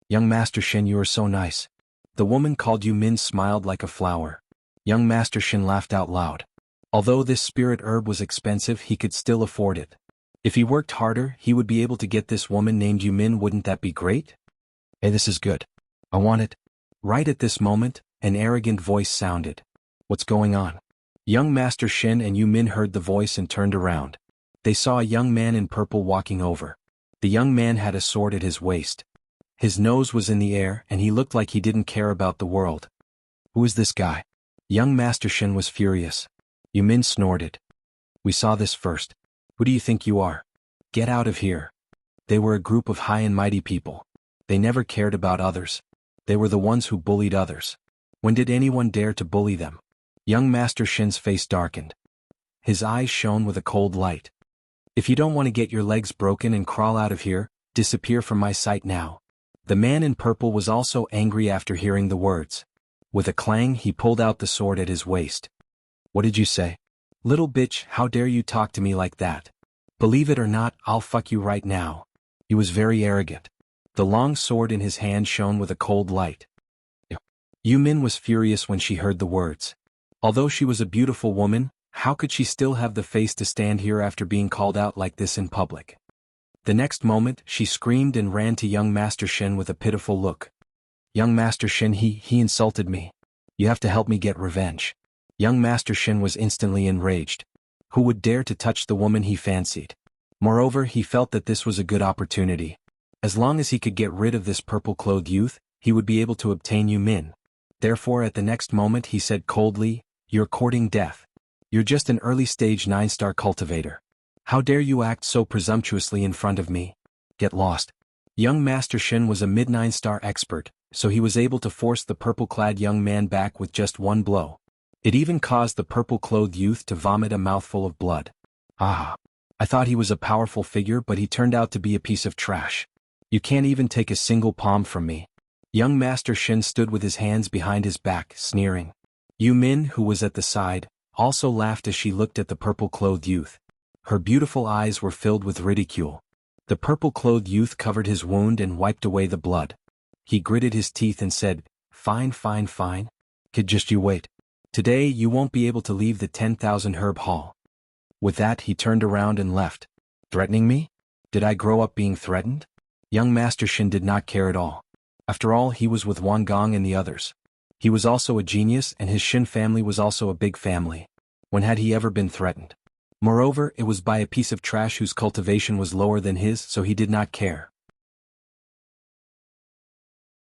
Young Master Shen, you are so nice. The woman called Yu Min smiled like a flower. Young Master Shen laughed out loud. Although this spirit herb was expensive, he could still afford it. If he worked harder, he would be able to get this woman named Yu Min. Wouldn't that be great? Hey, this is good. I want it. Right at this moment, an arrogant voice sounded. What's going on? Young Master Shen and Yu Min heard the voice and turned around. They saw a young man in purple walking over. The young man had a sword at his waist. His nose was in the air and he looked like he didn't care about the world. Who is this guy? Young Master Shen was furious. Yu Min snorted. We saw this first. Who do you think you are? Get out of here. They were a group of high and mighty people. They never cared about others. They were the ones who bullied others. When did anyone dare to bully them? Young Master Shen's face darkened. His eyes shone with a cold light. If you don't want to get your legs broken and crawl out of here, disappear from my sight now. The man in purple was also angry after hearing the words. With a clang, he pulled out the sword at his waist. What did you say? Little bitch, how dare you talk to me like that? Believe it or not, I'll fuck you right now. He was very arrogant. The long sword in his hand shone with a cold light. Yu Min was furious when she heard the words. Although she was a beautiful woman, How could she still have the face to stand here after being called out like this in public? The next moment, she screamed and ran to young Master Shen with a pitiful look. Young Master Shen, he insulted me. You have to help me get revenge. Young Master Shen was instantly enraged. Who would dare to touch the woman he fancied? Moreover, he felt that this was a good opportunity. As long as he could get rid of this purple-clothed youth, he would be able to obtain Yu Min. Therefore at the next moment he said coldly, "You're courting death. You're just an early-stage 9-star cultivator. How dare you act so presumptuously in front of me? Get lost." Young Master Shen was a mid-9-star expert, so he was able to force the purple-clad young man back with just one blow. It even caused the purple-clothed youth to vomit a mouthful of blood. Ah! I thought he was a powerful figure, but he turned out to be a piece of trash. You can't even take a single palm from me. Young Master Shen stood with his hands behind his back, sneering. Yu Min, who was at the side, also laughed as she looked at the purple-clothed youth. Her beautiful eyes were filled with ridicule. The purple-clothed youth covered his wound and wiped away the blood. He gritted his teeth and said, "Fine, fine, fine. Kid, just you wait. Today you won't be able to leave the 10,000 herb hall." With that he turned around and left. Threatening me? Did I grow up being threatened? Young Master Shen did not care at all. After all, he was with Wang Gong and the others. He was also a genius, and his Shen family was also a big family. When had he ever been threatened? Moreover, it was by a piece of trash whose cultivation was lower than his, so he did not care.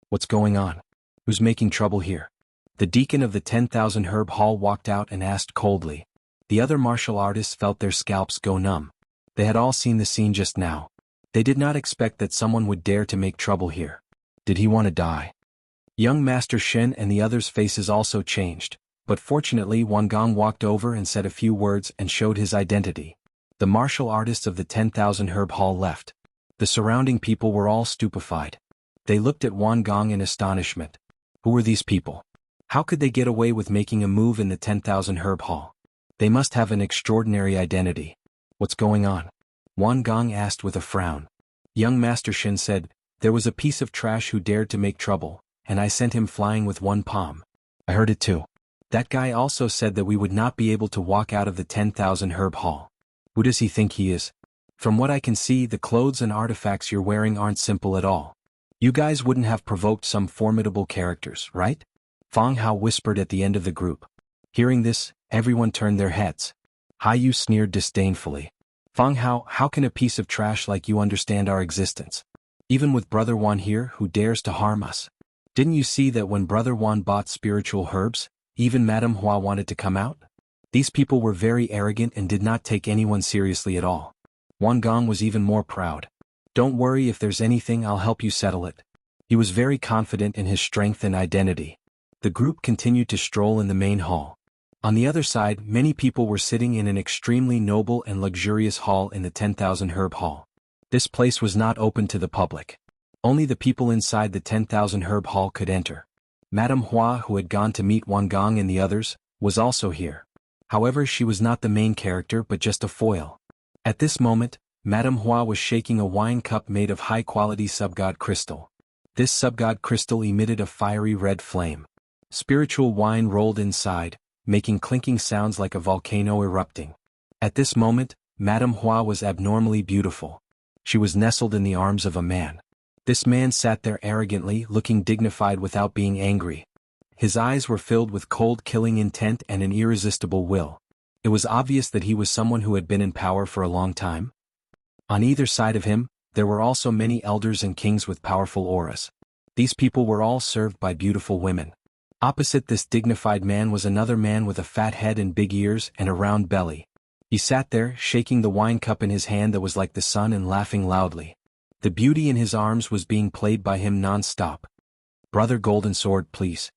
What's going on? Who's making trouble here? The deacon of the 10,000 herb hall walked out and asked coldly. The other martial artists felt their scalps go numb. They had all seen the scene just now. They did not expect that someone would dare to make trouble here. Did he want to die? Young Master Shen and the others' faces also changed, but fortunately Wang Gong walked over and said a few words and showed his identity. The martial artists of the 10,000 herb hall left. The surrounding people were all stupefied. They looked at Wang Gong in astonishment. Who were these people? How could they get away with making a move in the 10,000 herb hall? They must have an extraordinary identity. What's going on? Wang Gong asked with a frown. Young Master Shen said, "There was a piece of trash who dared to make trouble, and I sent him flying with one palm." I heard it too. That guy also said that we would not be able to walk out of the 10,000 herb hall. Who does he think he is? From what I can see, the clothes and artifacts you're wearing aren't simple at all. You guys wouldn't have provoked some formidable characters, right? Fang Hao whispered at the end of the group. Hearing this, everyone turned their heads. Yu sneered disdainfully. Fang Hao, how can a piece of trash like you understand our existence? Even with Brother Wan here, who dares to harm us? Didn't you see that when Brother Wan bought spiritual herbs, even Madame Hua wanted to come out? These people were very arrogant and did not take anyone seriously at all. Wang Gong was even more proud. "Don't worry, if there's anything I'll help you settle it." He was very confident in his strength and identity. The group continued to stroll in the main hall. On the other side, many people were sitting in an extremely noble and luxurious hall in the 10,000 herb hall. This place was not open to the public. Only the people inside the 10,000 herb hall could enter. Madame Hua, who had gone to meet Wang Gong and the others, was also here. However, she was not the main character but just a foil. At this moment, Madame Hua was shaking a wine cup made of high-quality subgod crystal. This subgod crystal emitted a fiery red flame. Spiritual wine rolled inside, making clinking sounds like a volcano erupting. At this moment, Madame Hua was abnormally beautiful. She was nestled in the arms of a man. This man sat there arrogantly, looking dignified without being angry. His eyes were filled with cold killing intent and an irresistible will. It was obvious that he was someone who had been in power for a long time. On either side of him, there were also many elders and kings with powerful auras. These people were all served by beautiful women. Opposite this dignified man was another man with a fat head and big ears and a round belly. He sat there, shaking the wine cup in his hand that was like the sun and laughing loudly. The beauty in his arms was being played by him non-stop. "Brother Golden Sword, please."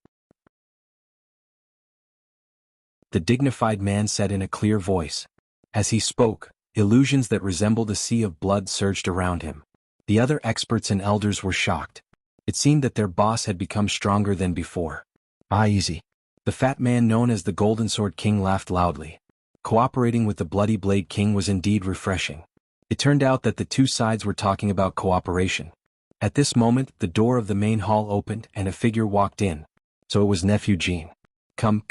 The dignified man said in a clear voice. As he spoke, illusions that resembled a sea of blood surged around him. The other experts and elders were shocked. It seemed that their boss had become stronger than before. Easy. The fat man known as the Golden Sword King laughed loudly. Cooperating with the Bloody Blade King was indeed refreshing. It turned out that the two sides were talking about cooperation. At this moment, the door of the main hall opened and a figure walked in. So it was Nephew Jean. Come,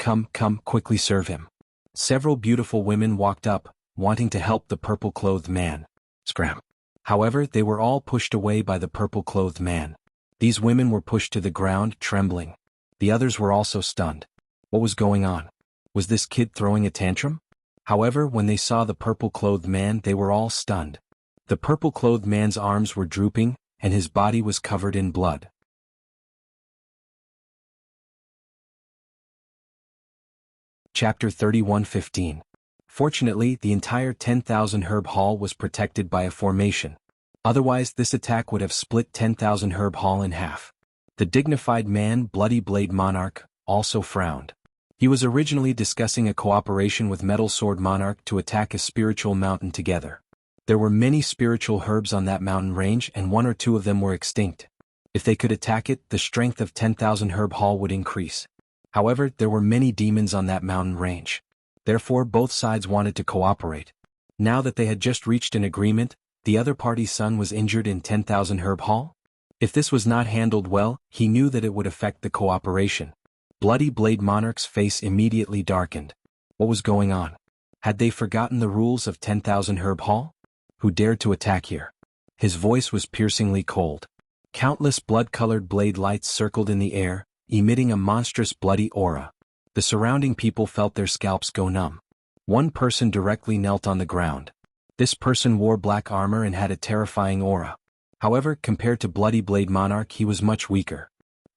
quickly serve him." Several beautiful women walked up, wanting to help the purple-clothed man. Scram. However, they were all pushed away by the purple-clothed man. These women were pushed to the ground, trembling. The others were also stunned. What was going on? Was this kid throwing a tantrum? However, when they saw the purple-clothed man, they were all stunned. The purple-clothed man's arms were drooping, and his body was covered in blood. Chapter 31:15. Fortunately, the entire 10,000 herb hall was protected by a formation. Otherwise, this attack would have split 10,000 herb hall in half. The dignified man, Bloody Blade Monarch, also frowned. He was originally discussing a cooperation with Metal Sword Monarch to attack a spiritual mountain together. There were many spiritual herbs on that mountain range, and one or two of them were extinct. If they could attack it, the strength of 10,000 herb hall would increase. However, there were many demons on that mountain range. Therefore, both sides wanted to cooperate. Now that they had just reached an agreement, the other party's son was injured in 10,000 herb hall? If this was not handled well, he knew that it would affect the cooperation. Bloody Blade Monarch's face immediately darkened. What was going on? Had they forgotten the rules of 10,000 herb hall? Who dared to attack here? His voice was piercingly cold. Countless blood-colored blade lights circled in the air, emitting a monstrous bloody aura. The surrounding people felt their scalps go numb. One person directly knelt on the ground. This person wore black armor and had a terrifying aura. However, compared to Bloody Blade Monarch, he was much weaker.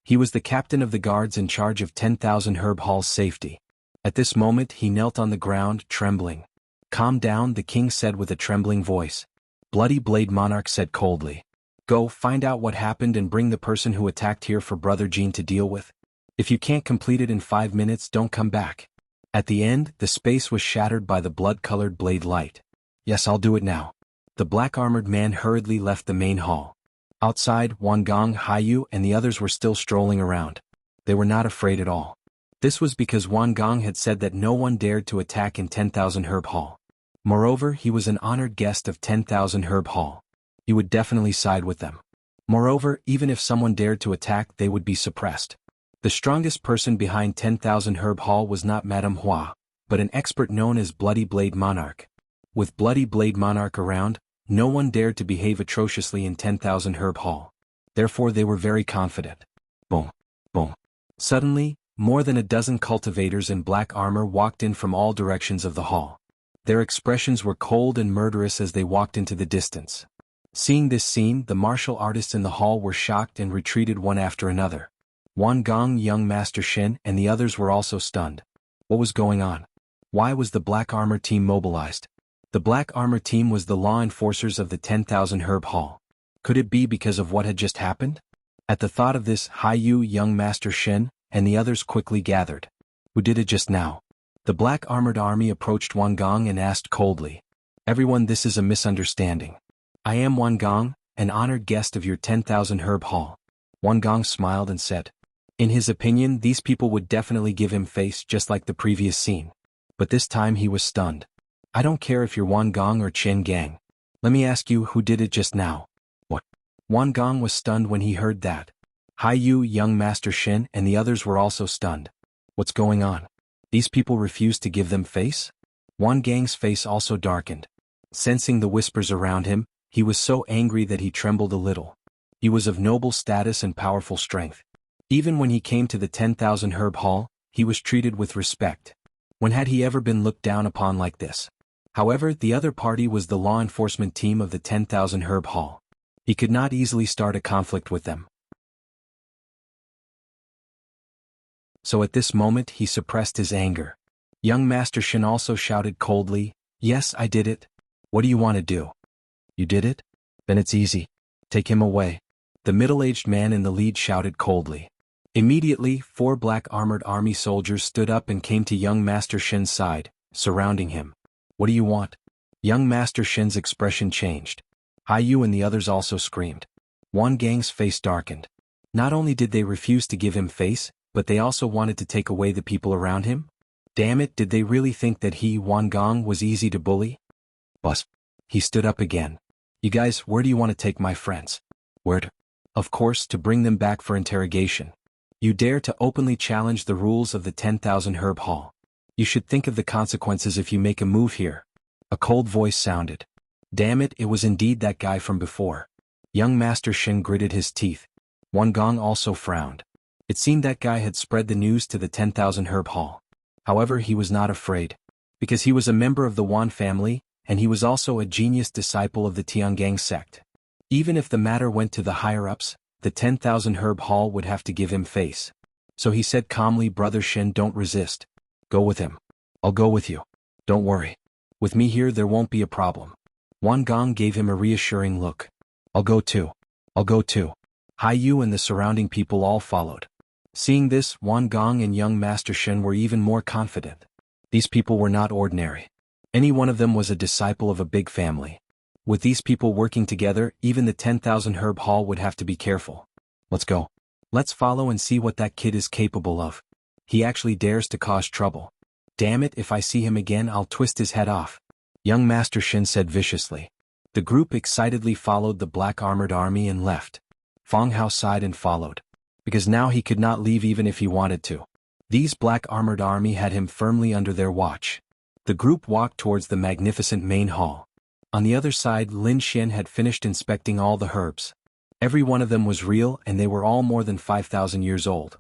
He was the captain of the guards in charge of 10,000 herb hall's safety. At this moment, he knelt on the ground, trembling. "Calm down," the king said with a trembling voice. Bloody Blade Monarch said coldly. "Go, find out what happened and bring the person who attacked here for Brother Jean to deal with. If you can't complete it in 5 minutes, don't come back." At the end, the space was shattered by the blood-colored blade light. "Yes, I'll do it now." The black-armored man hurriedly left the main hall. Outside, Wang Gong, Haiyu, and the others were still strolling around. They were not afraid at all. This was because Wang Gong had said that no one dared to attack in 10,000 herb hall. Moreover, he was an honored guest of 10,000 herb hall. He would definitely side with them. Moreover, even if someone dared to attack, they would be suppressed. The strongest person behind 10,000 herb hall was not Madame Hua, but an expert known as Bloody Blade Monarch. With Bloody Blade Monarch around, no one dared to behave atrociously in 10,000 herb hall. Therefore they were very confident. Boom. Boom. Suddenly, more than a dozen cultivators in black armor walked in from all directions of the hall. Their expressions were cold and murderous as they walked into the distance. Seeing this scene, the martial artists in the hall were shocked and retreated one after another. Wan Gong, young Master Shen, and the others were also stunned. What was going on? Why was the black armor team mobilized? The black armor team was the law enforcers of the 10,000 herb hall. Could it be because of what had just happened? At the thought of this, Haiyu, young Master Shen, and the others quickly gathered. Who did it just now? The black armored army approached Wan Gong and asked coldly. "Everyone, this is a misunderstanding. I am Wan Gong, an honored guest of your 10,000 herb hall." Wan Gong smiled and said. In his opinion, these people would definitely give him face just like the previous scene. But this time he was stunned. "I don't care if you're Wan Gong or Chen Gang. Let me ask you, who did it just now?" "What?" Wan Gong was stunned when he heard that. Haiyu, young Master Shen, and the others were also stunned. What's going on? These people refused to give them face? Wan Gang's face also darkened. Sensing the whispers around him, he was so angry that he trembled a little. He was of noble status and powerful strength. Even when he came to the 10,000 herb hall, he was treated with respect. When had he ever been looked down upon like this? However, the other party was the law enforcement team of the 10,000 herb hall. He could not easily start a conflict with them. So at this moment he suppressed his anger. Young Master Shen also shouted coldly, "Yes, I did it." "What do you want to do?" "You did it? Then it's easy. Take him away." The middle-aged man in the lead shouted coldly. Immediately, 4 black-armored army soldiers stood up and came to young Master Shen's side, surrounding him. "What do you want?" Young Master Shen's expression changed. Haiyu and the others also screamed. Wan Gang's face darkened. Not only did they refuse to give him face, but they also wanted to take away the people around him? Damn it, did they really think that he, Wan Gong, was easy to bully? Bus. He stood up again. "You guys, where do you want to take my friends?" "Where to?" "Of course, to bring them back for interrogation. You dare to openly challenge the rules of the 10,000 herb hall. You should think of the consequences if you make a move here. A cold voice sounded. Damn it, it was indeed that guy from before. Young Master Shin gritted his teeth. Wang Gong also frowned. It seemed that guy had spread the news to the 10,000 Herb Hall. However, he was not afraid. Because he was a member of the Wan family, and he was also a genius disciple of the Tiangang sect. Even if the matter went to the higher-ups, the 10,000 Herb Hall would have to give him face. So he said calmly, Brother Shin, don't resist. Go with him. I'll go with you. Don't worry. With me here there won't be a problem. Wang Gong gave him a reassuring look. I'll go too. I'll go too. Hai Yu and the surrounding people all followed. Seeing this, Wang Gong and young Master Shin were even more confident. These people were not ordinary. Any one of them was a disciple of a big family. With these people working together, even the 10,000 Herb Hall would have to be careful. Let's go. Let's follow and see what that kid is capable of. He actually dares to cause trouble. Damn it, if I see him again I'll twist his head off. Young Master Shin said viciously. The group excitedly followed the black armored army and left. Feng Hao sighed and followed. Because now he could not leave even if he wanted to. These black armored army had him firmly under their watch. The group walked towards the magnificent main hall. On the other side, Lin Xian had finished inspecting all the herbs. Every one of them was real and they were all more than 5,000 years old.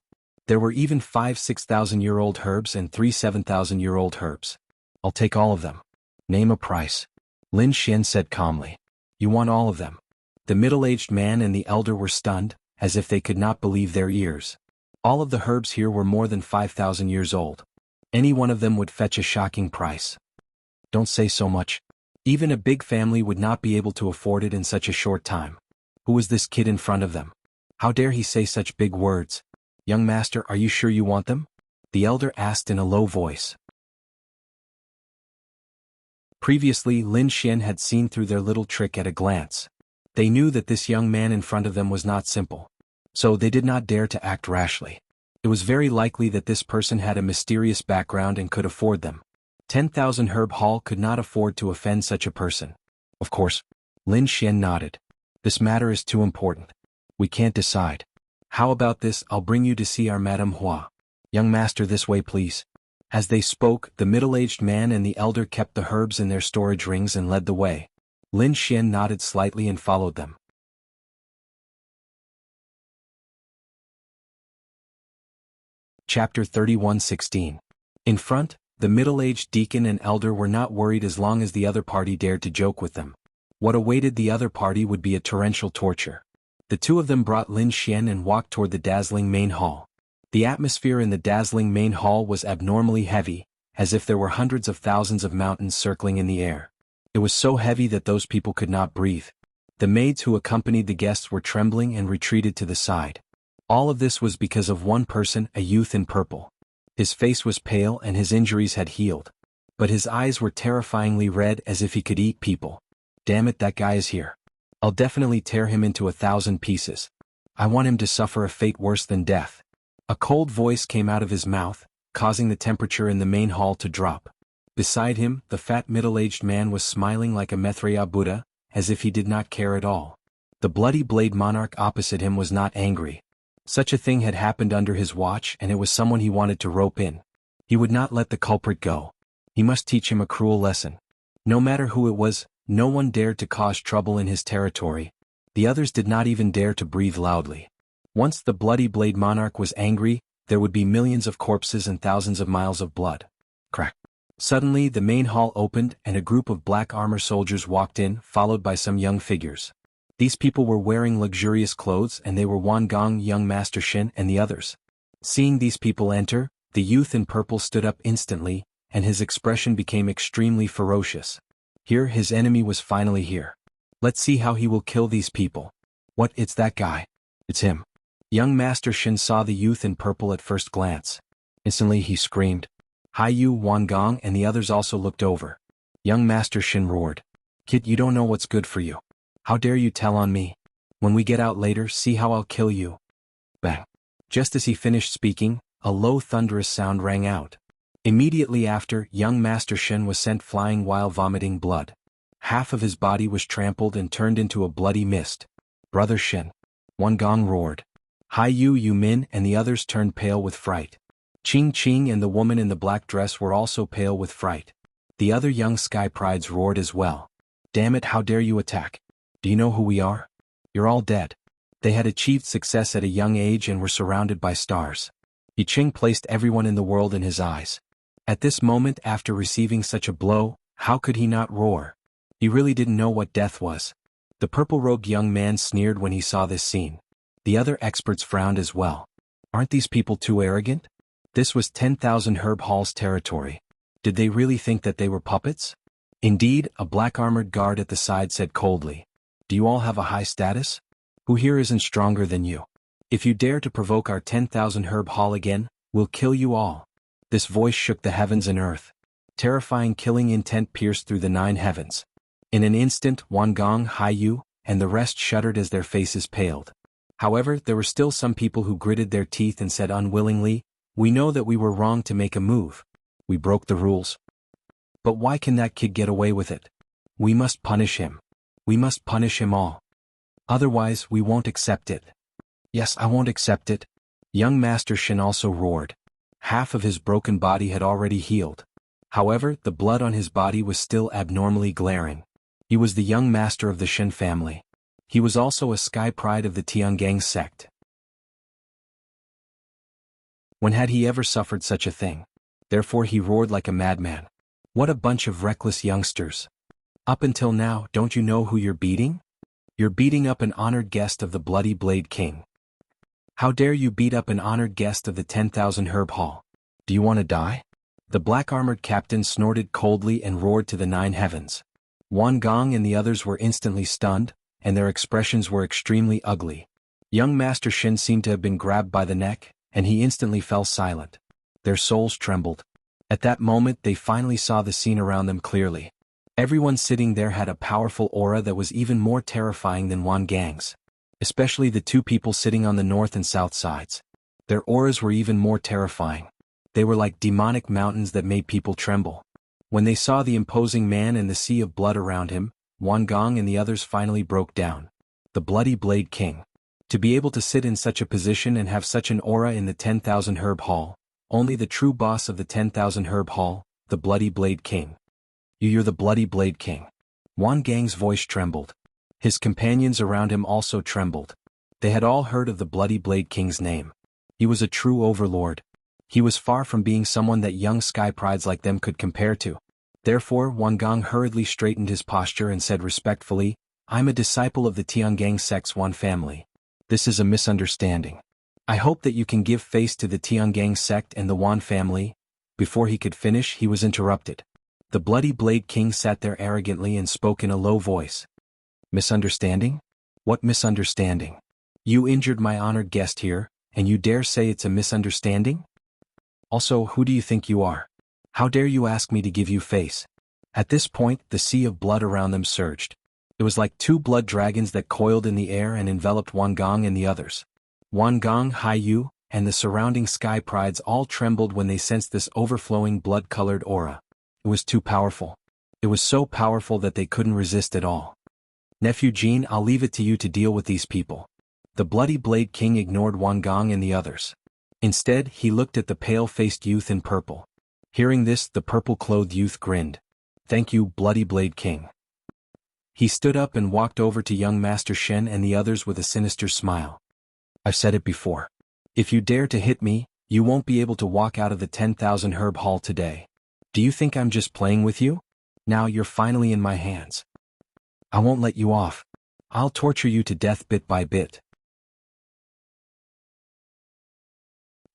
There were even 5,000-6,000-year-old herbs and 3,000-7,000-year-old herbs. I'll take all of them. Name a price. Lin Xian said calmly. You want all of them? The middle-aged man and the elder were stunned, as if they could not believe their ears. All of the herbs here were more than 5,000 years old. Any one of them would fetch a shocking price. Don't say so much. Even a big family would not be able to afford it in such a short time. Who is this kid in front of them? How dare he say such big words? Young master, are you sure you want them? The elder asked in a low voice. Previously, Lin Xian had seen through their little trick at a glance. They knew that this young man in front of them was not simple. So they did not dare to act rashly. It was very likely that this person had a mysterious background and could afford them. 10,000 Herb Hall could not afford to offend such a person. Of course. Lin Xian nodded. This matter is too important. We can't decide. How about this, I'll bring you to see our Madame Hua. Young master, this way please. As they spoke, the middle-aged man and the elder kept the herbs in their storage rings and led the way. Lin Xian nodded slightly and followed them. Chapter 31:16. In front, the middle-aged deacon and elder were not worried as long as the other party dared to joke with them. What awaited the other party would be a torrential torture. The two of them brought Lin Xian and walked toward the dazzling main hall. The atmosphere in the dazzling main hall was abnormally heavy, as if there were hundreds of thousands of mountains circling in the air. It was so heavy that those people could not breathe. The maids who accompanied the guests were trembling and retreated to the side. All of this was because of one person, a youth in purple. His face was pale and his injuries had healed. But his eyes were terrifyingly red as if he could eat people. Damn it, that guy is here. I'll definitely tear him into 1,000 pieces. I want him to suffer a fate worse than death. A cold voice came out of his mouth, causing the temperature in the main hall to drop. Beside him, the fat middle-aged man was smiling like a Maitreya Buddha, as if he did not care at all. The bloody blade monarch opposite him was not angry. Such a thing had happened under his watch and it was someone he wanted to rope in. He would not let the culprit go. He must teach him a cruel lesson. No matter who it was, no one dared to cause trouble in his territory. The others did not even dare to breathe loudly. Once the bloody blade monarch was angry, there would be millions of corpses and thousands of miles of blood. Crack. Suddenly the main hall opened and a group of black armor soldiers walked in, followed by some young figures. These people were wearing luxurious clothes and they were Wang Gong, young Master Shin, and the others. Seeing these people enter, the youth in purple stood up instantly, and his expression became extremely ferocious. Here his enemy was finally here. Let's see how he will kill these people. What, it's that guy. It's him. Young Master Shin saw the youth in purple at first glance. Instantly he screamed. Hai Yu, Wang Gong and the others also looked over. Young Master Shin roared. Kid, you don't know what's good for you. How dare you tell on me? When we get out later, see how I'll kill you. Bang. Just as he finished speaking, a low thunderous sound rang out. Immediately after, young Master Shin was sent flying while vomiting blood. Half of his body was trampled and turned into a bloody mist. Brother Shin. Wang Gong roared. Hai Yu, Yu Min and the others turned pale with fright. Ching and the woman in the black dress were also pale with fright. The other young sky prides roared as well. Damn it, how dare you attack? Do you know who we are? You're all dead. They had achieved success at a young age and were surrounded by stars. Ching placed everyone in the world in his eyes. At this moment, after receiving such a blow, how could he not roar? He really didn't know what death was. The purple-robed young man sneered when he saw this scene. The other experts frowned as well. Aren't these people too arrogant? This was 10,000 Herb Hall's territory. Did they really think that they were puppets? Indeed, a black-armored guard at the side said coldly. Do you all have a high status? Who here isn't stronger than you? If you dare to provoke our 10,000 Herb Hall again, we'll kill you all. This voice shook the heavens and earth. Terrifying killing intent pierced through the 9 heavens. In an instant, Wangong, Haiyu, and the rest shuddered as their faces paled. However, there were still some people who gritted their teeth and said unwillingly, we know that we were wrong to make a move. We broke the rules. But why can that kid get away with it? We must punish him. We must punish him all. Otherwise, we won't accept it. Yes, I won't accept it. Young Master Shin also roared. Half of his broken body had already healed. However, the blood on his body was still abnormally glaring. He was the young master of the Shin family. He was also a sky pride of the Tiangang sect. When had he ever suffered such a thing? Therefore he roared like a madman. What a bunch of reckless youngsters. Up until now, don't you know who you're beating? You're beating up an honored guest of the Bloody Blade King. How dare you beat up an honored guest of the 10,000 Herb Hall? Do you want to die? The black-armored captain snorted coldly and roared to the 9 heavens. Wan Gong and the others were instantly stunned, and their expressions were extremely ugly. Young Master Shin seemed to have been grabbed by the neck, and he instantly fell silent. Their souls trembled. At that moment they finally saw the scene around them clearly. Everyone sitting there had a powerful aura that was even more terrifying than Wan Gang's. Especially the 2 people sitting on the north and south sides. Their auras were even more terrifying. They were like demonic mountains that made people tremble. When they saw the imposing man and the sea of blood around him, Wan Gong and the others finally broke down. The Bloody Blade King. To be able to sit in such a position and have such an aura in the 10,000 Herb Hall, only the true boss of the 10,000 Herb Hall, the Bloody Blade King. You're the Bloody Blade King. Wan Gang's voice trembled. His companions around him also trembled. They had all heard of the Bloody Blade King's name. He was a true overlord. He was far from being someone that young sky prides like them could compare to. Therefore, Wan Gong hurriedly straightened his posture and said respectfully, I'm a disciple of the Tiangang sect's Wan family. This is a misunderstanding. I hope that you can give face to the Tiangang sect and the Wan family. Before he could finish, he was interrupted. The Bloody Blade King sat there arrogantly and spoke in a low voice. Misunderstanding? What misunderstanding? You injured my honored guest here, and you dare say it's a misunderstanding? Also, who do you think you are? How dare you ask me to give you face? At this point, the sea of blood around them surged. It was like 2 blood dragons that coiled in the air and enveloped Wan Gong and the others. Wan Gong, Haiyu, and the surrounding sky prides all trembled when they sensed this overflowing blood-colored aura. It was too powerful. It was so powerful that they couldn't resist at all. Nephew Jean, I'll leave it to you to deal with these people. The Bloody Blade King ignored Wan Gong and the others. Instead, he looked at the pale-faced youth in purple. Hearing this, the purple-clothed youth grinned. Thank you, Bloody Blade King. He stood up and walked over to young Master Shen and the others with a sinister smile. I've said it before. If you dare to hit me, you won't be able to walk out of the 10,000 Herb Hall today. Do you think I'm just playing with you? Now you're finally in my hands. I won't let you off. I'll torture you to death bit by bit.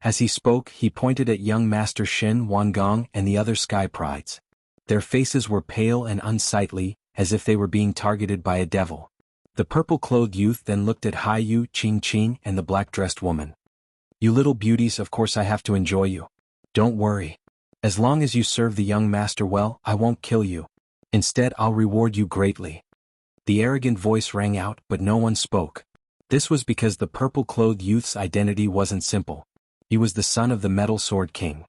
As he spoke, he pointed at young Master Shin, Wan Gong, and the other sky prides. Their faces were pale and unsightly, as if they were being targeted by a devil. The purple-clothed youth then looked at Haiyu, Qing, and the black-dressed woman. You little beauties, of course I have to enjoy you. Don't worry. As long as you serve the young master well, I won't kill you. Instead, I'll reward you greatly. The arrogant voice rang out, but no one spoke. This was because the purple-clothed youth's identity wasn't simple. He was the son of the Metal Sword King.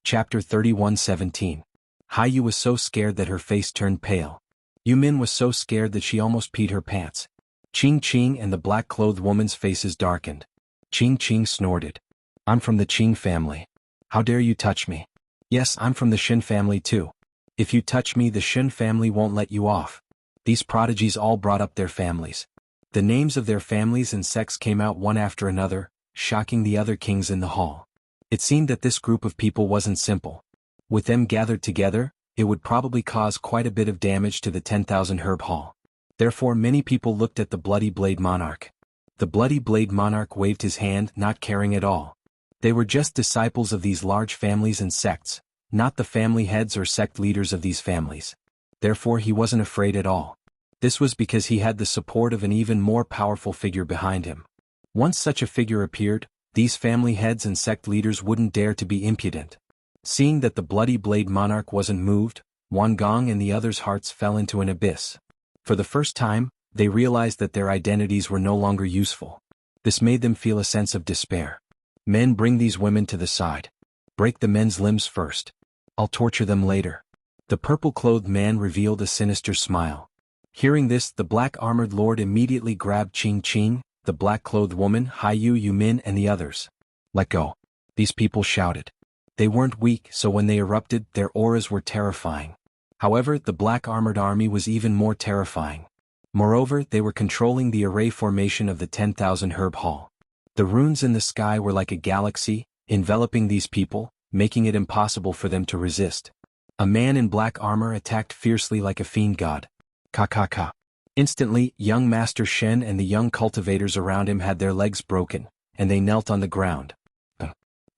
Chapter 31:17. Haiyu was so scared that her face turned pale. Yumin was so scared that she almost peed her pants. Ching Ching and the black-clothed woman's faces darkened. Ching Ching snorted. I'm from the Ching family. How dare you touch me? Yes, I'm from the Shin family too. If you touch me, the Shin family won't let you off. These prodigies all brought up their families. The names of their families and sects came out one after another, shocking the other kings in the hall. It seemed that this group of people wasn't simple. With them gathered together, it would probably cause quite a bit of damage to the 10,000 herb hall. Therefore many people looked at the Bloody Blade Monarch. The Bloody Blade Monarch waved his hand, not caring at all. They were just disciples of these large families and sects, not the family heads or sect leaders of these families. Therefore he wasn't afraid at all. This was because he had the support of an even more powerful figure behind him. Once such a figure appeared, these family heads and sect leaders wouldn't dare to be impudent. Seeing that the Bloody Blade Monarch wasn't moved, Wan Gong and the others' hearts fell into an abyss. For the first time, they realized that their identities were no longer useful. This made them feel a sense of despair. Men, bring these women to the side. Break the men's limbs first. I'll torture them later. The purple-clothed man revealed a sinister smile. Hearing this, the black-armored lord immediately grabbed Ching Ching, the black-clothed woman, Haiyu Yumin and the others. Let go. These people shouted. They weren't weak, so when they erupted, their auras were terrifying. However, the black-armored army was even more terrifying. Moreover, they were controlling the array formation of the 10,000 herb hall. The runes in the sky were like a galaxy, enveloping these people, making it impossible for them to resist. A man in black armor attacked fiercely like a fiend god. Ka. Instantly, young Master Shen and the young cultivators around him had their legs broken, and they knelt on the ground.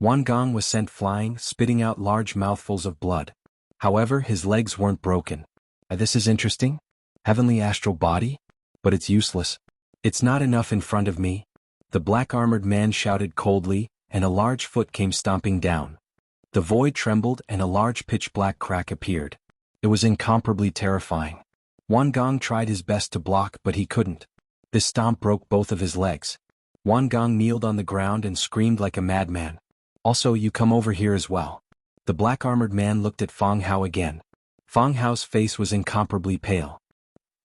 Wan Gong was sent flying, spitting out large mouthfuls of blood. However, his legs weren't broken. This is interesting. Heavenly astral body? But it's useless. It's not enough in front of me. The black-armored man shouted coldly, and a large foot came stomping down. The void trembled and a large pitch-black crack appeared. It was incomparably terrifying. Wan Gong tried his best to block, but he couldn't. This stomp broke both of his legs. Wan Gong kneeled on the ground and screamed like a madman. Also, you come over here as well. The black-armored man looked at Fang Hao again. Fang Hao's face was incomparably pale.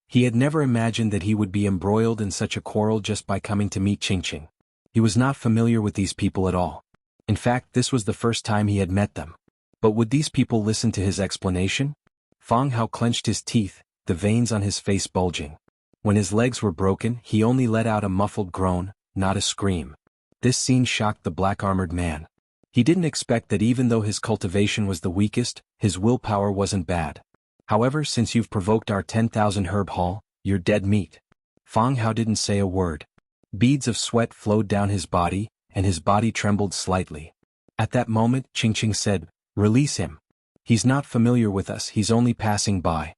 He had never imagined that he would be embroiled in such a quarrel just by coming to meet Ching Ching. He was not familiar with these people at all. In fact, this was the first time he had met them. But would these people listen to his explanation? Fang Hao clenched his teeth, the veins on his face bulging. When his legs were broken, he only let out a muffled groan, not a scream. This scene shocked the black-armored man. He didn't expect that even though his cultivation was the weakest, his willpower wasn't bad. However, since you've provoked our 10,000 herb hall, you're dead meat. Fang Hao didn't say a word. Beads of sweat flowed down his body, and his body trembled slightly. At that moment, Ching Ching said, "Release him. He's not familiar with us, he's only passing by."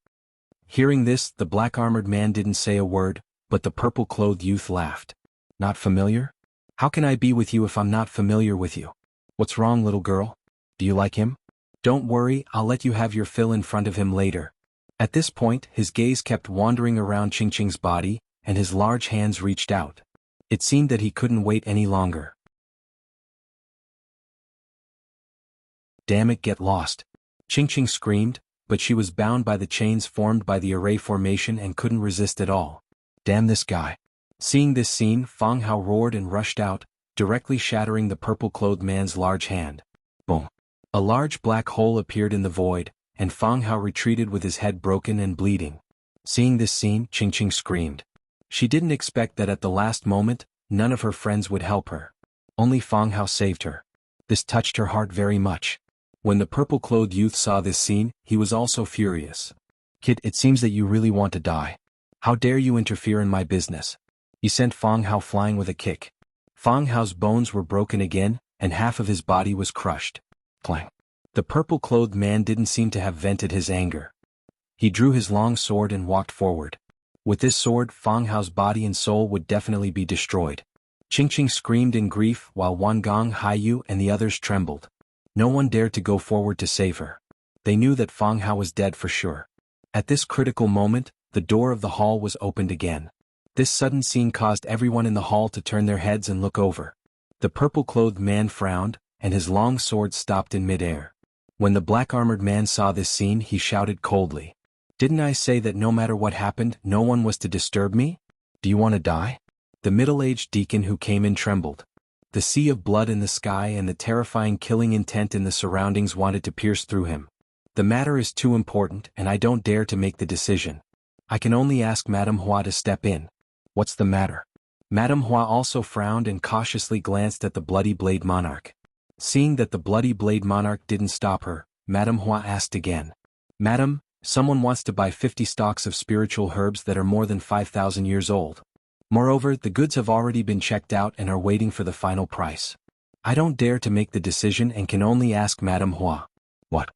Hearing this, the black-armored man didn't say a word, but the purple-clothed youth laughed. Not familiar? How can I be with you if I'm not familiar with you? What's wrong, little girl? Do you like him? Don't worry, I'll let you have your fill in front of him later. At this point, his gaze kept wandering around Ching Ching's body, and his large hands reached out. It seemed that he couldn't wait any longer. Damn it, get lost. Ching Ching screamed, but she was bound by the chains formed by the array formation and couldn't resist at all. Damn this guy. Seeing this scene, Fang Hao roared and rushed out, directly shattering the purple-clothed man's large hand. Boom. A large black hole appeared in the void, and Fang Hao retreated with his head broken and bleeding. Seeing this scene, Ching Ching screamed. She didn't expect that at the last moment, none of her friends would help her. Only Fang Hao saved her. This touched her heart very much. When the purple-clothed youth saw this scene, he was also furious. Kid, it seems that you really want to die. How dare you interfere in my business? He sent Fang Hao flying with a kick. Fang Hao's bones were broken again, and half of his body was crushed. Clang. The purple-clothed man didn't seem to have vented his anger. He drew his long sword and walked forward. With this sword, Fang Hao's body and soul would definitely be destroyed. Ching Ching screamed in grief while Wan Gong, Haiyu and the others trembled. No one dared to go forward to save her. They knew that Fang Hao was dead for sure. At this critical moment, the door of the hall was opened again. This sudden scene caused everyone in the hall to turn their heads and look over. The purple-clothed man frowned, and his long sword stopped in midair. When the black-armored man saw this scene, he shouted coldly. Didn't I say that no matter what happened, no one was to disturb me? Do you want to die? The middle-aged deacon who came in trembled. The sea of blood in the sky and the terrifying killing intent in the surroundings wanted to pierce through him. The matter is too important and I don't dare to make the decision. I can only ask Madame Hua to step in. What's the matter? Madame Hua also frowned and cautiously glanced at the Bloody Blade Monarch. Seeing that the Bloody Blade Monarch didn't stop her, Madame Hua asked again. Madam, someone wants to buy 50 stalks of spiritual herbs that are more than 5,000 years old. Moreover, the goods have already been checked out and are waiting for the final price. I don't dare to make the decision and can only ask Madame Hua. What?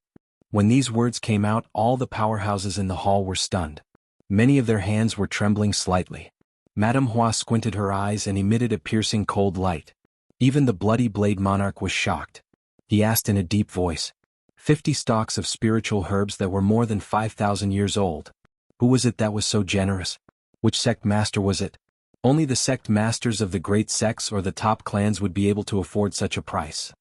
When these words came out, all the powerhouses in the hall were stunned. Many of their hands were trembling slightly. Madame Hua squinted her eyes and emitted a piercing cold light. Even the Bloody Blade Monarch was shocked. He asked in a deep voice. 50 stalks of spiritual herbs that were more than 5,000 years old. Who was it that was so generous? Which sect master was it? Only the sect masters of the great sects or the top clans would be able to afford such a price.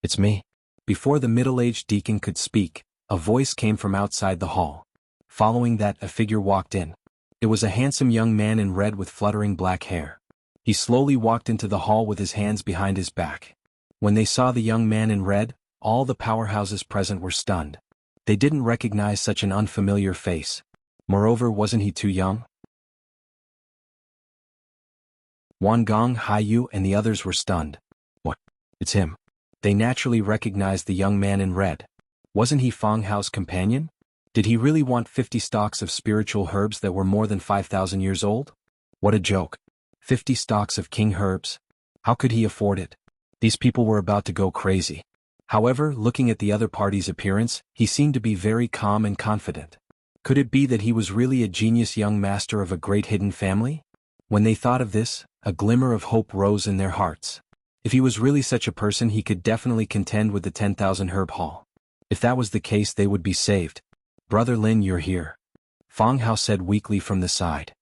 It's me. Before the middle-aged deacon could speak, a voice came from outside the hall. Following that, a figure walked in. It was a handsome young man in red with fluttering black hair. He slowly walked into the hall with his hands behind his back. When they saw the young man in red, all the powerhouses present were stunned. They didn't recognize such an unfamiliar face. Moreover, wasn't he too young? Wan Gong, Hai Yu and the others were stunned. What? It's him. They naturally recognized the young man in red. Wasn't he Fang Hao's companion? Did he really want 50 stalks of spiritual herbs that were more than 5,000 years old? What a joke. 50 stalks of king herbs. How could he afford it? These people were about to go crazy. However, looking at the other party's appearance, he seemed to be very calm and confident. Could it be that he was really a genius young master of a great hidden family? When they thought of this, a glimmer of hope rose in their hearts. If he was really such a person, he could definitely contend with the 10,000 herb hall. If that was the case, they would be saved. Brother Lin, you're here. Fang Hao said weakly from the side.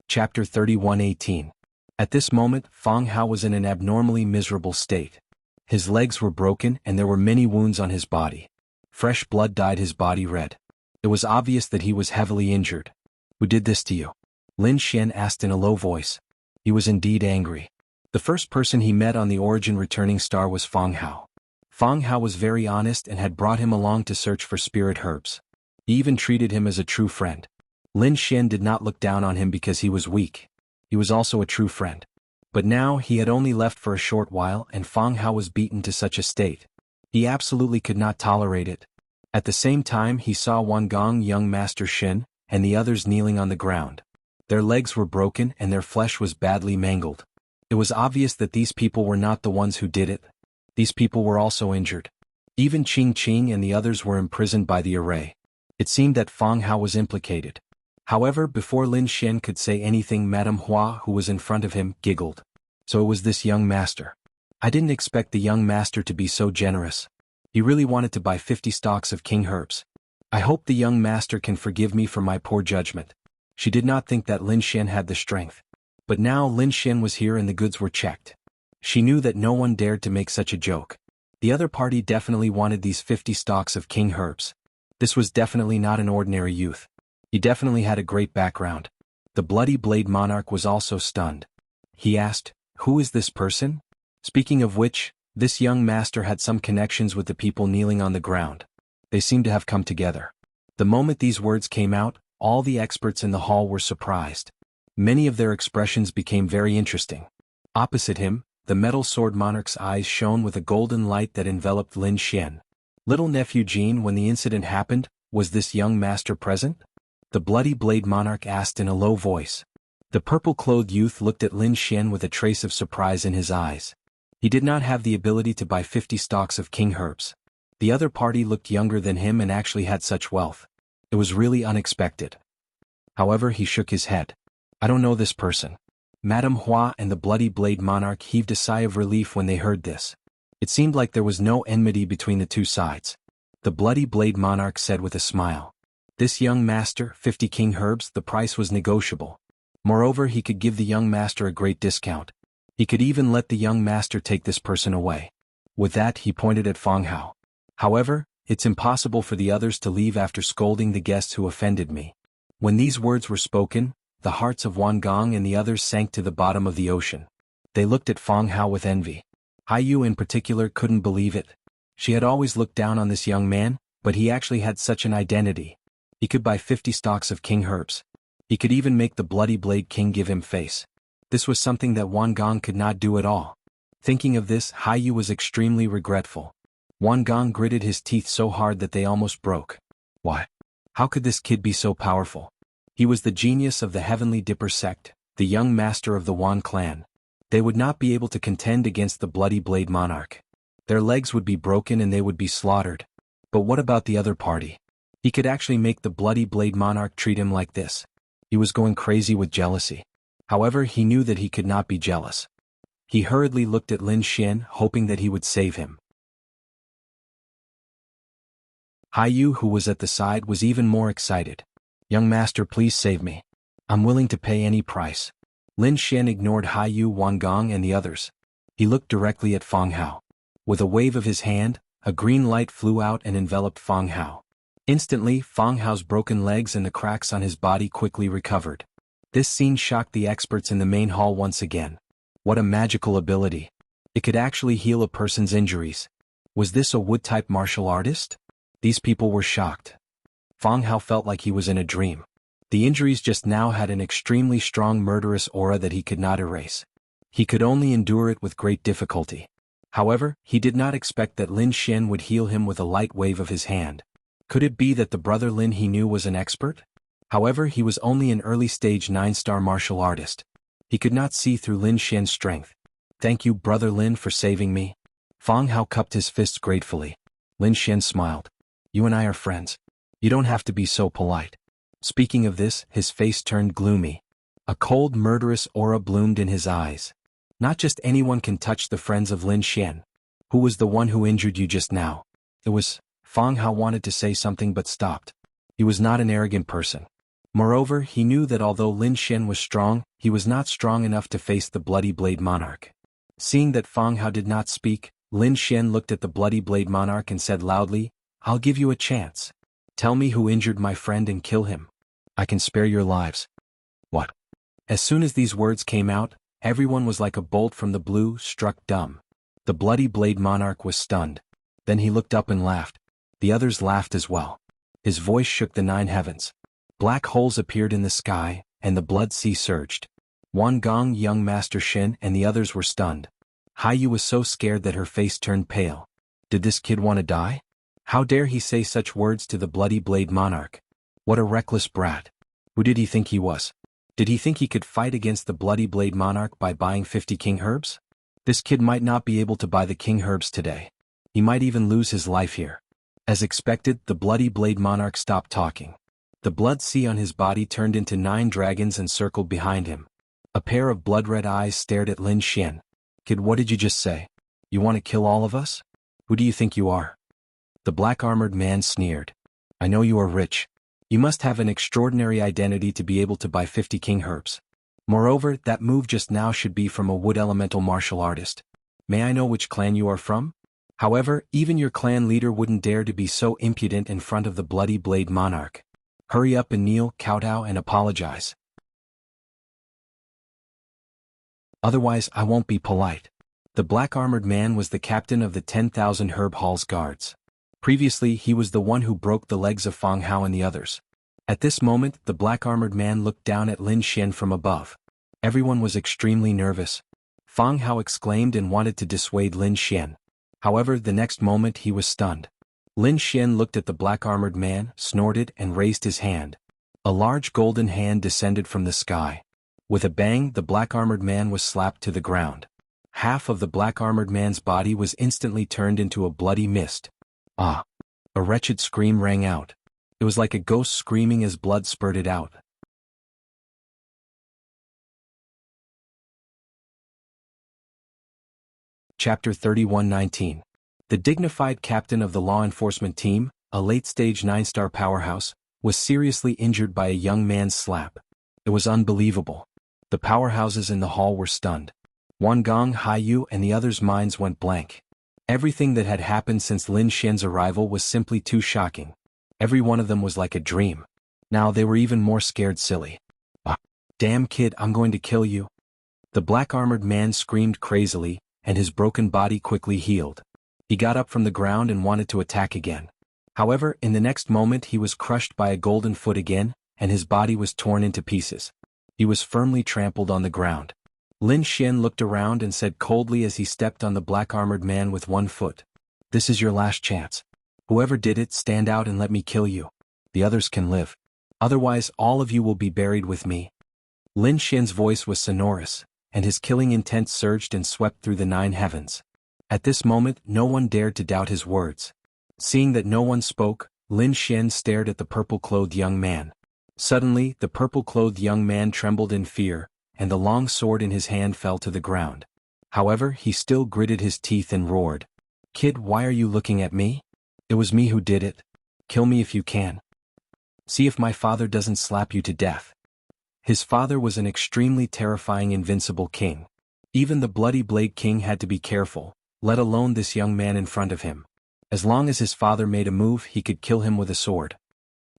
Chapter 31:18. At this moment, Fang Hao was in an abnormally miserable state. His legs were broken and there were many wounds on his body. Fresh blood dyed his body red. It was obvious that he was heavily injured. Who did this to you? Lin Xian asked in a low voice. He was indeed angry. The first person he met on the Origin returning star was Fang Hao. Fang Hao was very honest and had brought him along to search for spirit herbs. He even treated him as a true friend. Lin Xian did not look down on him because he was weak. He was also a true friend. But now he had only left for a short while and Fang Hao was beaten to such a state. He absolutely could not tolerate it. At the same time he saw Wan Gong, young Master Shin, and the others kneeling on the ground. Their legs were broken and their flesh was badly mangled. It was obvious that these people were not the ones who did it. These people were also injured. Even Qing Qing and the others were imprisoned by the array. It seemed that Fang Hao was implicated. However, before Lin Xian could say anything, Madame Hua, who was in front of him, giggled. So it was this young master. I didn't expect the young master to be so generous. He really wanted to buy 50 stalks of king herbs. I hope the young master can forgive me for my poor judgment. She did not think that Lin Xian had the strength. But now Lin Xian was here and the goods were checked. She knew that no one dared to make such a joke. The other party definitely wanted these 50 stalks of king herbs. This was definitely not an ordinary youth. He definitely had a great background. The Bloody Blade Monarch was also stunned. He asked, "Who is this person?" Speaking of which, this young master had some connections with the people kneeling on the ground. They seemed to have come together. The moment these words came out, all the experts in the hall were surprised. Many of their expressions became very interesting. Opposite him, the metal sword monarch's eyes shone with a golden light that enveloped Lin Xian. Little nephew Jean, when the incident happened, was this young master present? The Bloody Blade Monarch asked in a low voice. The purple-clothed youth looked at Lin Xian with a trace of surprise in his eyes. He did not have the ability to buy 50 stalks of king herbs. The other party looked younger than him and actually had such wealth. It was really unexpected. However, he shook his head. I don't know this person. Madame Hua and the Bloody Blade Monarch heaved a sigh of relief when they heard this. It seemed like there was no enmity between the two sides. The Bloody Blade Monarch said with a smile. This young master, 50 king herbs, the price was negotiable. Moreover, he could give the young master a great discount. He could even let the young master take this person away. With that, he pointed at Fang Hao. However, It's impossible for the others to leave after scolding the guests who offended me. When these words were spoken, the hearts of Wang Gong and the others sank to the bottom of the ocean. They looked at Fang Hao with envy. Hai Yu in particular couldn't believe it. She had always looked down on this young man, but he actually had such an identity. He could buy 50 stalks of king herbs. He could even make the Bloody Blade King give him face. This was something that Wang Gong could not do at all. Thinking of this, Hai Yu was extremely regretful. Wang Gong gritted his teeth so hard that they almost broke. Why? How could this kid be so powerful? He was the genius of the Heavenly Dipper sect, the young master of the Wan clan. They would not be able to contend against the Bloody Blade Monarch. Their legs would be broken and they would be slaughtered. But what about the other party? He could actually make the Bloody Blade Monarch treat him like this. He was going crazy with jealousy. However, he knew that he could not be jealous. He hurriedly looked at Lin Xian, hoping that he would save him. Hai Yu, who was at the side, was even more excited. Young master, please save me. I'm willing to pay any price. Lin Xian ignored Hai Yu, Wang Gong and the others. He looked directly at Fang Hao. With a wave of his hand, a green light flew out and enveloped Fang Hao. Instantly, Fang Hao's broken legs and the cracks on his body quickly recovered. This scene shocked the experts in the main hall once again. What a magical ability. It could actually heal a person's injuries. Was this a wood-type martial artist? These people were shocked. Fang Hao felt like he was in a dream. The injuries just now had an extremely strong murderous aura that he could not erase. He could only endure it with great difficulty. However, he did not expect that Lin Xian would heal him with a light wave of his hand. Could it be that the brother Lin he knew was an expert? However, he was only an early-stage 9-star martial artist. He could not see through Lin Xian's strength. Thank you, brother Lin, for saving me. Fang Hao cupped his fists gratefully. Lin Xian smiled. You and I are friends. You don't have to be so polite. Speaking of this, his face turned gloomy. A cold, murderous aura bloomed in his eyes. Not just anyone can touch the friends of Lin Xian. Who was the one who injured you just now? It was... Fang Hao wanted to say something but stopped. He was not an arrogant person. Moreover, he knew that although Lin Xian was strong, he was not strong enough to face the Bloody Blade Monarch. Seeing that Fang Hao did not speak, Lin Xian looked at the Bloody Blade Monarch and said loudly, I'll give you a chance. Tell me who injured my friend and kill him. I can spare your lives. What? As soon as these words came out, everyone was like a bolt from the blue, struck dumb. The Bloody Blade Monarch was stunned. Then he looked up and laughed. The others laughed as well. His voice shook the 9 heavens. Black holes appeared in the sky, and the blood sea surged. Wang Gong, young Master Shin, and the others were stunned. Hai Yu was so scared that her face turned pale. Did this kid want to die? How dare he say such words to the Bloody Blade Monarch? What a reckless brat. Who did he think he was? Did he think he could fight against the Bloody Blade Monarch by buying 50 king herbs? This kid might not be able to buy the king herbs today. He might even lose his life here. As expected, the Bloody Blade Monarch stopped talking. The blood sea on his body turned into 9 dragons and circled behind him. A pair of blood-red eyes stared at Lin Xian. Kid, what did you just say? You want to kill all of us? Who do you think you are? The black-armored man sneered. I know you are rich. You must have an extraordinary identity to be able to buy 50 king herbs. Moreover, that move just now should be from a wood elemental martial artist. May I know which clan you are from? However, even your clan leader wouldn't dare to be so impudent in front of the Bloody Blade Monarch. Hurry up and kneel, kowtow, and apologize. Otherwise, I won't be polite. The black-armored man was the captain of the 10,000 Herb Hall's guards. Previously, he was the one who broke the legs of Fang Hao and the others. At this moment, the black-armored man looked down at Lin Xian from above. Everyone was extremely nervous. Fang Hao exclaimed and wanted to dissuade Lin Xian. However, the next moment he was stunned. Lin Xian looked at the black-armored man, snorted, and raised his hand. A large golden hand descended from the sky. With a bang, the black-armored man was slapped to the ground. Half of the black-armored man's body was instantly turned into a bloody mist. Ah! A wretched scream rang out. It was like a ghost screaming as blood spurted out. Chapter 31-19. The dignified captain of the law enforcement team, a late-stage 9-star powerhouse, was seriously injured by a young man's slap. It was unbelievable. The powerhouses in the hall were stunned. Wang Gong, Hai Yu, and the others' minds went blank. Everything that had happened since Lin Xian's arrival was simply too shocking. Every one of them was like a dream. Now they were even more scared silly. "Ah, damn kid, I'm going to kill you." The black-armored man screamed crazily, and his broken body quickly healed. He got up from the ground and wanted to attack again. However, in the next moment he was crushed by a golden foot again, and his body was torn into pieces. He was firmly trampled on the ground. Lin Xian looked around and said coldly as he stepped on the black-armored man with one foot, "This is your last chance. Whoever did it, stand out and let me kill you. The others can live. Otherwise, all of you will be buried with me." Lin Xian's voice was sonorous, and his killing intent surged and swept through the 9 heavens. At this moment, no one dared to doubt his words. Seeing that no one spoke, Lin Xian stared at the purple-clothed young man. Suddenly, the purple-clothed young man trembled in fear, and the long sword in his hand fell to the ground. However, he still gritted his teeth and roared, "Kid, why are you looking at me? It was me who did it. Kill me if you can. See if my father doesn't slap you to death." His father was an extremely terrifying invincible king. Even the Bloody Blade King had to be careful, let alone this young man in front of him. As long as his father made a move, he could kill him with a sword.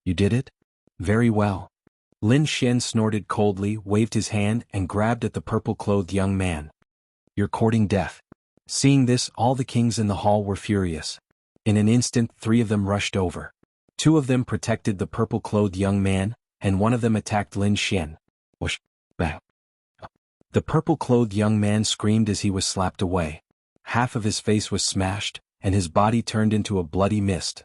"You did it? Very well." Lin Xian snorted coldly, waved his hand, and grabbed at the purple-clothed young man. "You're courting death." Seeing this, all the kings in the hall were furious. In an instant, 3 of them rushed over. 2 of them protected the purple-clothed young man, and 1 of them attacked Lin Xian. Whoosh! Bang! The purple-clothed young man screamed as he was slapped away. Half of his face was smashed, and his body turned into a bloody mist.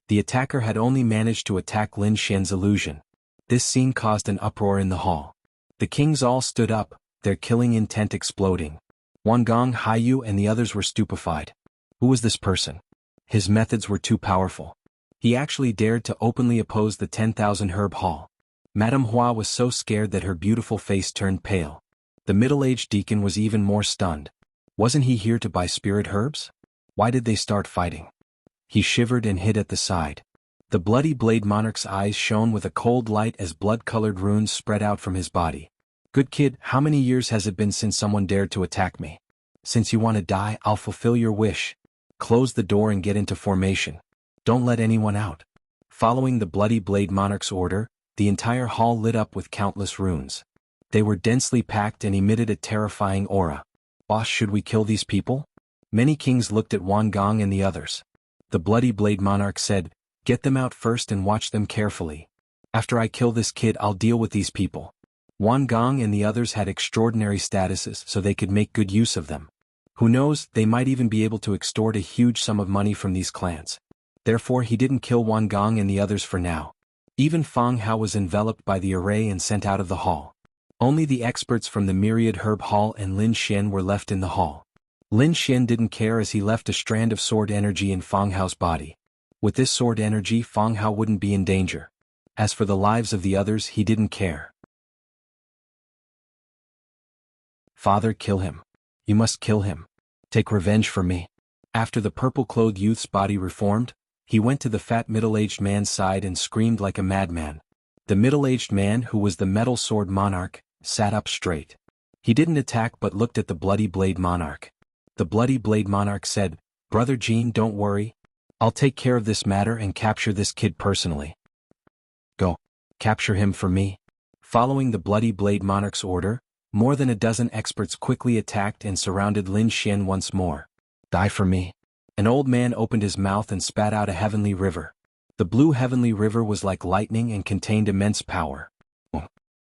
The attacker had only managed to attack Lin Xian's illusion. This scene caused an uproar in the hall. The kings all stood up, their killing intent exploding. Wang Gong, Haiyu, and the others were stupefied. Who was this person? His methods were too powerful. He actually dared to openly oppose the 10,000 herb hall. Madame Hua was so scared that her beautiful face turned pale. The middle-aged deacon was even more stunned. Wasn't he here to buy spirit herbs? Why did they start fighting? He shivered and hid at the side. The Bloody Blade Monarch's eyes shone with a cold light as blood-colored runes spread out from his body. "Good kid, how many years has it been since someone dared to attack me? Since you want to die, I'll fulfill your wish. Close the door and get into formation. Don't let anyone out." Following the Bloody Blade Monarch's order, the entire hall lit up with countless runes. They were densely packed and emitted a terrifying aura. "Boss, should we kill these people?" Many kings looked at Wang Gong and the others. The Bloody Blade Monarch said, "Get them out first and watch them carefully. After I kill this kid, I'll deal with these people." Wang Gong and the others had extraordinary statuses, so they could make good use of them. Who knows, they might even be able to extort a huge sum of money from these clans. Therefore he didn't kill Wang Gong and the others for now. Even Fang Hao was enveloped by the array and sent out of the hall. Only the experts from the Myriad Herb Hall and Lin Xian were left in the hall. Lin Xian didn't care as he left a strand of sword energy in Fang Hao's body. With this sword energy, Fang Hao wouldn't be in danger. As for the lives of the others, he didn't care. "Father, kill him. You must kill him. Take revenge for me." After the purple-clothed youth's body reformed, he went to the fat middle-aged man's side and screamed like a madman. The middle-aged man, who was the Metal Sword Monarch, sat up straight. He didn't attack but looked at the Bloody Blade Monarch. The Bloody Blade Monarch said, "Brother Jean, don't worry. I'll take care of this matter and capture this kid personally. Go. Capture him for me." Following the Bloody Blade Monarch's order, more than a dozen experts quickly attacked and surrounded Lin Xian once more. "Die for me." An old man opened his mouth and spat out a heavenly river. The blue heavenly river was like lightning and contained immense power.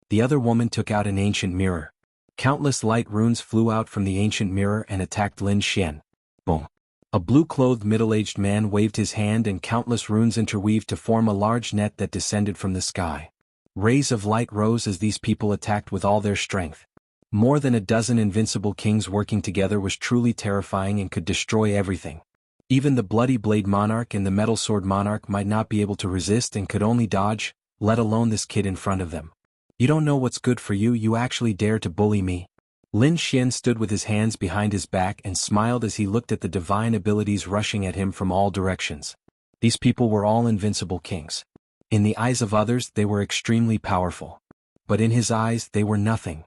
The other woman took out an ancient mirror. Countless light runes flew out from the ancient mirror and attacked Lin Xian. Boom. A blue-clothed middle-aged man waved his hand and countless runes interweaved to form a large net that descended from the sky. Rays of light rose as these people attacked with all their strength. More than a dozen invincible kings working together was truly terrifying and could destroy everything. Even the Bloody Blade Monarch and the Metal Sword Monarch might not be able to resist and could only dodge, let alone this kid in front of them. "You don't know what's good for you, you actually dare to bully me." Lin Xian stood with his hands behind his back and smiled as he looked at the divine abilities rushing at him from all directions. These people were all invincible kings. In the eyes of others they were extremely powerful. But in his eyes they were nothing.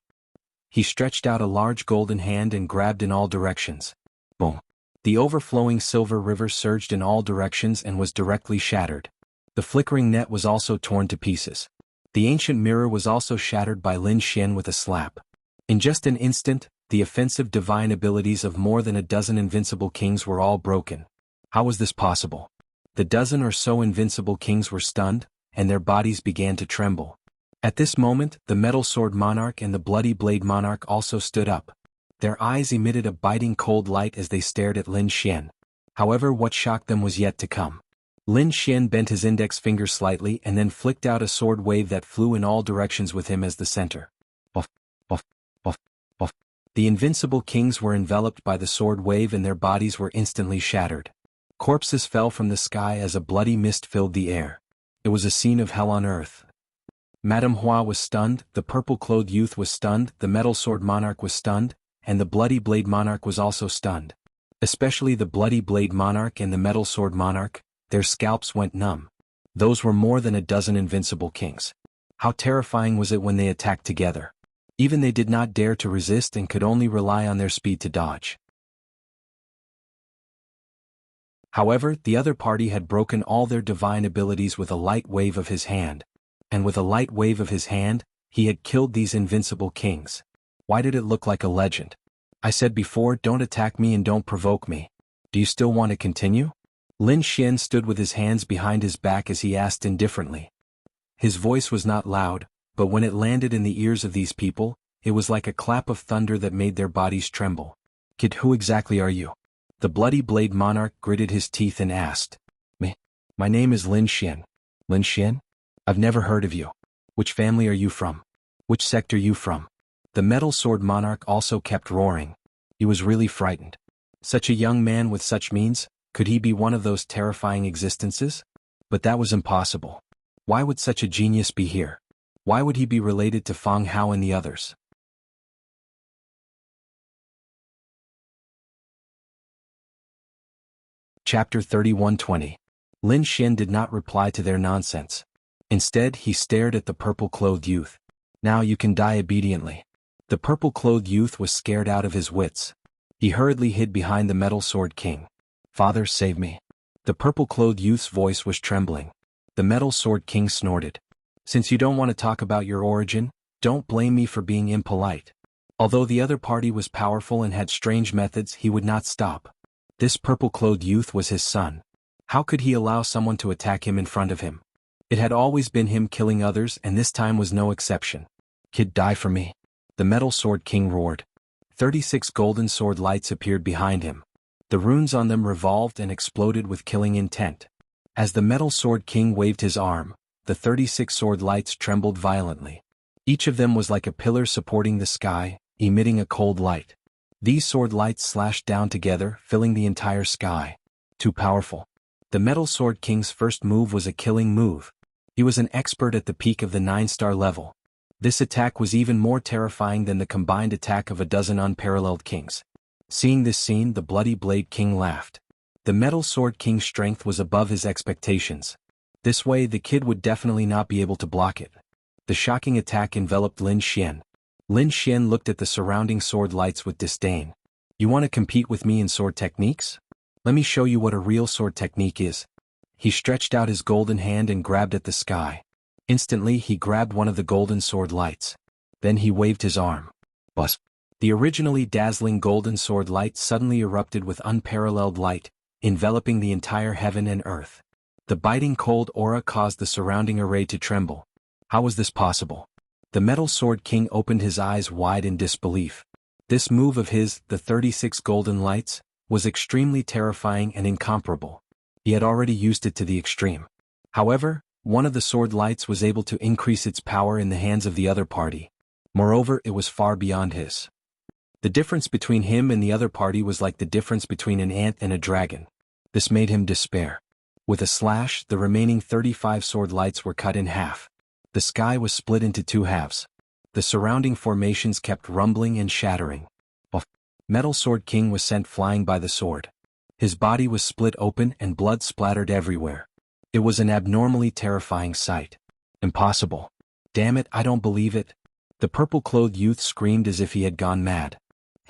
He stretched out a large golden hand and grabbed in all directions. Boom. The overflowing silver river surged in all directions and was directly shattered. The flickering net was also torn to pieces. The ancient mirror was also shattered by Lin Xian with a slap. In just an instant, the offensive divine abilities of more than a dozen invincible kings were all broken. How was this possible? The dozen or so invincible kings were stunned, and their bodies began to tremble. At this moment, the Metal Sword Monarch and the Bloody Blade Monarch also stood up. Their eyes emitted a biting cold light as they stared at Lin Xian. However, what shocked them was yet to come. Lin Xian bent his index finger slightly and then flicked out a sword wave that flew in all directions with him as the center. Buff, buff, buff, buff. The invincible kings were enveloped by the sword wave and their bodies were instantly shattered. Corpses fell from the sky as a bloody mist filled the air. It was a scene of hell on earth. Madame Hua was stunned, the purple-clothed youth was stunned, the Metal Sword Monarch was stunned, and the Bloody Blade Monarch was also stunned. Especially the Bloody Blade Monarch and the Metal Sword Monarch, their scalps went numb. Those were more than a dozen invincible kings. How terrifying was it when they attacked together? Even they did not dare to resist and could only rely on their speed to dodge. However, the other party had broken all their divine abilities with a light wave of his hand. And with a light wave of his hand, he had killed these invincible kings. Why did it look like a legend? I said before, don't attack me and don't provoke me. Do you still want to continue? Lin Xian stood with his hands behind his back as he asked indifferently. His voice was not loud, but when it landed in the ears of these people, it was like a clap of thunder that made their bodies tremble. Kid, who exactly are you? The Bloody Blade Monarch gritted his teeth and asked. Me? My name is Lin Xian. Lin Xian? I've never heard of you. Which family are you from? Which sect are you from? The Metal Sword Monarch also kept roaring. He was really frightened. Such a young man with such means, could he be one of those terrifying existences? But that was impossible. Why would such a genius be here? Why would he be related to Fang Hao and the others? Chapter 31:20. Lin Xian did not reply to their nonsense. Instead, he stared at the purple-clothed youth. Now you can die obediently. The purple-clothed youth was scared out of his wits. He hurriedly hid behind the Metal Sword King. Father, save me. The purple-clothed youth's voice was trembling. The Metal Sword King snorted. Since you don't want to talk about your origin, don't blame me for being impolite. Although the other party was powerful and had strange methods, he would not stop. This purple-clothed youth was his son. How could he allow someone to attack him in front of him? It had always been him killing others, and this time was no exception. Kid, die for me. The Metal Sword King roared. 36 golden sword lights appeared behind him. The runes on them revolved and exploded with killing intent. As the Metal Sword King waved his arm, the 36 sword lights trembled violently. Each of them was like a pillar supporting the sky, emitting a cold light. These sword lights slashed down together, filling the entire sky. Too powerful. The Metal Sword King's first move was a killing move. He was an expert at the peak of the 9-star level. This attack was even more terrifying than the combined attack of a dozen unparalleled kings. Seeing this scene, the Bloody Blade King laughed. The Metal Sword King's strength was above his expectations. This way, the kid would definitely not be able to block it. The shocking attack enveloped Lin Xian. Lin Xian looked at the surrounding sword lights with disdain. You want to compete with me in sword techniques? Let me show you what a real sword technique is. He stretched out his golden hand and grabbed at the sky. Instantly, he grabbed one of the golden sword lights. Then he waved his arm. Buzz. The originally dazzling golden sword light suddenly erupted with unparalleled light, enveloping the entire heaven and earth. The biting cold aura caused the surrounding array to tremble. How was this possible? The Metal Sword King opened his eyes wide in disbelief. This move of his, the 36 golden lights, was extremely terrifying and incomparable. He had already used it to the extreme. However, one of the sword lights was able to increase its power in the hands of the other party. Moreover, it was far beyond his. The difference between him and the other party was like the difference between an ant and a dragon. This made him despair. With a slash, the remaining 35 sword lights were cut in half. The sky was split into two halves. The surrounding formations kept rumbling and shattering. Metal Sword King was sent flying by the sword. His body was split open and blood splattered everywhere. It was an abnormally terrifying sight. Impossible. Damn it, I don't believe it. The purple-clothed youth screamed as if he had gone mad.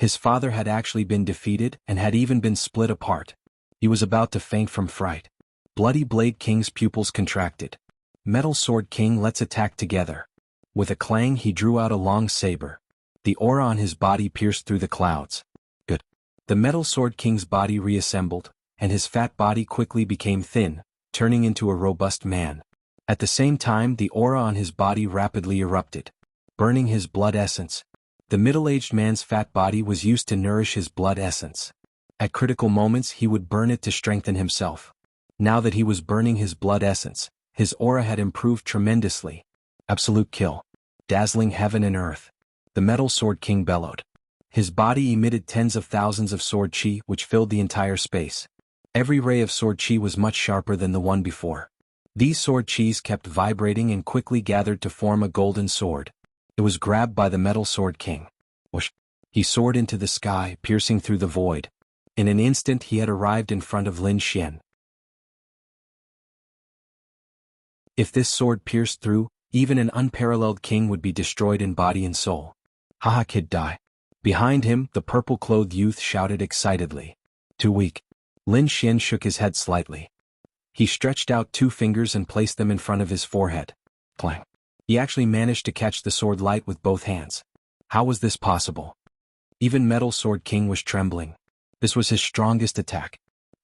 His father had actually been defeated and had even been split apart. He was about to faint from fright. Bloody Blade King's pupils contracted. Metal Sword King, let's attack together. With a clang he drew out a long saber. The aura on his body pierced through the clouds. Good. The Metal Sword King's body reassembled, and his fat body quickly became thin, turning into a robust man. At the same time the aura on his body rapidly erupted, burning his blood essence. The middle-aged man's fat body was used to nourish his blood essence. At critical moments he would burn it to strengthen himself. Now that he was burning his blood essence, his aura had improved tremendously. Absolute kill. Dazzling heaven and earth. The Metal Sword King bellowed. His body emitted tens of thousands of sword chi which filled the entire space. Every ray of sword chi was much sharper than the one before. These sword chis kept vibrating and quickly gathered to form a golden sword. It was grabbed by the Metal Sword King. Whoosh! He soared into the sky, piercing through the void. In an instant he had arrived in front of Lin Xian. If this sword pierced through, even an unparalleled king would be destroyed in body and soul. Haha, kid, die. Behind him, the purple-clothed youth shouted excitedly. Too weak. Lin Xian shook his head slightly. He stretched out 2 fingers and placed them in front of his forehead. Clang. He actually managed to catch the sword light with both hands. How was this possible? Even Metal Sword King was trembling. This was his strongest attack.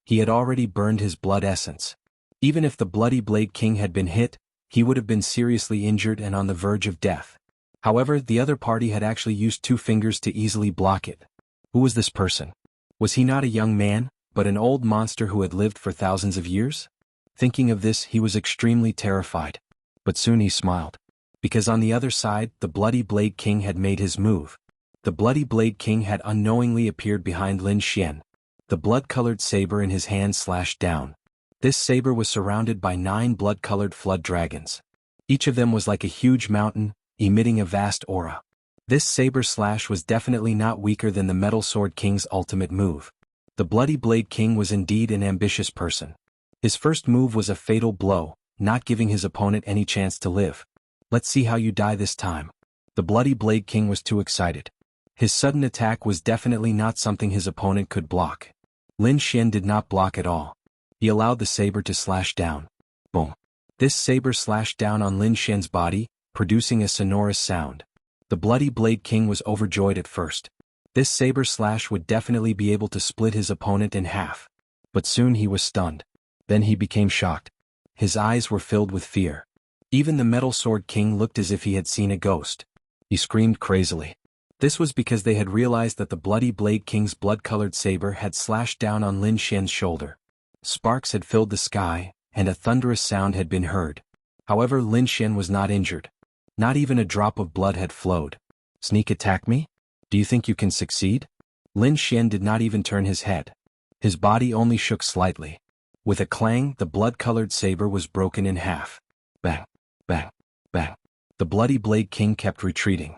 He had already burned his blood essence. Even if the Bloody Blade King had been hit, he would have been seriously injured and on the verge of death. However, the other party had actually used 2 fingers to easily block it. Who was this person? Was he not a young man, but an old monster who had lived for thousands of years? Thinking of this, he was extremely terrified. But soon he smiled. Because on the other side, the Bloody Blade King had made his move. The Bloody Blade King had unknowingly appeared behind Lin Xian. The blood-colored saber in his hand slashed down. This saber was surrounded by 9 blood-colored flood dragons. Each of them was like a huge mountain, emitting a vast aura. This saber slash was definitely not weaker than the Metal Sword King's ultimate move. The Bloody Blade King was indeed an ambitious person. His first move was a fatal blow, not giving his opponent any chance to live. Let's see how you die this time. The Bloody Blade King was too excited. His sudden attack was definitely not something his opponent could block. Lin Xian did not block at all. He allowed the saber to slash down. Boom. This saber slashed down on Lin Xian's body, producing a sonorous sound. The Bloody Blade King was overjoyed at first. This saber slash would definitely be able to split his opponent in half. But soon he was stunned. Then he became shocked. His eyes were filled with fear. Even the Metal Sword King looked as if he had seen a ghost. He screamed crazily. This was because they had realized that the Bloody Blade King's blood-colored saber had slashed down on Lin Xian's shoulder. Sparks had filled the sky, and a thunderous sound had been heard. However, Lin Xian was not injured. Not even a drop of blood had flowed. Sneak attack me? Do you think you can succeed? Lin Xian did not even turn his head. His body only shook slightly. With a clang, the blood-colored saber was broken in half. Bang, bang, bang. The Bloody Blade King kept retreating.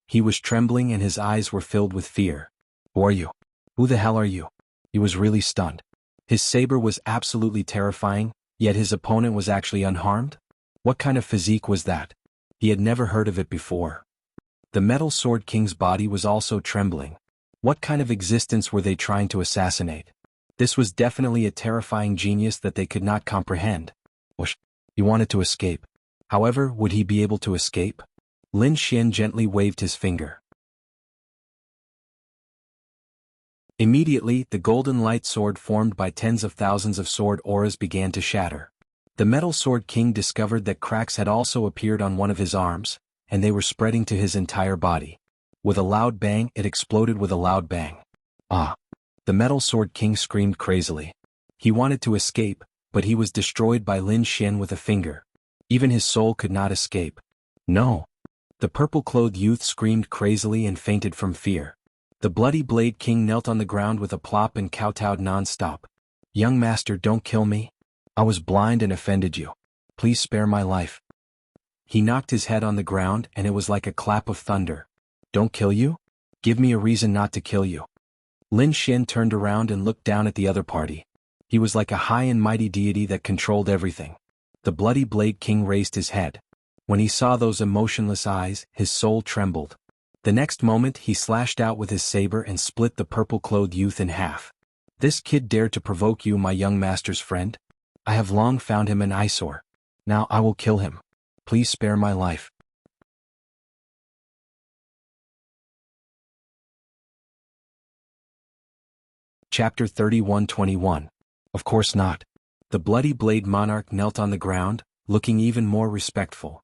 He was trembling and his eyes were filled with fear. Who are you? Who the hell are you? He was really stunned. His saber was absolutely terrifying, yet his opponent was actually unharmed? What kind of physique was that? He had never heard of it before. The Metal Sword King's body was also trembling. What kind of existence were they trying to assassinate? This was definitely a terrifying genius that they could not comprehend. Whoosh! He wanted to escape. However, would he be able to escape? Lin Xian gently waved his finger. Immediately, the golden light sword formed by tens of thousands of sword auras began to shatter. The Metal Sword King discovered that cracks had also appeared on one of his arms, and they were spreading to his entire body. With a loud bang, it exploded with a loud bang. Ah! The Metal Sword King screamed crazily. He wanted to escape, but he was destroyed by Lin Xian with a finger. Even his soul could not escape. No! The purple-clothed youth screamed crazily and fainted from fear. The Bloody Blade King knelt on the ground with a plop and kowtowed non-stop. Young master, don't kill me. I was blind and offended you. Please spare my life. He knocked his head on the ground and it was like a clap of thunder. Don't kill you? Give me a reason not to kill you. Lin Xian turned around and looked down at the other party. He was like a high and mighty deity that controlled everything. The Bloody Blade King raised his head. When he saw those emotionless eyes, his soul trembled. The next moment he slashed out with his saber and split the purple-clothed youth in half. This kid dared to provoke you, my young master's friend? I have long found him an eyesore. Now I will kill him. Please spare my life. Chapter 31:21. Of course not. The bloody blade monarch knelt on the ground, looking even more respectful.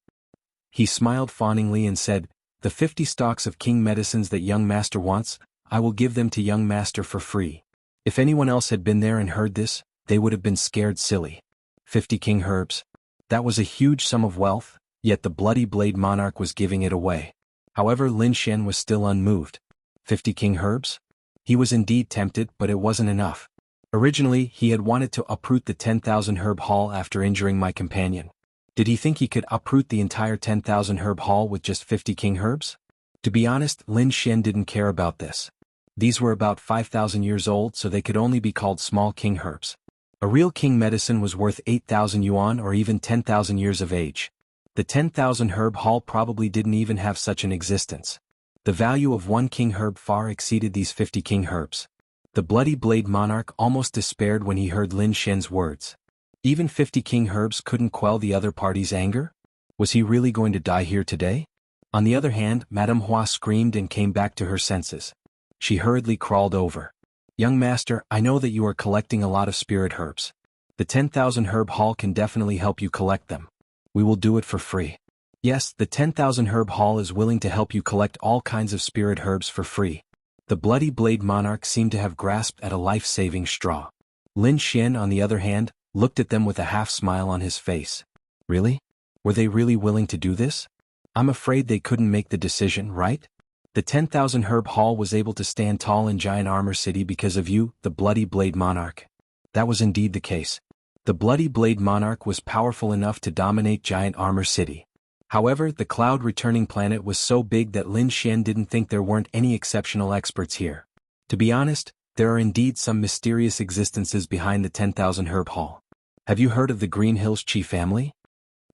He smiled fawningly and said, "The 50 stalks of king medicines that young master wants, I will give them to young master for free." If anyone else had been there and heard this, they would have been scared silly. 50 king herbs. That was a huge sum of wealth, yet the bloody blade monarch was giving it away. However, Lin Xian was still unmoved. 50 king herbs? He was indeed tempted, but it wasn't enough. Originally, he had wanted to uproot the 10,000 herb hall after injuring my companion. Did he think he could uproot the entire 10,000 herb hall with just 50 king herbs? To be honest, Lin Xian didn't care about this. These were about 5,000 years old, so they could only be called small king herbs. A real king medicine was worth 8,000 yuan or even 10,000 years of age. The 10,000 herb hall probably didn't even have such an existence. The value of one king herb far exceeded these 50 king herbs. The bloody blade monarch almost despaired when he heard Lin Xian's words. Even 50 king herbs couldn't quell the other party's anger? Was he really going to die here today? On the other hand, Madame Hua screamed and came back to her senses. She hurriedly crawled over. "Young master, I know that you are collecting a lot of spirit herbs. The 10,000 herb hall can definitely help you collect them. We will do it for free." Yes, the 10,000 herb hall is willing to help you collect all kinds of spirit herbs for free. The bloody blade monarch seemed to have grasped at a life-saving straw. Lin Xian, on the other hand, looked at them with a half-smile on his face. Really? Were they really willing to do this? I'm afraid they couldn't make the decision, right? The 10,000 herb hall was able to stand tall in Giant Armor City because of you, the bloody blade monarch. That was indeed the case. The bloody blade monarch was powerful enough to dominate Giant Armor City. However, the cloud-returning planet was so big that Lin Xian didn't think there weren't any exceptional experts here. To be honest, there are indeed some mysterious existences behind the 10,000 herb hall. Have you heard of the Green Hills Qi family?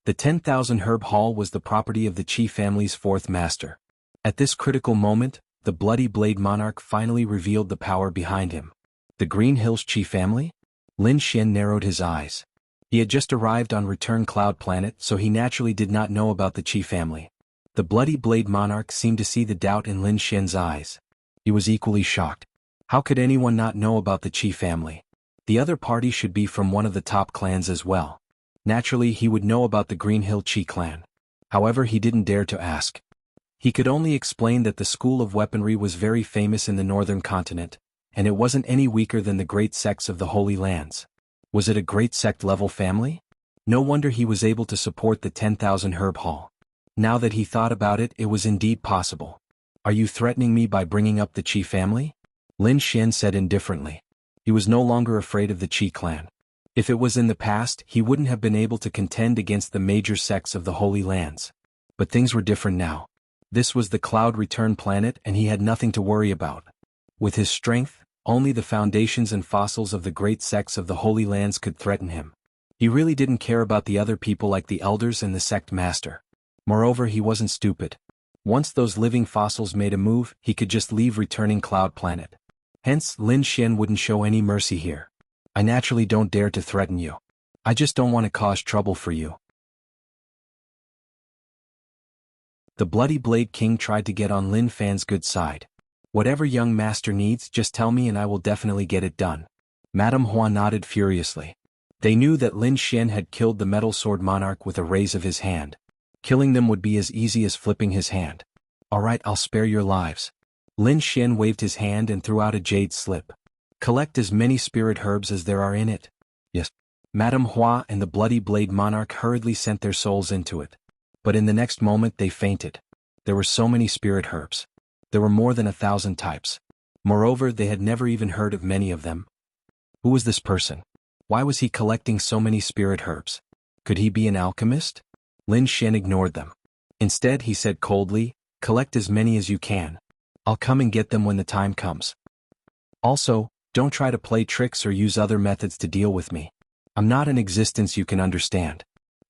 The 10,000 herb hall was the property of the Qi family's fourth master. At this critical moment, the bloody blade monarch finally revealed the power behind him. The Green Hills Qi family? Lin Xian narrowed his eyes. He had just arrived on Return Cloud Planet, so he naturally did not know about the Qi family. The bloody blade monarch seemed to see the doubt in Lin Xian's eyes. He was equally shocked. How could anyone not know about the Qi family? The other party should be from one of the top clans as well. Naturally, he would know about the Green Hill Qi clan. However, he didn't dare to ask. He could only explain that the school of weaponry was very famous in the northern continent, and it wasn't any weaker than the great sects of the Holy Lands. Was it a great sect-level family? No wonder he was able to support the 10,000 herb hall. Now that he thought about it, it was indeed possible. Are you threatening me by bringing up the Qi family? Lin Xian said indifferently. He was no longer afraid of the Qi clan. If it was in the past, he wouldn't have been able to contend against the major sects of the Holy Lands. But things were different now. This was the Cloud Return planet and he had nothing to worry about. With his strength, only the foundations and fossils of the great sects of the Holy Lands could threaten him. He really didn't care about the other people like the elders and the sect master. Moreover, he wasn't stupid. Once those living fossils made a move, he could just leave Returning Cloud Planet. Hence, Lin Xian wouldn't show any mercy here. I naturally don't dare to threaten you. I just don't want to cause trouble for you. The Bloody Blade King tried to get on Lin Fan's good side. Whatever young master needs, just tell me and I will definitely get it done. Madame Hua nodded furiously. They knew that Lin Xian had killed the Metal Sword Monarch with a raise of his hand. Killing them would be as easy as flipping his hand. Alright, I'll spare your lives. Lin Xian waved his hand and threw out a jade slip. Collect as many spirit herbs as there are in it. Yes. Madame Hua and the Bloody Blade Monarch hurriedly sent their souls into it. But in the next moment they fainted. There were so many spirit herbs. There were more than 1,000 types. Moreover, they had never even heard of many of them. Who was this person? Why was he collecting so many spirit herbs? Could he be an alchemist? Lin Xian ignored them. Instead, he said coldly, collect as many as you can. I'll come and get them when the time comes. Also, don't try to play tricks or use other methods to deal with me. I'm not an existence you can understand.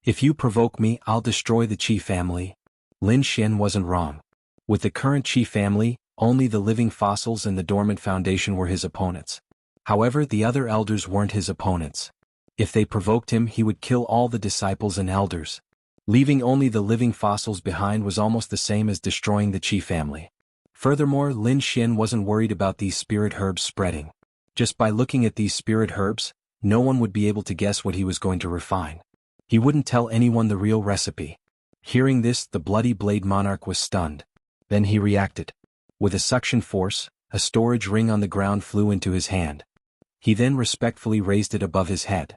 If you provoke me, I'll destroy the Qi family. Lin Xian wasn't wrong. With the current Qi family, only the living fossils and the dormant foundation were his opponents. However, the other elders weren't his opponents. If they provoked him, he would kill all the disciples and elders. Leaving only the living fossils behind was almost the same as destroying the Qi family. Furthermore, Lin Xian wasn't worried about these spirit herbs spreading. Just by looking at these spirit herbs, no one would be able to guess what he was going to refine. He wouldn't tell anyone the real recipe. Hearing this, the Bloody Blade Monarch was stunned. Then he reacted. With a suction force, a storage ring on the ground flew into his hand. He then respectfully raised it above his head.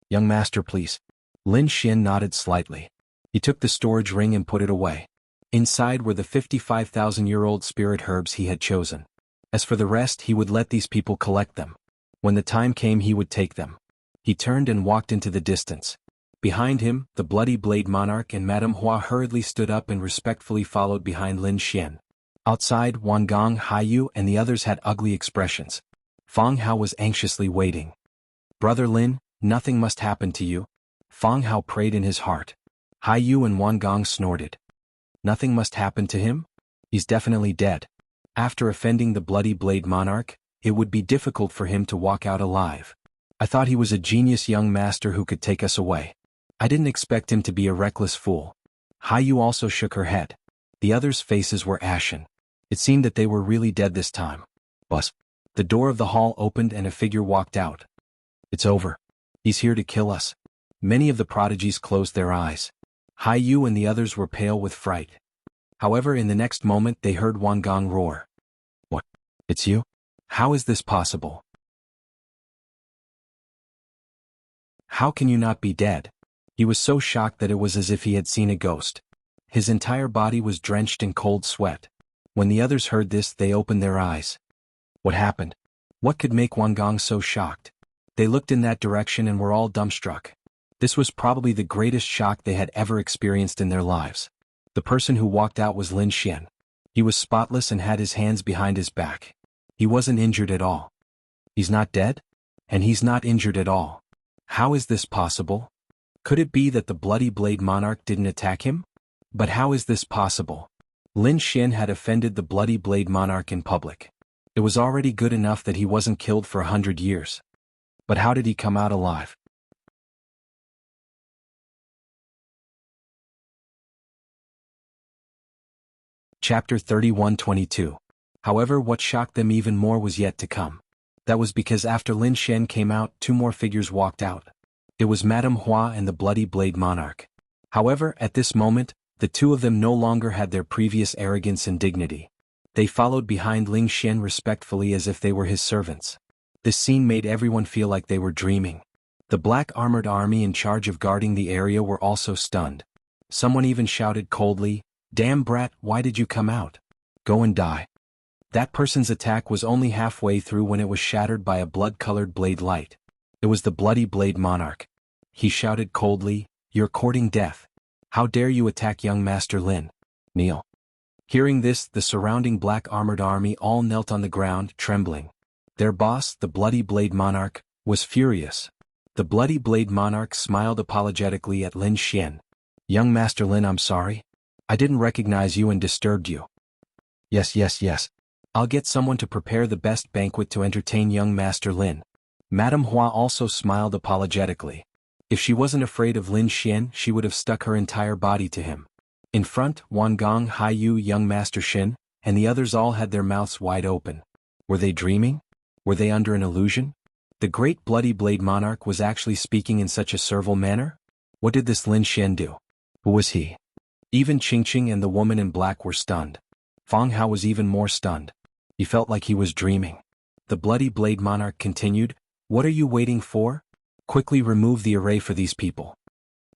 "Young master, please." Lin Xian nodded slightly. He took the storage ring and put it away. Inside were the 55,000-year-old spirit herbs he had chosen. As for the rest, he would let these people collect them. When the time came, he would take them. He turned and walked into the distance. Behind him, the Bloody Blade Monarch and Madame Hua hurriedly stood up and respectfully followed behind Lin Xian. Outside, Wang Gong, Haiyu, and the others had ugly expressions. Fang Hao was anxiously waiting. "Brother Lin, nothing must happen to you." Fang Hao prayed in his heart. Haiyu and Wang Gong snorted. Nothing must happen to him? He's definitely dead. After offending the Bloody Blade Monarch, it would be difficult for him to walk out alive. I thought he was a genius young master who could take us away. I didn't expect him to be a reckless fool. Haiyu also shook her head. The others' faces were ashen. It seemed that they were really dead this time. Buzz. The door of the hall opened and a figure walked out. "It's over. He's here to kill us." Many of the prodigies closed their eyes. Haiyu and the others were pale with fright. However, in the next moment they heard Wang Gong roar. "What? It's you? How is this possible? How can you not be dead?" He was so shocked that it was as if he had seen a ghost. His entire body was drenched in cold sweat. When the others heard this, they opened their eyes. What happened? What could make Wang Gong so shocked? They looked in that direction and were all dumbstruck. This was probably the greatest shock they had ever experienced in their lives. The person who walked out was Lin Xian. He was spotless and had his hands behind his back. He wasn't injured at all. He's not dead? And he's not injured at all. How is this possible? Could it be that the Bloody Blade Monarch didn't attack him? But how is this possible? Lin Xian had offended the Bloody Blade Monarch in public. It was already good enough that he wasn't killed for 100 years. But how did he come out alive? Chapter 31-22. However, what shocked them even more was yet to come. That was because after Lin Xian came out, two more figures walked out. It was Madame Hua and the Bloody Blade Monarch. However, at this moment, the two of them no longer had their previous arrogance and dignity. They followed behind Lin Xian respectfully as if they were his servants. This scene made everyone feel like they were dreaming. The black armored army in charge of guarding the area were also stunned. Someone even shouted coldly, "Damn brat, why did you come out? Go and die." That person's attack was only halfway through when it was shattered by a blood-colored blade light. It was the Bloody Blade Monarch. He shouted coldly, "You're courting death. How dare you attack young Master Lin? Kneel." Hearing this, the surrounding black armored army all knelt on the ground, trembling. Their boss, the Bloody Blade Monarch, was furious. The Bloody Blade Monarch smiled apologetically at Lin Xian. "Young Master Lin, I'm sorry. I didn't recognize you and disturbed you." Yes. I'll get someone to prepare the best banquet to entertain young Master Lin." Madame Hua also smiled apologetically. If she wasn't afraid of Lin Xian, she would have stuck her entire body to him. In front, Wang Gong, Haiyu, young Master Xin, and the others all had their mouths wide open. Were they dreaming? Were they under an illusion? The great Bloody Blade Monarch was actually speaking in such a servile manner? What did this Lin Xian do? Who was he? Even Qingqing and the woman in black were stunned. Fang Hao was even more stunned. He felt like he was dreaming. The Bloody Blade Monarch continued, "What are you waiting for? Quickly remove the array for these people."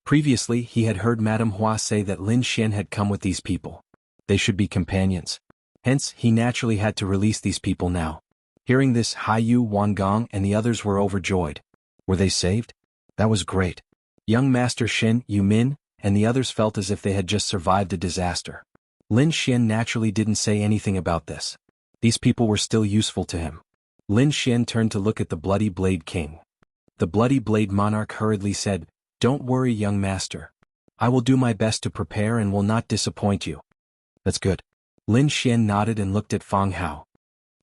Previously, he had heard Madame Hua say that Lin Xian had come with these people. They should be companions. Hence, he naturally had to release these people now. Hearing this, Haiyu, Wang Gong, and the others were overjoyed. Were they saved? That was great. Young Master Xin, Yu Min, and the others felt as if they had just survived a disaster. Lin Xian naturally didn't say anything about this. These people were still useful to him. Lin Xian turned to look at the Bloody Blade King. The Bloody Blade Monarch hurriedly said, "Don't worry, young master. I will do my best to prepare and will not disappoint you." "That's good. Lin Xian nodded and looked at Fang Hao.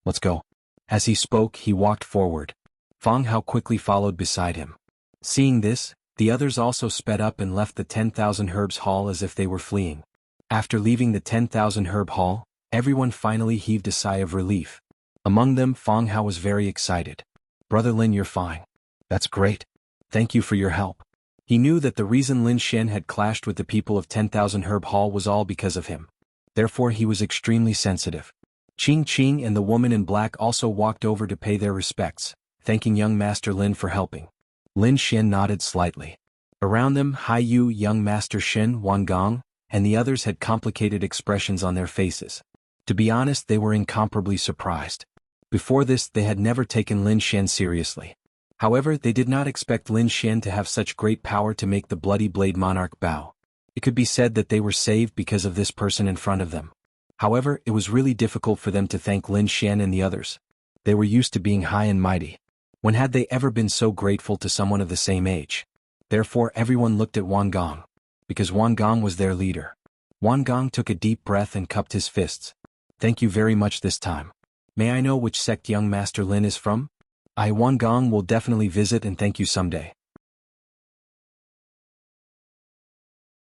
Let's go. As he spoke, he walked forward. Fang Hao quickly followed beside him. Seeing this, the others also sped up and left the 10,000 Herbs Hall as if they were fleeing. After leaving the 10,000 Herb Hall, everyone finally heaved a sigh of relief. Among them, Fang Hao was very excited. Brother Lin, you're fine. That's great. Thank you for your help. He knew that the reason Lin Xian had clashed with the people of 10,000 Herb Hall was all because of him. Therefore he was extremely sensitive. Qing Qing and the woman in black also walked over to pay their respects, thanking young Master Lin for helping. Lin Xian nodded slightly. Around them, Hai Yu, young Master Shin, Wan Gong, and the others had complicated expressions on their faces. To be honest, they were incomparably surprised. Before this, they had never taken Lin Xian seriously. However, they did not expect Lin Xian to have such great power to make the Bloody Blade Monarch bow. It could be said that they were saved because of this person in front of them. However, it was really difficult for them to thank Lin Xian and the others. They were used to being high and mighty. When had they ever been so grateful to someone of the same age? Therefore everyone looked at Wan Gong. Because Wan Gong was their leader. Wan Gong took a deep breath and cupped his fists. Thank you very much this time. May I know which sect young Master Lin is from? I, Wan Gong, will definitely visit and thank you someday.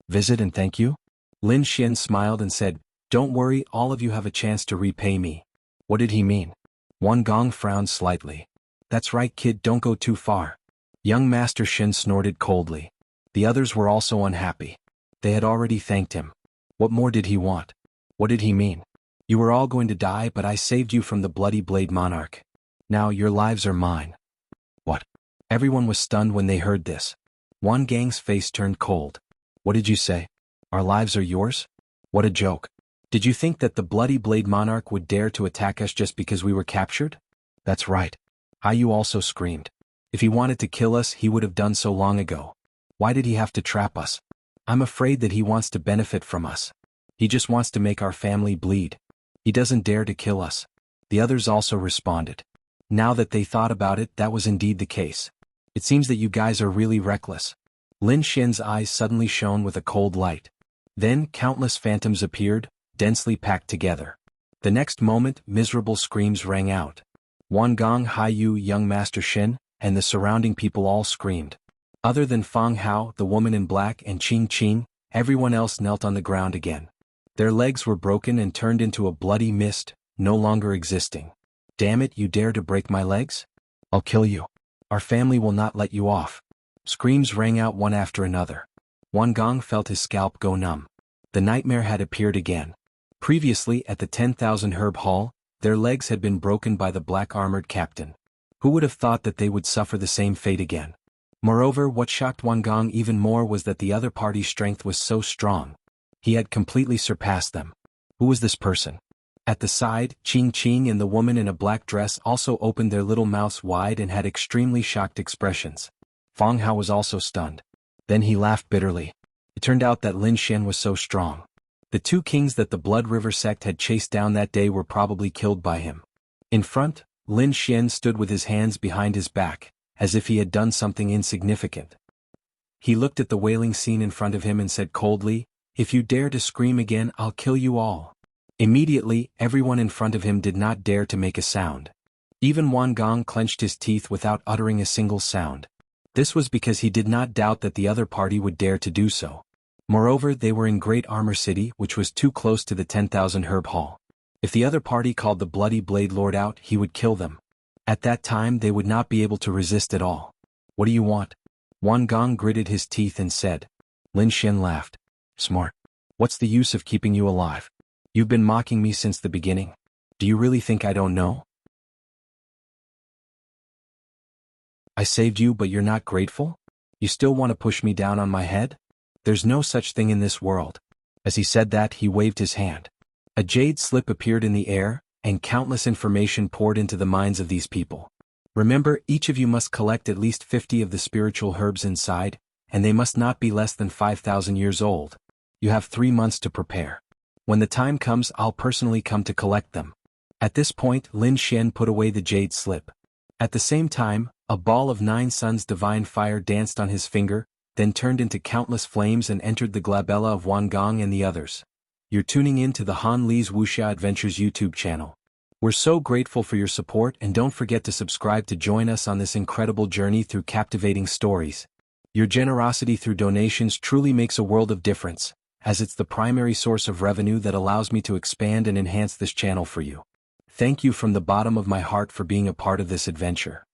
Visit and thank you? Lin Xian smiled and said, don't worry, all of you have a chance to repay me. What did he mean? Wan Gong frowned slightly. That's right, kid, don't go too far. Young Master Shin snorted coldly. The others were also unhappy. They had already thanked him. What more did he want? What did he mean? You were all going to die, but I saved you from the Bloody Blade Monarch. Now your lives are mine. What? Everyone was stunned when they heard this. Wan Gang's face turned cold. What did you say? Our lives are yours? What a joke. Did you think that the Bloody Blade Monarch would dare to attack us just because we were captured? That's right. Hai Yu also screamed. If he wanted to kill us, he would have done so long ago. Why did he have to trap us? I'm afraid that he wants to benefit from us. He just wants to make our family bleed. He doesn't dare to kill us. The others also responded. Now that they thought about it, that was indeed the case. It seems that you guys are really reckless. Lin Xian's eyes suddenly shone with a cold light. Then countless phantoms appeared, densely packed together. The next moment, miserable screams rang out. Wan Gong, Hai Yu, young Master Shin, and the surrounding people all screamed. Other than Fang Hao, the woman in black, and Qing Qing, everyone else knelt on the ground again. Their legs were broken and turned into a bloody mist, no longer existing. Damn it, you dare to break my legs? I'll kill you. Our family will not let you off. Screams rang out one after another. Wan Gong felt his scalp go numb. The nightmare had appeared again. Previously, at the 10,000 Herb Hall, their legs had been broken by the black-armored captain. Who would have thought that they would suffer the same fate again? Moreover, what shocked Wan Gong even more was that the other party's strength was so strong. He had completely surpassed them. Who was this person? At the side, Qing Qing and the woman in a black dress also opened their little mouths wide and had extremely shocked expressions. Fang Hao was also stunned. Then he laughed bitterly. It turned out that Lin Xian was so strong. The two kings that the Blood River sect had chased down that day were probably killed by him. In front, Lin Xian stood with his hands behind his back, as if he had done something insignificant. He looked at the wailing scene in front of him and said coldly, "If you dare to scream again, I'll kill you all." Immediately, everyone in front of him did not dare to make a sound. Even Wan Gong clenched his teeth without uttering a single sound. This was because he did not doubt that the other party would dare to do so. Moreover, they were in Great Armor City, which was too close to the 10,000 Herb Hall. If the other party called the Bloody Blade Lord out, he would kill them. At that time, they would not be able to resist at all. "What do you want?" Wan Gong gritted his teeth and said. Lin Xian laughed. "Smart. What's the use of keeping you alive? You've been mocking me since the beginning. Do you really think I don't know? I saved you, but you're not grateful? You still want to push me down on my head? There's no such thing in this world." As he said that, he waved his hand. A jade slip appeared in the air, and countless information poured into the minds of these people. Remember, each of you must collect at least 50 of the spiritual herbs inside, and they must not be less than 5,000 years old. You have 3 months to prepare. When the time comes, I'll personally come to collect them. At this point, Lin Xian put away the jade slip. At the same time, a ball of 9 suns divine fire danced on his finger, then turned into countless flames and entered the glabella of Wan Gong and the others. You're tuning in to the Han Lee's Wuxia Adventures YouTube channel. We're so grateful for your support, and don't forget to subscribe to join us on this incredible journey through captivating stories. Your generosity through donations truly makes a world of difference, as it's the primary source of revenue that allows me to expand and enhance this channel for you. Thank you from the bottom of my heart for being a part of this adventure.